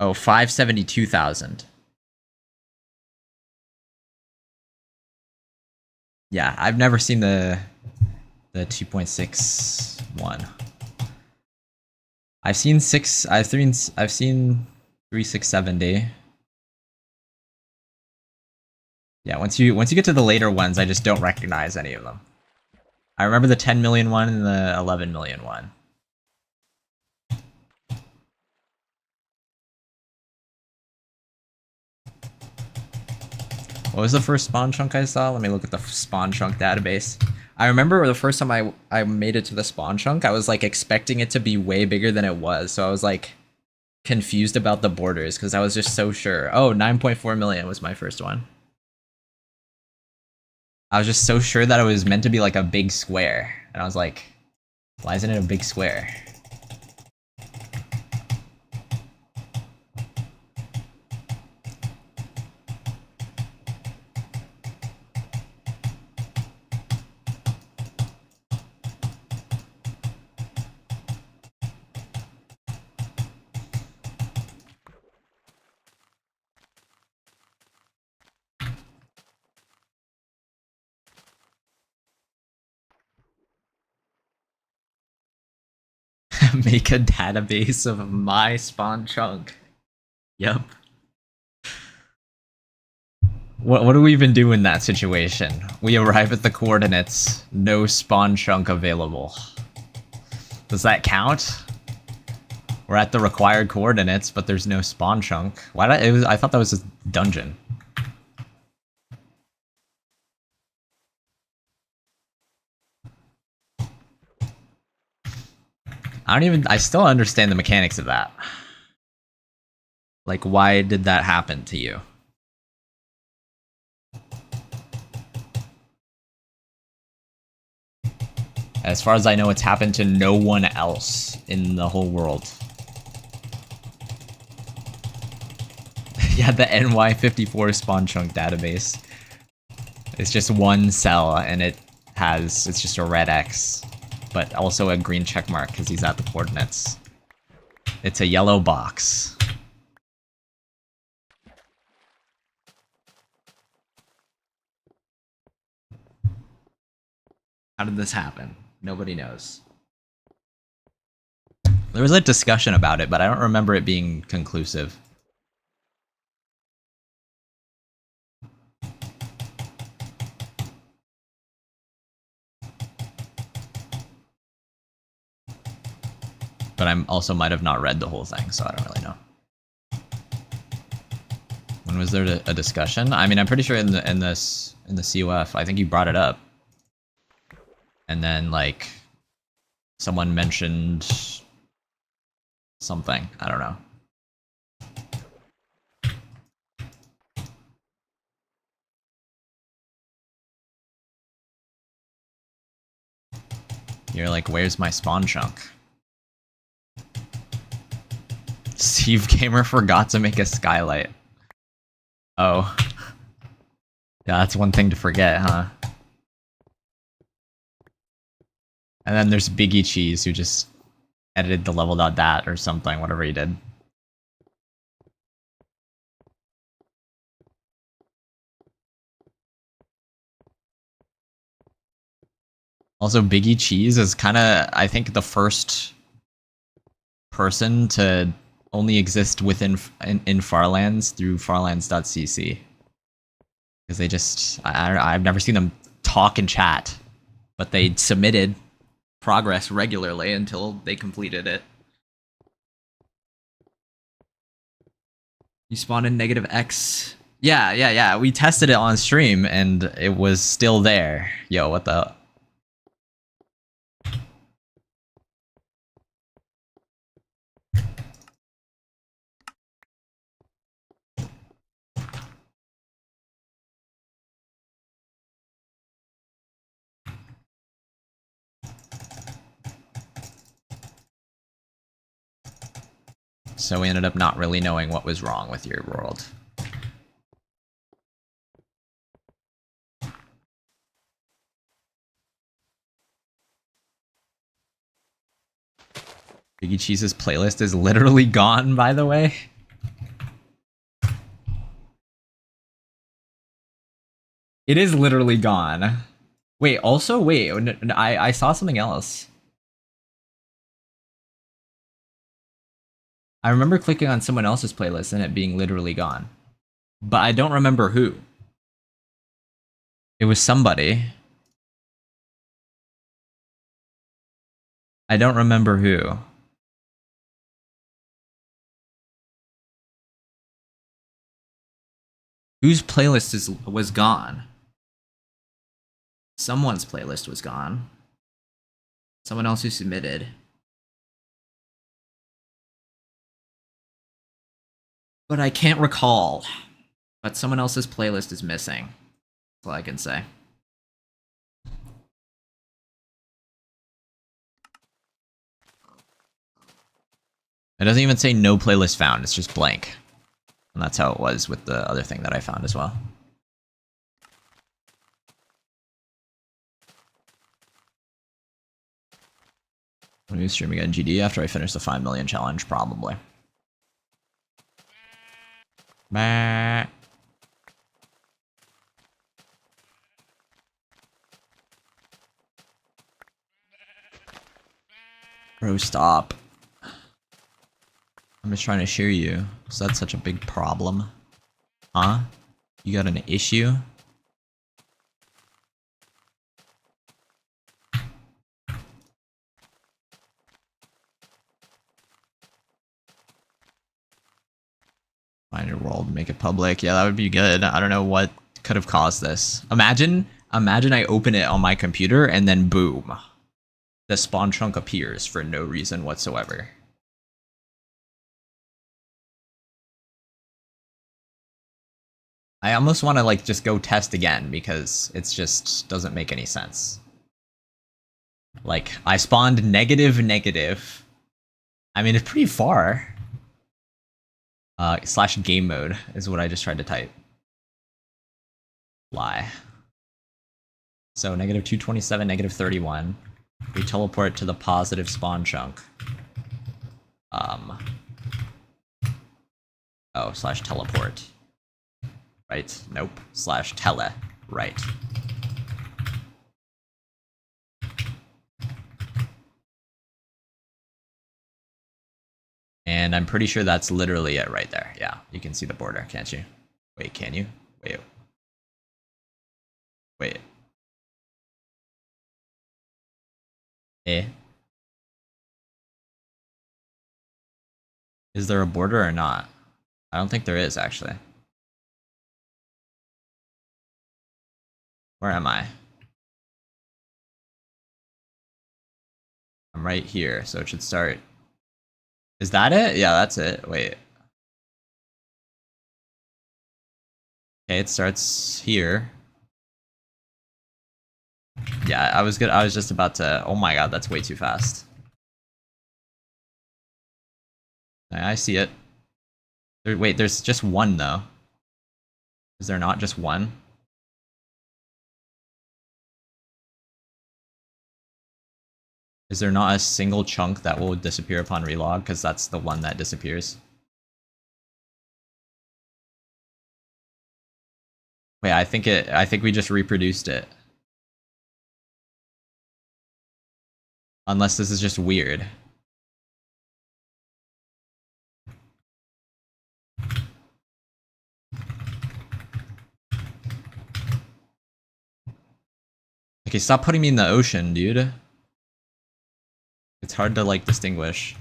Oh, 572,000. Yeah, I've never seen the 2.61. I've seen 3670. Yeah, once you get to the later ones, I just don't recognize any of them. I remember the 10 million one and the 11 million one. What was the first spawn chunk I saw? Let me look at the spawn chunk database. I remember the first time I made it to the spawn chunk, I was like expecting it to be way bigger than it was. So I was like confused about the borders because I was just so sure. Oh, 9.4 million was my first one. I was just so sure that it was meant to be like a big square. And I was like, why isn't it a big square? Make a database of my spawn chunk. Yep. What do we even do in that situation? We arrive at the coordinates. No spawn chunk available. Does that count? We're at the required coordinates, but there's no spawn chunk. Why did I thought that was a dungeon. I still don't understand the mechanics of that. Like, why did that happen to you? As far as I know, it's happened to no one else in the whole world. Yeah, the NY54 spawn chunk database. It's just one cell, and it's just a red X, but also a green check mark because he's at the coordinates. It's a yellow box. How did this happen? Nobody knows. There was a discussion about it, but I don't remember it being conclusive. But I also might have not read the whole thing, so I don't really know. When was there a discussion? I mean, I'm pretty sure in the COF, I think you brought it up, and then like someone mentioned something. I don't know. You're like, where's my spawn chunk? Steve Gamer forgot to make a skylight. Oh. Yeah, that's one thing to forget, huh? And then there's Biggie Cheese, who just edited the level.dat or something, whatever he did. Also, Biggie Cheese is kind of, I think, the first person to only exist within in Farlands through farlands.cc. Because they just, I've never seen them talk and chat, but they submitted progress regularly until they completed it. You spawned in negative X. Yeah. We tested it on stream and it was still there. Yo, what the? So we ended up not really knowing what was wrong with your world. Biggie Cheese's playlist is literally gone, by the way. It is literally gone. Wait, also, wait, I saw something else. I remember clicking on someone else's playlist and it being literally gone. But I don't remember who. It was somebody. I don't remember who. Whose playlist was gone? Someone's playlist was gone. Someone else who submitted. But I can't recall. But someone else's playlist is missing. That's all I can say. It doesn't even say no playlist found, it's just blank. And that's how it was with the other thing that I found as well. When we stream again GD after I finish the 5 million challenge, probably. Bah. Bro, stop. I'm just trying to share you. Is that such a big problem? Huh? You got an issue? Find your world, make it public. Yeah, that would be good. I don't know what could have caused this. Imagine I open it on my computer and then boom. The spawn chunk appears for no reason whatsoever. I almost want to like just go test again because it's just doesn't make any sense. Like, I spawned negative. I mean, it's pretty far. / game mode is what I just tried to type. Lie. So negative 227, negative 31. We teleport to the positive spawn chunk. Oh, / teleport. Right? Nope. / tele. Right. And I'm pretty sure that's literally it right there. Yeah, you can see the border, can't you? Wait, can you? Wait. Eh? Is there a border or not? I don't think there is, actually. Where am I? I'm right here, so it should start. Is that it? Yeah, that's it. Wait. Okay, it starts here. Yeah, I was good. I was just about to. Oh my god, that's way too fast. I see it. Wait, there's just one though. Is there not just one? Is there not a single chunk that will disappear upon relog? Because that's the one that disappears. Wait, I think we just reproduced it. Unless this is just weird. Okay, stop putting me in the ocean, dude. It's hard to, like, distinguish.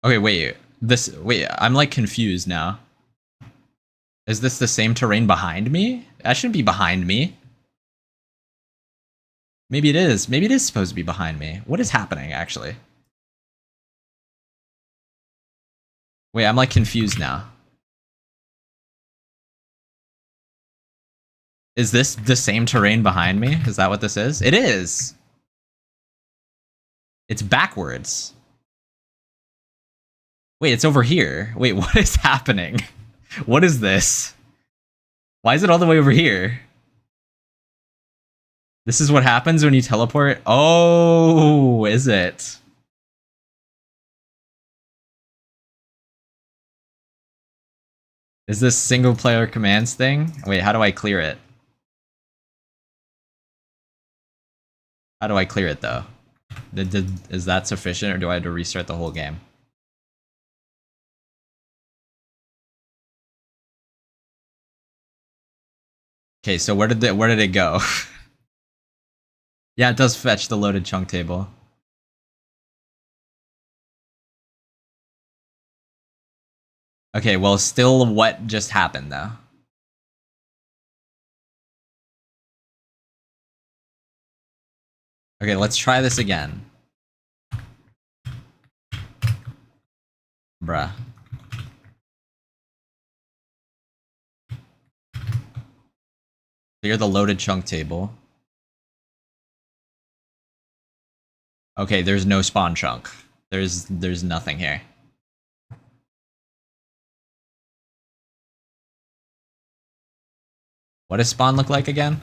Okay, wait. Wait, I'm, like, confused now. Is this the same terrain behind me? That shouldn't be behind me. Maybe it is. Maybe it is supposed to be behind me. What is happening, actually? Wait, I'm, like, confused now. Is this the same terrain behind me? Is that what this is? It is! It's backwards. Wait, it's over here. Wait, what is happening? What is this? Why is it all the way over here? This is what happens when you teleport? Oh, is it? Is this single player commands thing? Wait, how do I clear it? How do I clear it though? Is that sufficient or do I have to restart the whole game? Okay, so where did it go? Yeah, it does fetch the loaded chunk table. Okay, well, still what just happened though? Okay, let's try this again. Bruh. Clear the loaded chunk table. Okay, there's no spawn chunk. There's nothing here. What does spawn look like again?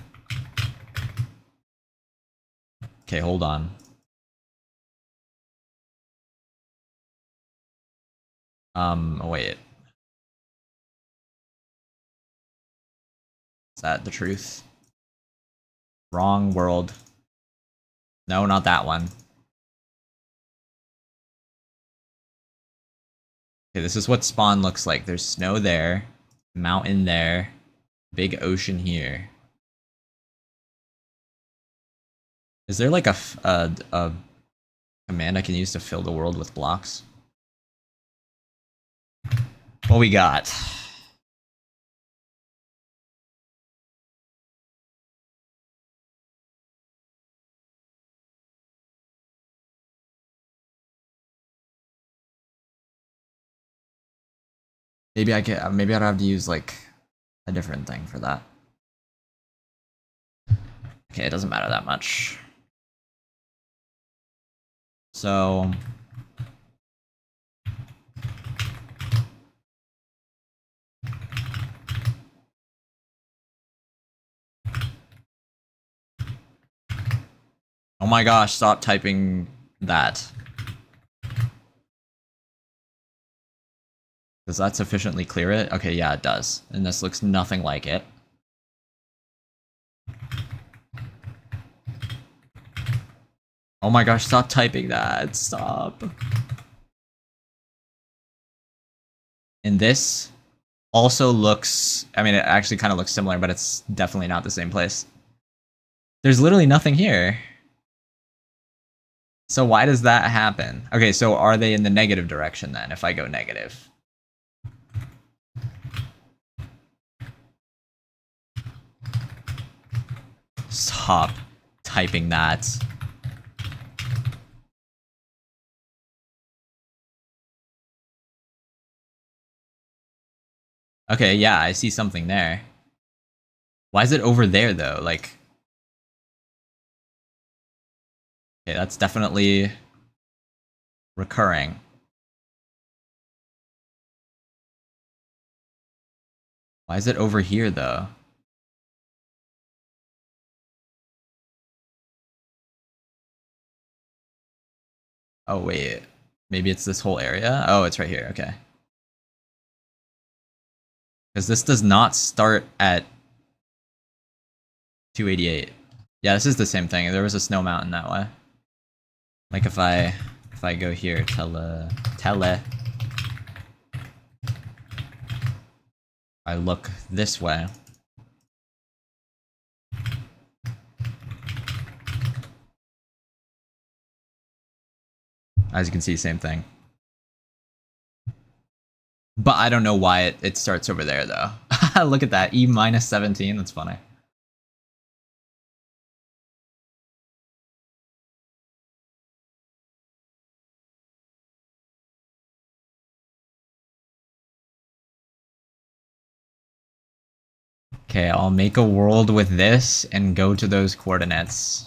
Okay, hold on. Wait. Is that the truth? Wrong world. No, not that one. Okay, this is what spawn looks like. There's snow there, mountain there, big ocean here. Is there like a command I can use to fill the world with blocks? What we got? Maybe I can. Maybe I'd have to use like a different thing for that. Okay, it doesn't matter that much. So oh my gosh, stop typing that. Does that sufficiently clear it? Okay, yeah, it does. And this looks nothing like it. Oh my gosh, stop typing that. Stop. And this also looks, I mean, it actually kind of looks similar, but it's definitely not the same place. There's literally nothing here. So why does that happen? Okay, so are they in the negative direction then, if I go negative? Stop typing that. Okay, yeah, I see something there. Why is it over there though? Like, okay, that's definitely recurring. Why is it over here though? Oh wait, maybe it's this whole area? Oh, it's right here, okay. Because this does not start at 288. Yeah, this is the same thing. There was a snow mountain that way. Like if I go here, tele. I look this way. As you can see, same thing. But I don't know why it starts over there though. Look at that, E minus 17, that's funny. Okay, I'll make a world with this and go to those coordinates.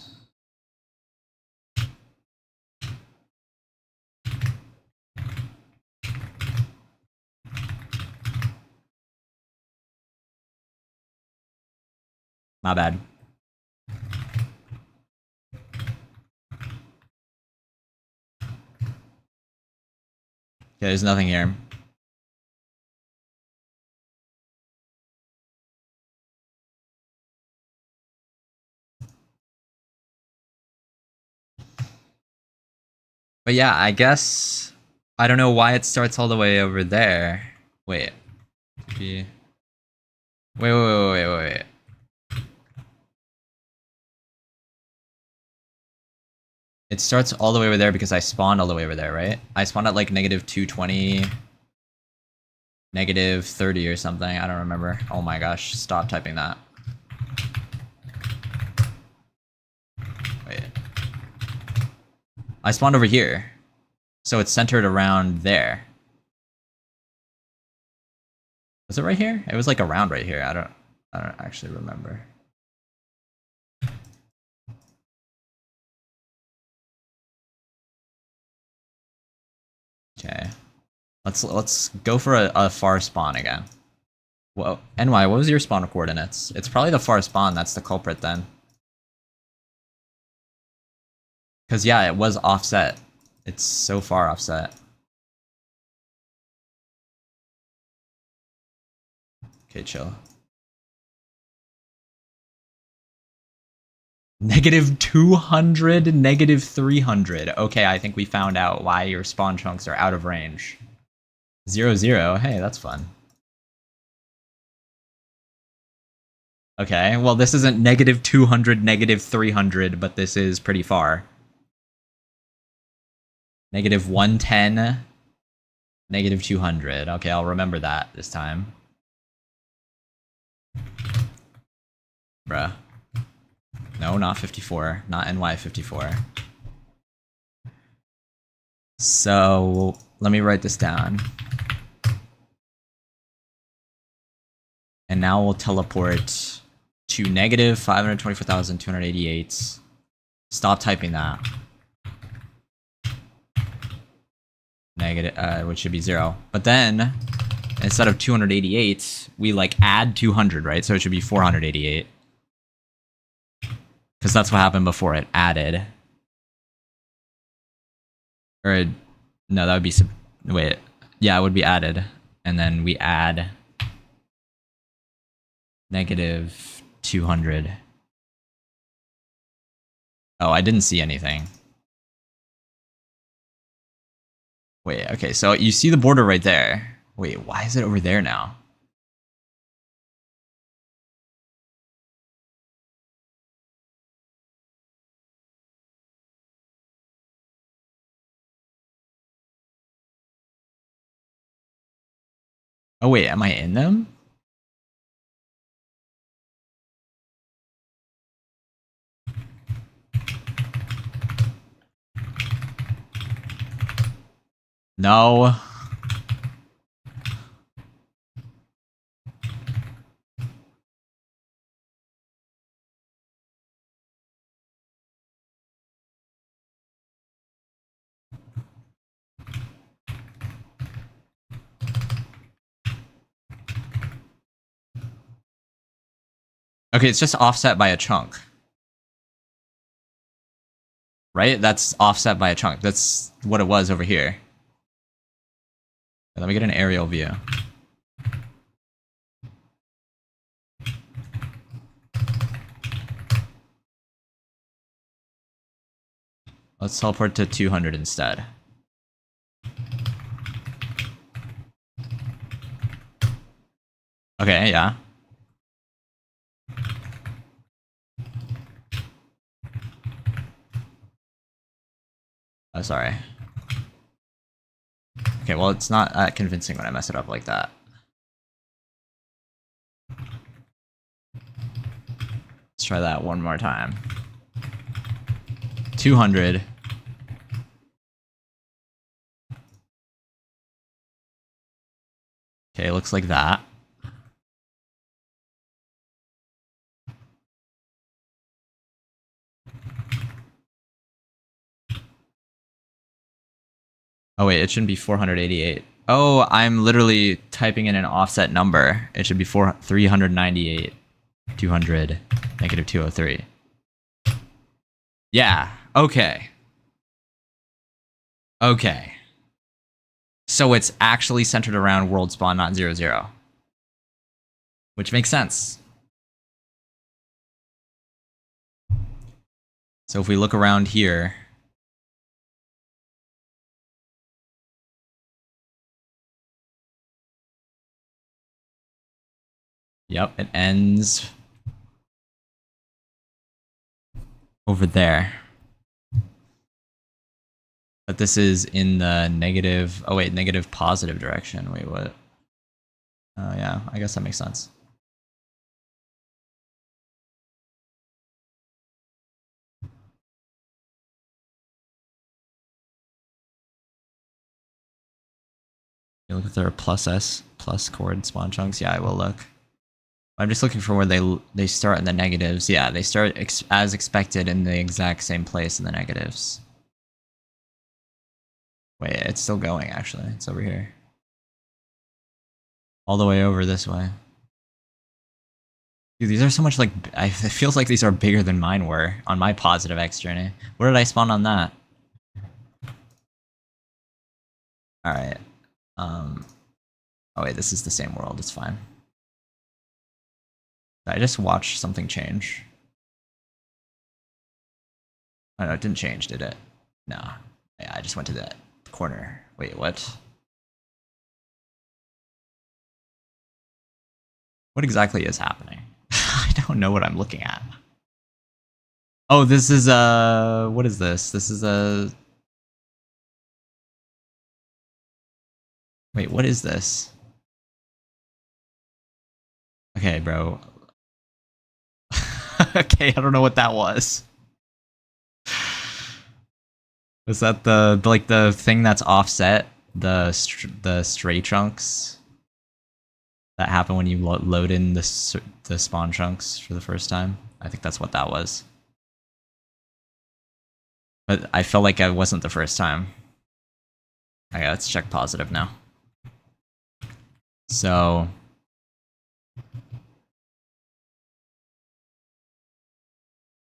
My bad. Okay, there's nothing here. But yeah, I guess I don't know why it starts all the way over there. Wait. Wait, wait, wait, wait, wait, wait. It starts all the way over there because I spawned all the way over there, right? I spawned at like negative 220, negative 30 or something. I don't remember. Oh my gosh, stop typing that. Wait. I spawned over here. So it's centered around there. Was it right here? It was like around right here. I don't actually remember. Okay. Let's go for a far spawn again. Whoa. NY, what was your spawn coordinates? It's probably the far spawn that's the culprit then. Because yeah, it was offset. It's so far offset. Okay, chill. Negative 200, negative 300. Okay, I think we found out why your spawn chunks are out of range. 0, 0. Hey, that's fun. Okay, well this isn't negative 200, negative 300, but this is pretty far. Negative 110, negative 200. Okay, I'll remember that this time. Bruh. No, not 54. Not NY 54. So, let me write this down. And now we'll teleport to negative 524,288. Stop typing that. Negative, which should be 0. But then, instead of 288, we like add 200, right? So it should be 488. Because that's what happened before it added. Or, no, that would be, wait. Yeah, it would be added. And then we add negative 200. Oh, I didn't see anything. Wait, okay, so you see the border right there. Wait, why is it over there now? Oh wait, am I in them? No. Okay, it's just offset by a chunk. Right? That's offset by a chunk. That's what it was over here. Let me get an aerial view. Let's teleport to 200 instead. Okay, yeah. Oh, sorry. Okay, well, it's not that convincing when I mess it up like that. Let's try that one more time. 200. Okay, looks like that. Oh wait, it shouldn't be 488. Oh, I'm literally typing in an offset number. It should be 398. 200, negative 203. Yeah, okay. Okay. So it's actually centered around world spawn, not 0, 0. Which makes sense. So if we look around here, yep, it ends over there. But this is in the negative, oh wait, negative positive direction. Wait, what? Yeah, I guess that makes sense. You look if there are plus S, plus chord spawn chunks. Yeah, I will look. I'm just looking for where they start in the negatives. Yeah, they start as expected in the exact same place in the negatives. Wait, it's still going, actually. It's over here. All the way over this way. Dude, these are so much like... it feels like these are bigger than mine were on my positive X journey. Where did I spawn on that? Alright. Oh wait, this is the same world. It's fine. I just watched something change. Oh no, it didn't change, did it? No. Yeah, I just went to that corner. Wait, what? What exactly is happening? I don't know what I'm looking at. Oh, this is what is this? This is a... Wait, what is this? Okay, bro. Okay, I don't know what that was. Was that the like the thing that's offset? The stray chunks that happen when you load in the spawn chunks for the first time? I think that's what that was. But I felt like it wasn't the first time. Okay, let's check positive now. So...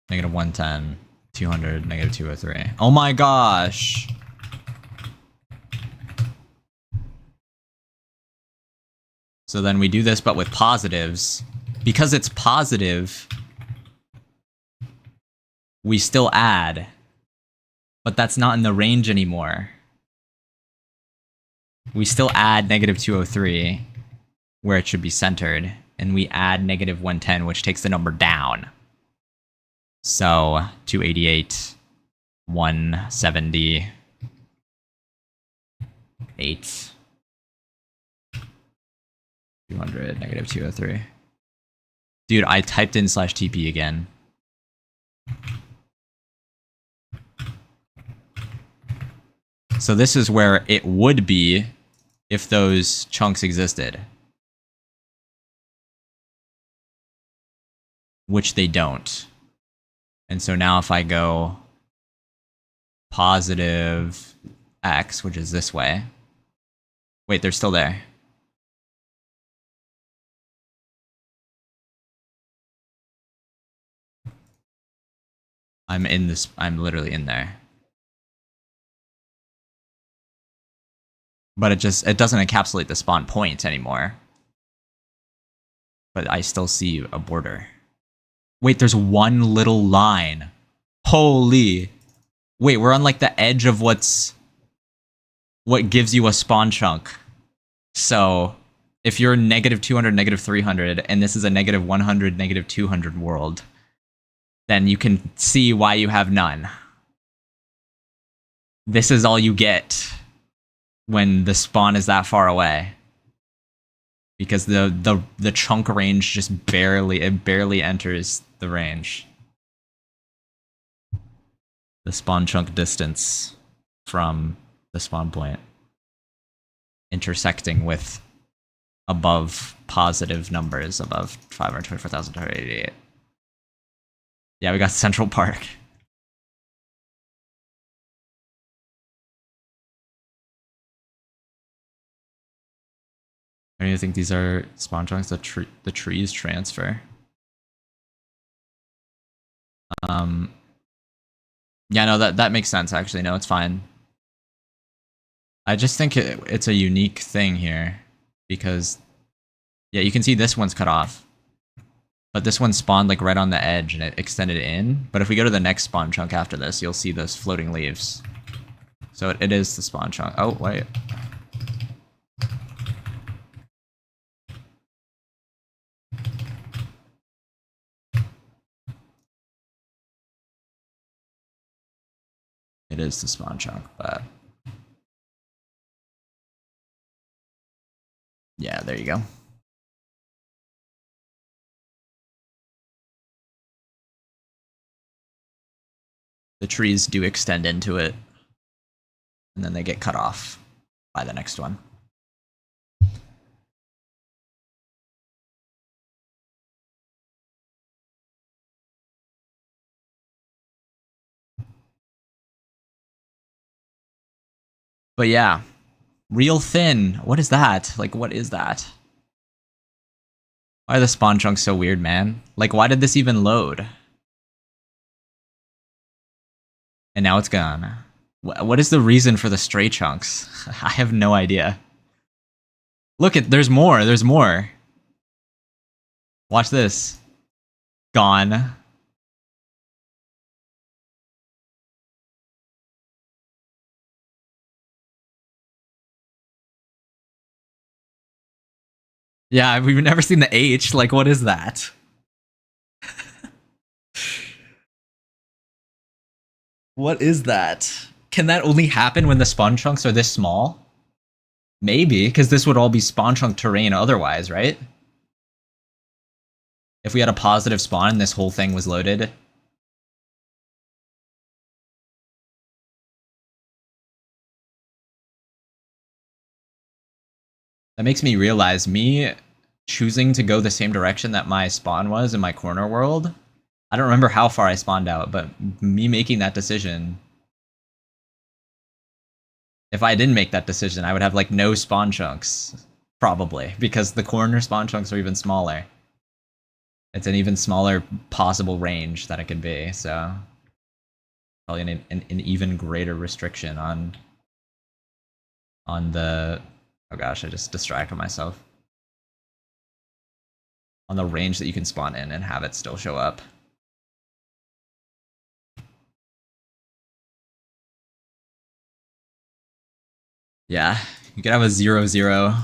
negative 110, 200, negative 203. Oh my gosh! So then we do this, but with positives. Because it's positive, we still add. But that's not in the range anymore. We still add negative 203, where it should be centered. And we add negative 110, which takes the number down. So, 288, 170, 8, 200, negative 203. Dude, I typed in /TP again. So this is where it would be if those chunks existed. Which they don't. And so now if I go positive X, which is this way. Wait, they're still there. I'm literally in there. But it doesn't encapsulate the spawn point anymore. But I still see a border. Wait, there's one little line. Holy. Wait, we're on like the edge of what gives you a spawn chunk. So if you're negative 200, negative 300, and this is a negative 100, negative 200 world, then you can see why you have none. This is all you get when the spawn is that far away. Because the chunk range just barely enters the range. The spawn chunk distance from the spawn point intersecting with above positive numbers above 524,288. Yeah, we got Central Park. I don't even think these are spawn chunks. The trees transfer. Um, yeah, no, that makes sense. Actually, no, it's fine. I just think it's a unique thing here because, yeah, you can see this one's cut off, but this one spawned like right on the edge and it extended in. But if we go to the next spawn chunk after this, you'll see those floating leaves. So it is the spawn chunk. Oh, wait. It is the spawn chunk, but yeah, there you go. The trees do extend into it, and then they get cut off by the next one. But yeah, real thin. What is that? Like, what is that? Why are the spawn chunks so weird, man? Like, why did this even load? And now it's gone. What is the reason for the stray chunks? I have no idea. Look, there's more, there's more. Watch this. Gone. Yeah, we've never seen the H. Like, what is that? What is that? Can that only happen when the spawn chunks are this small? Maybe, because this would all be spawn chunk terrain otherwise, right? If we had a positive spawn and this whole thing was loaded. That makes me realize me choosing to go the same direction that my spawn was in my corner world. I don't remember how far I spawned out, but me making that decision. If I didn't make that decision, I would have like no spawn chunks. Probably, because the corner spawn chunks are even smaller. It's an even smaller possible range that it could be, so probably an even greater restriction on the, oh gosh, I just distracted myself. On the range that you can spawn in and have it still show up. Yeah, you could have a 0-0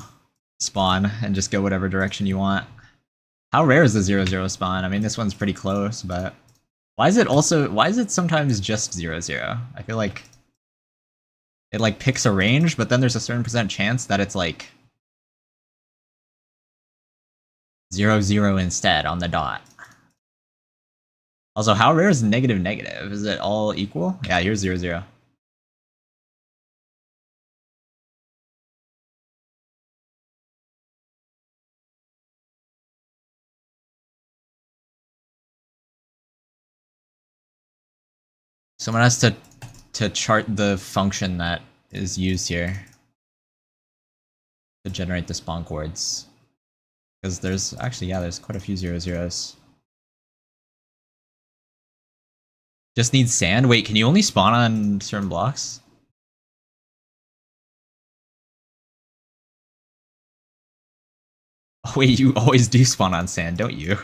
spawn and just go whatever direction you want. How rare is the 0-0 spawn? I mean, this one's pretty close, but why is it sometimes just 0-0? I feel like it like picks a range, but then there's a certain percent chance that it's like 0-0 instead on the dot. Also, how rare is negative negative? Is it all equal? Yeah, here's 0-0. Someone has to chart the function that is used here to generate the spawn coords. Because there's actually, yeah, there's quite a few 0-0s. Just need sand? Wait, can you only spawn on certain blocks? Oh, wait, you always do spawn on sand, don't you?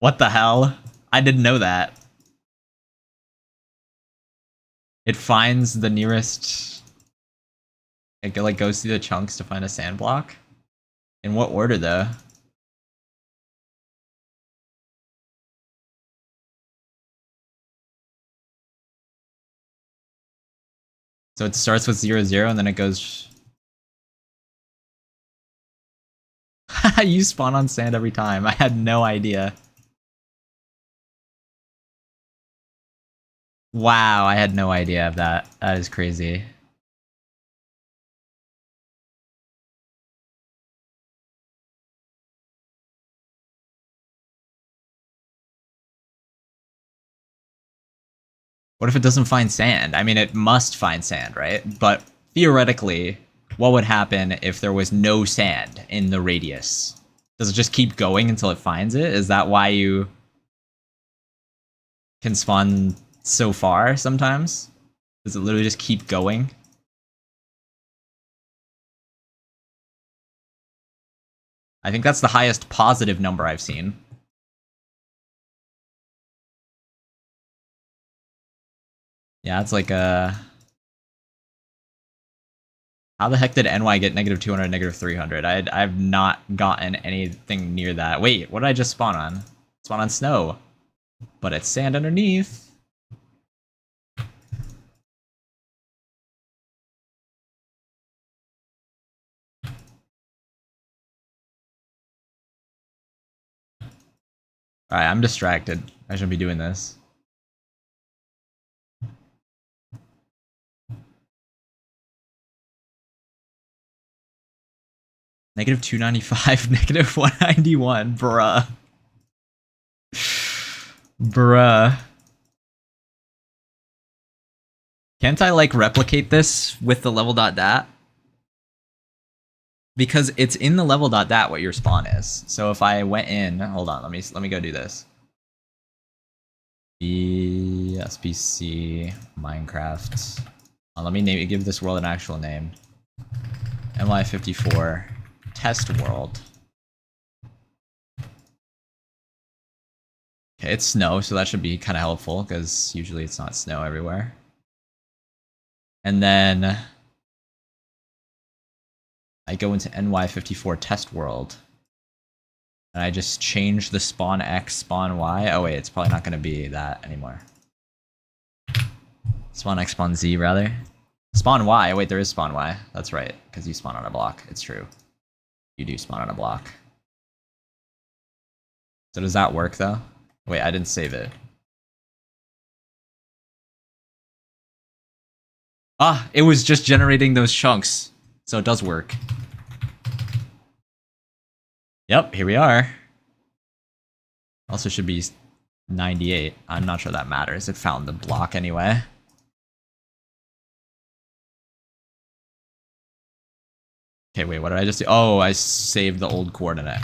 What the hell? I didn't know that. It finds the nearest... It like goes through the chunks to find a sand block? In what order, though? So it starts with 0-0 and then it goes... You spawn on sand every time. I had no idea. Wow, I had no idea of that. That is crazy. What if it doesn't find sand? I mean, it must find sand, right? But theoretically, what would happen if there was no sand in the radius? Does it just keep going until it finds it? Is that why you can spawn so far sometimes? Does it literally just keep going? I think that's the highest positive number I've seen. Yeah, it's like a... How the heck did NY get negative 200, negative 300? I've not gotten anything near that. Wait, what did I just spawn on? Spawn on snow. But it's sand underneath. Alright, I'm distracted. I shouldn't be doing this. Negative 295, negative 191, bruh. Bruh. Can't I, like, replicate this with the level.dat? Because it's in the level.dat what your spawn is. So if I went in... Hold on, let me go do this. SPC Minecraft. Let me give this world an actual name. MY54 Test World. Okay, it's snow, so that should be kind of helpful, because usually it's not snow everywhere. And then I go into NY54 Test World. And I just change the spawn X, spawn Y. Oh wait, it's probably not going to be that anymore. Spawn X, spawn Z, rather. Spawn Y. Wait, there is spawn Y. That's right, because you spawn on a block. It's true. You do spawn on a block. So does that work, though? Wait, I didn't save it. Ah, it was just generating those chunks. So it does work. Yep, here we are. Also should be 98. I'm not sure that matters. It found the block anyway. Okay, wait, what did I just do? Oh, I saved the old coordinate.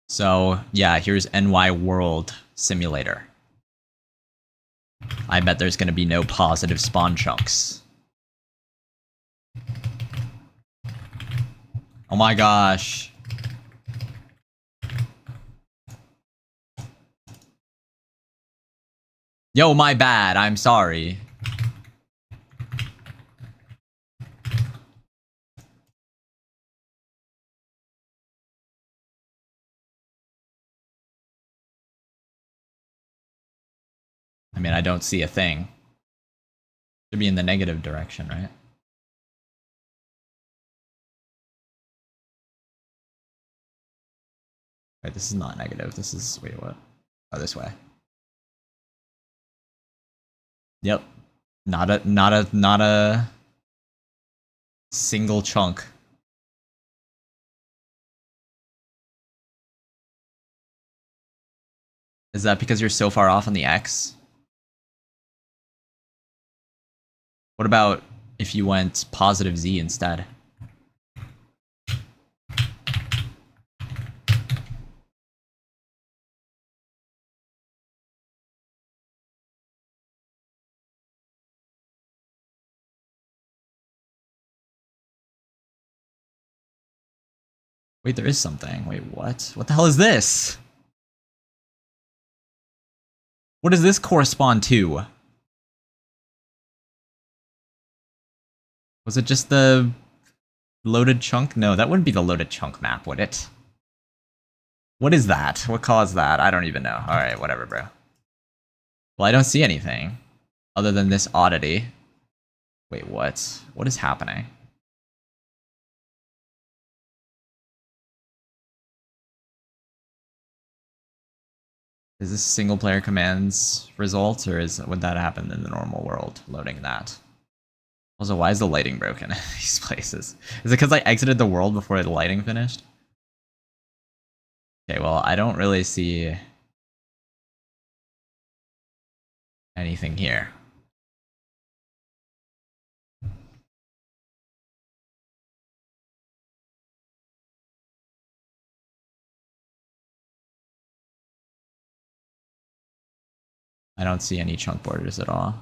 So, yeah, here's NY World Simulator. I bet there's going to be no positive spawn chunks. Oh my gosh. Yo, my bad. I'm sorry. I mean, I don't see a thing. Should be in the negative direction, right? Wait, this is not negative. This is... Wait, what? Oh, this way. Yep. Not a single chunk. Is that because you're so far off on the X? What about if you went positive Z instead? Wait, there is something. Wait, what? What the hell is this? What does this correspond to? Was it just the loaded chunk? No, that wouldn't be the loaded chunk map, would it? What is that? What caused that? I don't even know. Alright, whatever, bro. Well, I don't see anything. Other than this oddity. Wait, what? What is happening? Is this single player commands result, or would that happen in the normal world, loading that? Also, why is the lighting broken in these places? Is it because I exited the world before the lighting finished? Okay, well, I don't really see anything here. I don't see any chunk borders at all.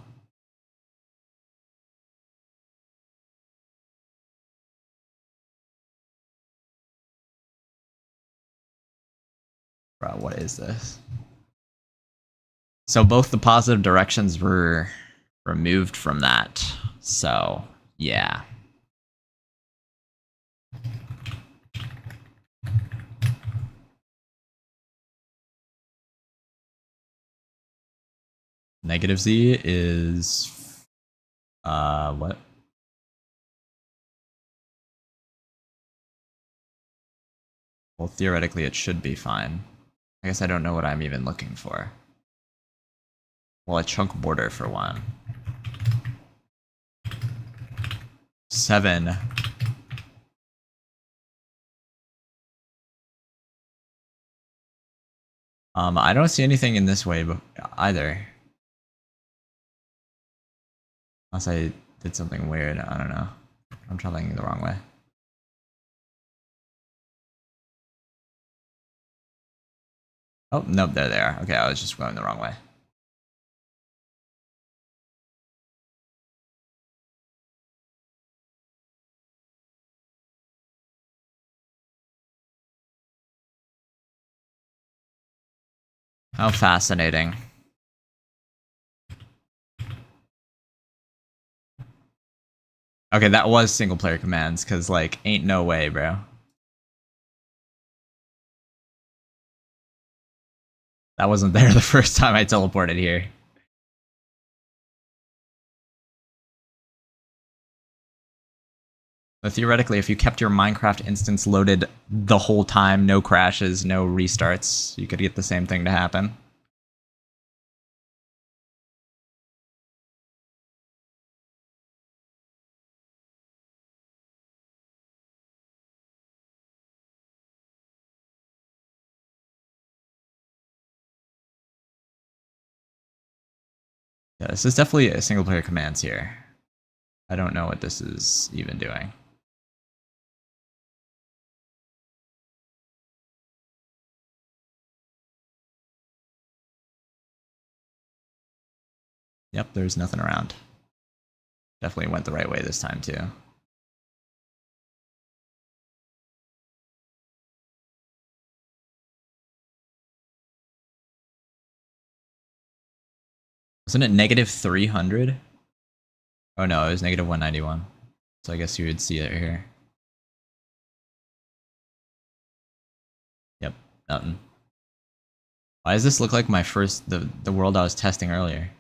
Bro, what is this? So both the positive directions were removed from that. So, yeah. Negative Z is what? Well, theoretically it should be fine. I guess I don't know what I'm even looking for. Well, a chunk border for one. 7. I don't see anything in this way either. Unless I did something weird, I don't know. I'm traveling the wrong way. Oh, nope, there they are. Okay, I was just going the wrong way. How fascinating. Okay, that was single player commands, because, like, ain't no way, bro. That wasn't there the first time I teleported here. But theoretically, if you kept your Minecraft instance loaded the whole time, no crashes, no restarts, you could get the same thing to happen. Yeah, this is definitely a single player commands here. I don't know what this is even doing. Yep, there's nothing around. Definitely went the right way this time too. Wasn't it negative 300? Oh no, it was negative 191. So I guess you would see it here. Yep, nothing. Why does this look like my first, the world I was testing earlier?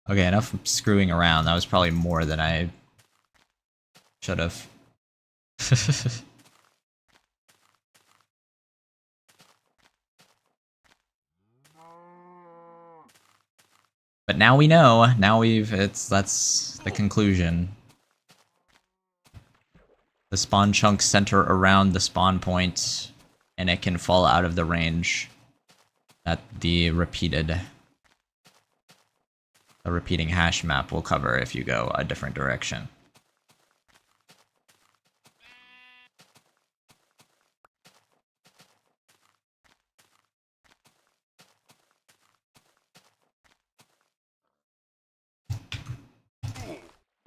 Okay, enough screwing around. That was probably more than I should have. But now we know. Now that's the conclusion. The spawn chunks center around the spawn point, and it can fall out of the range that the repeating hash map will cover if you go a different direction.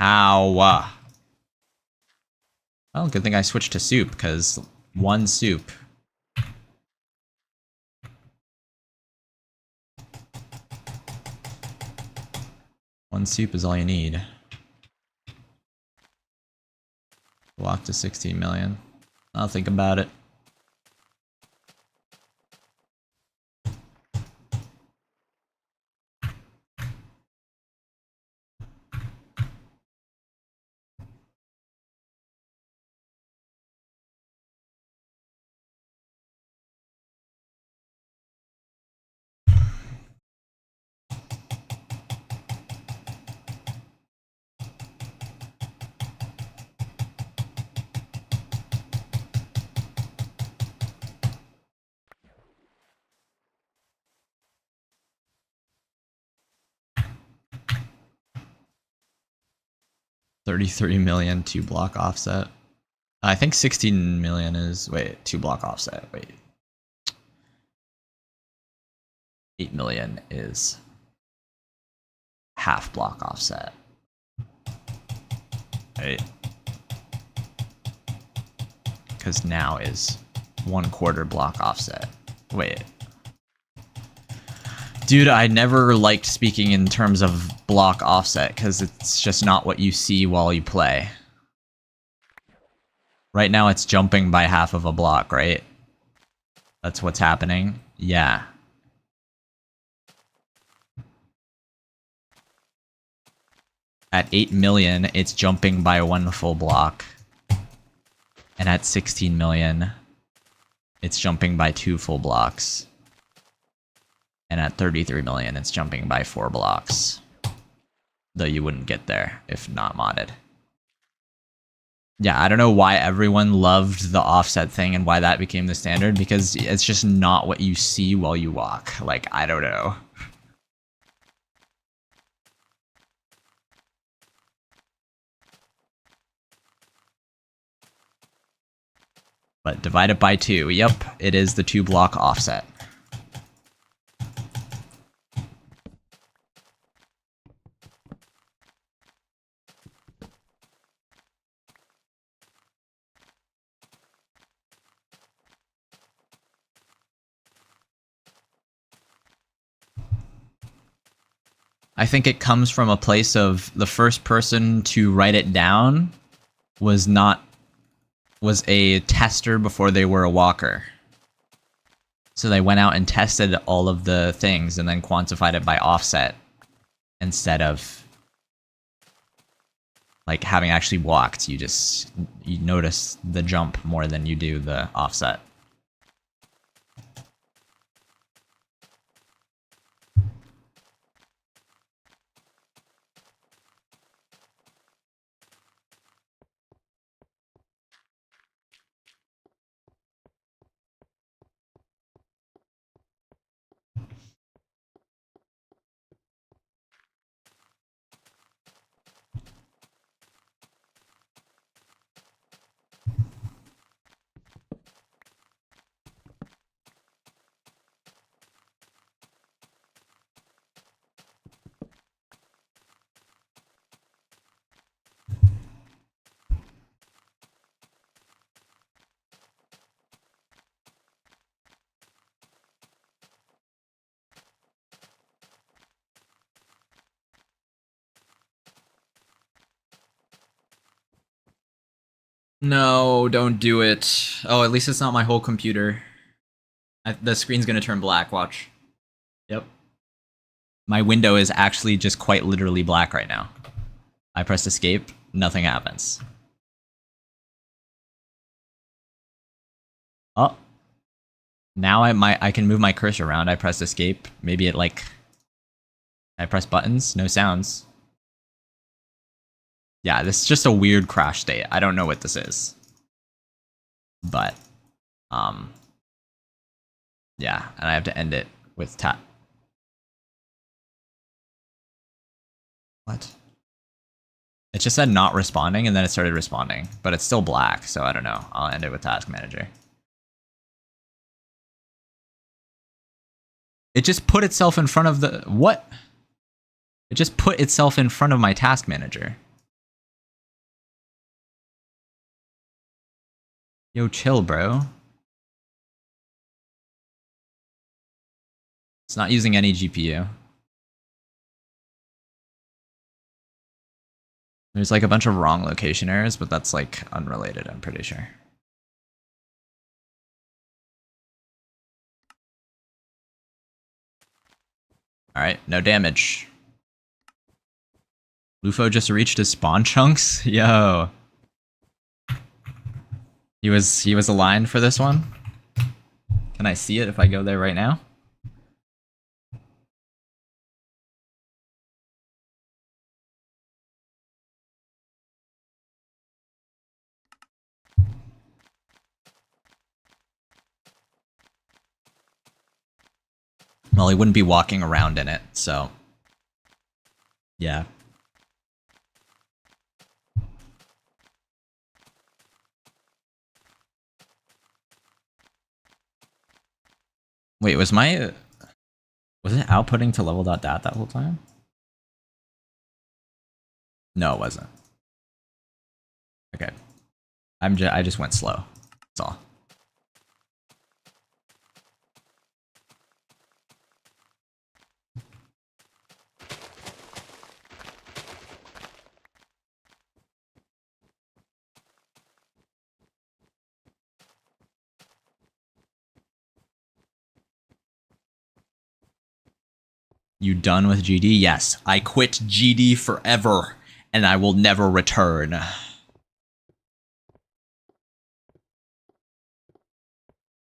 Ow. Well, good thing I switched to soup, because one soup. One soup is all you need. Walk to 16 million. I'll think about it. 33 million 2-block offset. I think 16 million is, wait, 2-block offset, wait. 8 million is half-block offset. Right? Because now is 1/4 block offset. Wait. Dude, I never liked speaking in terms of block offset because it's just not what you see while you play. Right now it's jumping by half of a block, right? That's what's happening. Yeah. At 8 million, it's jumping by 1 full block. And at 16 million, it's jumping by 2 full blocks. And at 33 million, it's jumping by 4 blocks. Though you wouldn't get there if not modded. Yeah, I don't know why everyone loved the offset thing and why that became the standard, because it's just not what you see while you walk. Like, I don't know. But divide it by 2. Yep, it is the 2-block offset. I think it comes from a place of the first person to write it down was a tester before they were a walker. So they went out and tested all of the things and then quantified it by offset instead of like having actually walked. You notice the jump more than you do the offset. No, don't do it. Oh, at least it's not my whole computer. The screen's gonna turn black, watch. Yep. My window is actually just quite literally black right now. I press escape, nothing happens. Oh. Now I can move my cursor around. I press escape. Maybe it like... I press buttons, no sounds. Yeah, this is just a weird crash state. I don't know what this is. But, yeah, and I have to end it with tap. What? It just said not responding, and then it started responding. But it's still black, so I don't know. I'll end it with Task Manager. It just put itself in front of the... What? It just put itself in front of my Task Manager. Yo, chill, bro. It's not using any GPU. There's like a bunch of wrong location errors, but that's like unrelated, I'm pretty sure. Alright, no damage. Lufo just reached his spawn chunks? Yo. He was aligned for this one? Can I see it if I go there right now? Well, he wouldn't be walking around in it, so... Yeah. Wait, was my... Was it outputting to level.dat that whole time? No, it wasn't. Okay. I just went slow. That's all. You done with GD? Yes. I quit GD forever, and I will never return.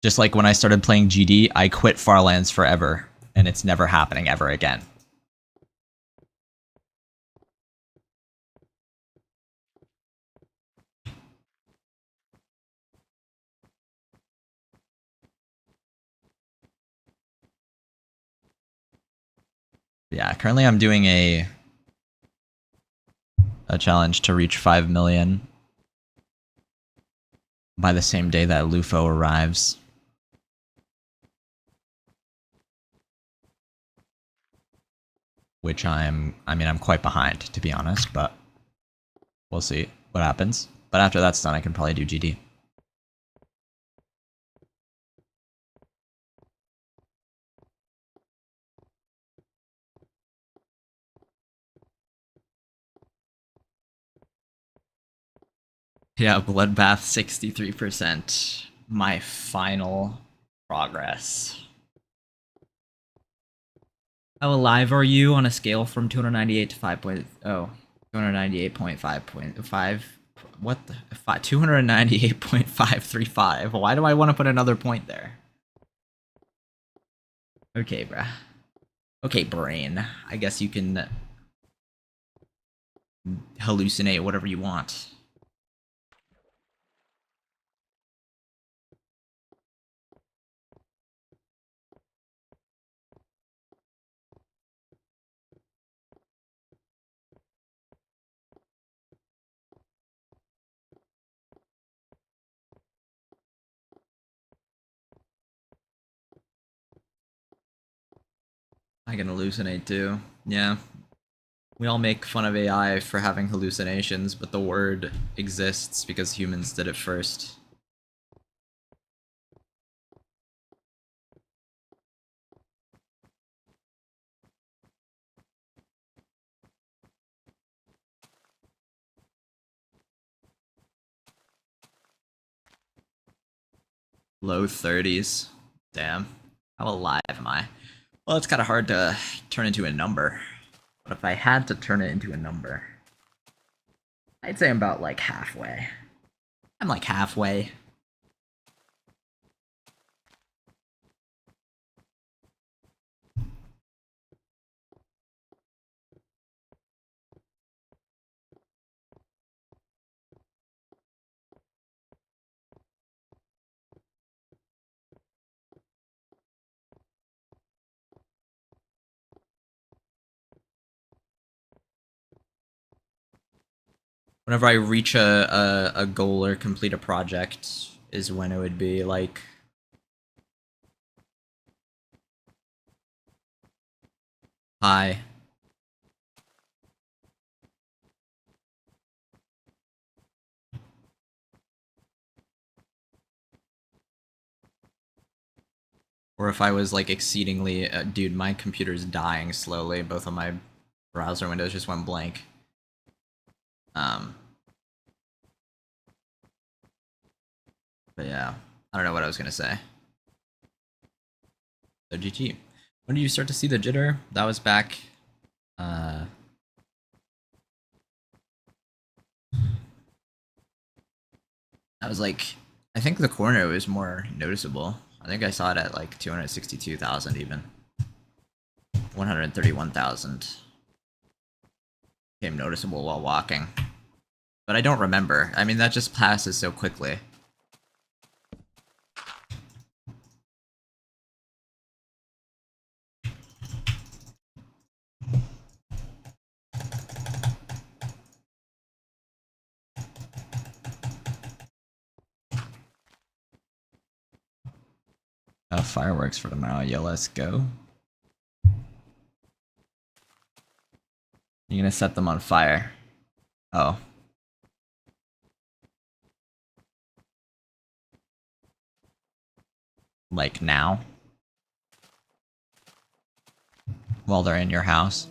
Just like when I started playing GD, I quit Farlands forever, and it's never happening ever again. Yeah, currently I'm doing a challenge to reach 5 million by the same day that Lufo arrives. Which I'm quite behind, to be honest, but we'll see what happens. But after that's done, I can probably do GD. Yeah, Bloodbath 63%. My final progress. How alive are you on a scale from 298 to 5.0? 298.5.5. What the? 298.535. Why do I want to put another point there? Okay, bruh. Okay, brain. I guess you can hallucinate whatever you want. I can hallucinate too. Yeah. We all make fun of AI for having hallucinations, but the word exists because humans did it first. Low 30s. Damn. How alive am I? Well, it's kind of hard to turn into a number. But if I had to turn it into a number, I'd say I'm about like halfway. I'm like halfway. Whenever I reach a goal or complete a project is when it would be like high. Or if I was like exceedingly dude, my computer's dying slowly. Both of my browser windows just went blank. But yeah, I don't know what I was gonna say. So GG. When did you start to see the jitter? That was back. That was like, I think the corner was more noticeable. I think I saw it at like 262,000 even. 131,000 became noticeable while walking. But I don't remember. I mean, that just passes so quickly. Fireworks for tomorrow. Yeah, let's go. You're gonna set them on fire. Oh. Like now? While they're in your house?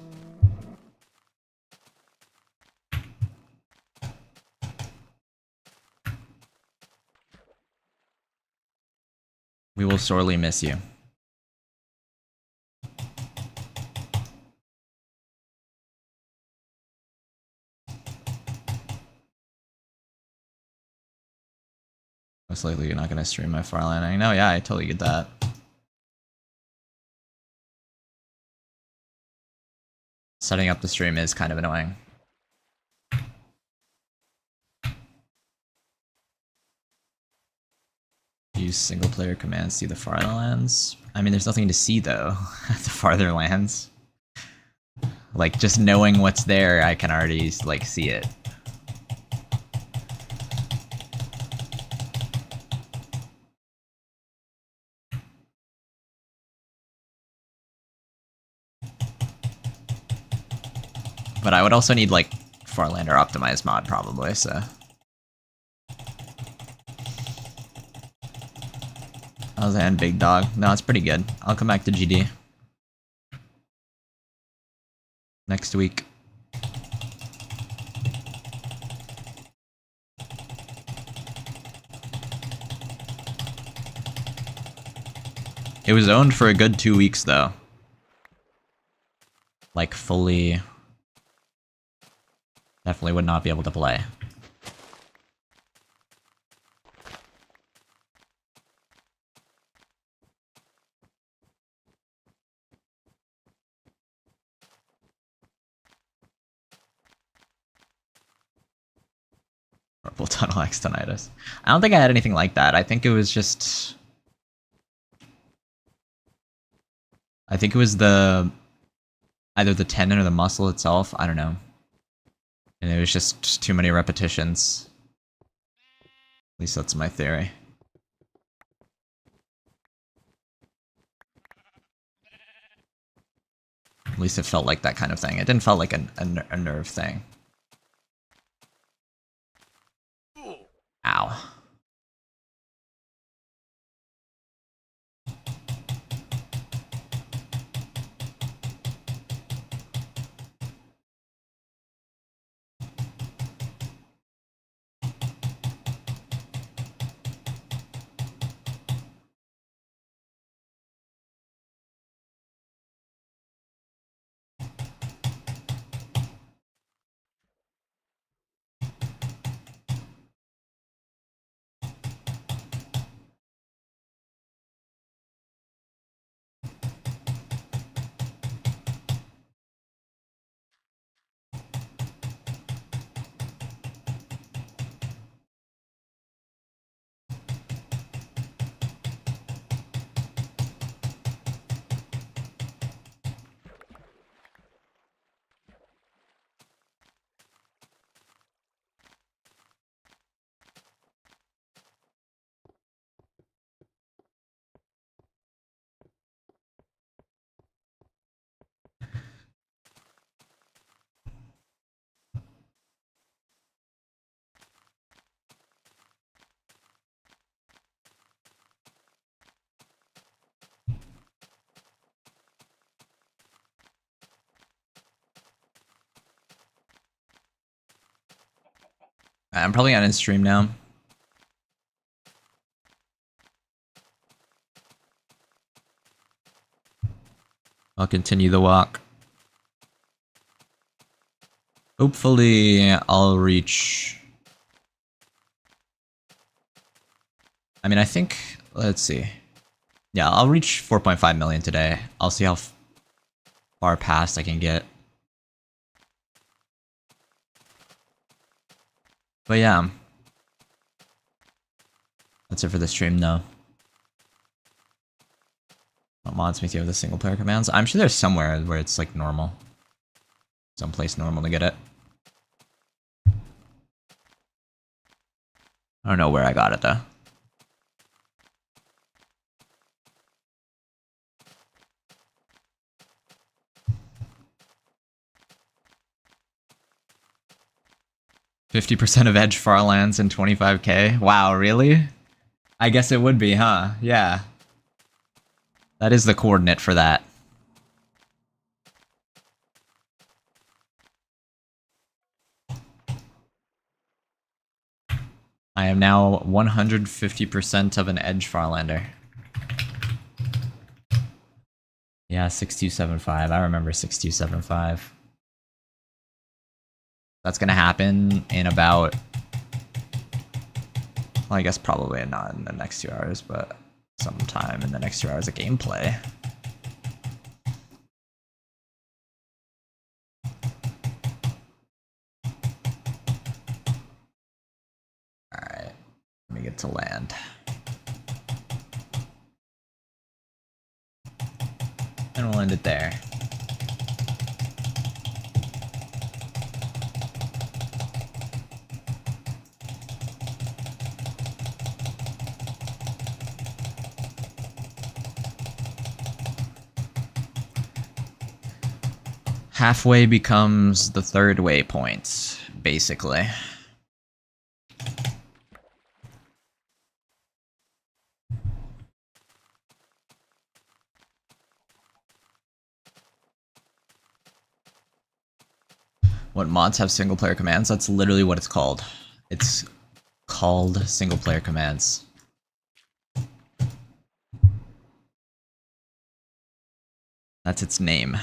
We will sorely miss you. Most likely you're not gonna stream my Farland. I know, yeah, I totally get that. Setting up the stream is kind of annoying. Use single player commands, see the Farlands. I mean, there's nothing to see though at the farther lands. Like, just knowing what's there, I can already, like, see it. But I would also need, like, Farlander optimized mod, probably, so... How's the end, big dog? No, it's pretty good. I'll come back to GD. Next week. It was owned for a good 2 weeks, though. Like, fully... Definitely would not be able to play. Purple tunnel X tinnitus. I don't think I had anything like that. I think it was just... I think it was the... either the tendon or the muscle itself. I don't know. And it was just too many repetitions. At least that's my theory. At least it felt like that kind of thing. It didn't feel like a nerve thing. Ow. I'm probably on in stream now. I'll continue the walk. Hopefully, I'll reach... I mean, I think... Let's see. Yeah, I'll reach 4.5 million today. I'll see how far past I can get. But yeah. That's it for the stream, though. What mods make you have the single player commands? I'm sure there's somewhere where it's like normal. Someplace normal to get it. I don't know where I got it though. 50% of Edge Farlands and 25k? Wow, really? I guess it would be, huh? Yeah. That is the coordinate for that. I am now 150% of an Edge Farlander. Yeah, 6275. I remember 6275. That's gonna happen in about... Well, I guess probably not in the next 2 hours, but sometime in the next 2 hours of gameplay. Alright, let me get to land. And we'll end it there. Halfway becomes the third waypoint, basically. What mods have single player commands? That's literally what it's called. It's called single player commands. That's its name.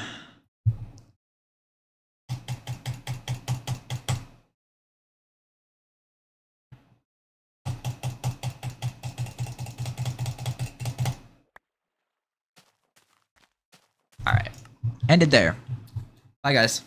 Alright. Ended there. Bye, guys.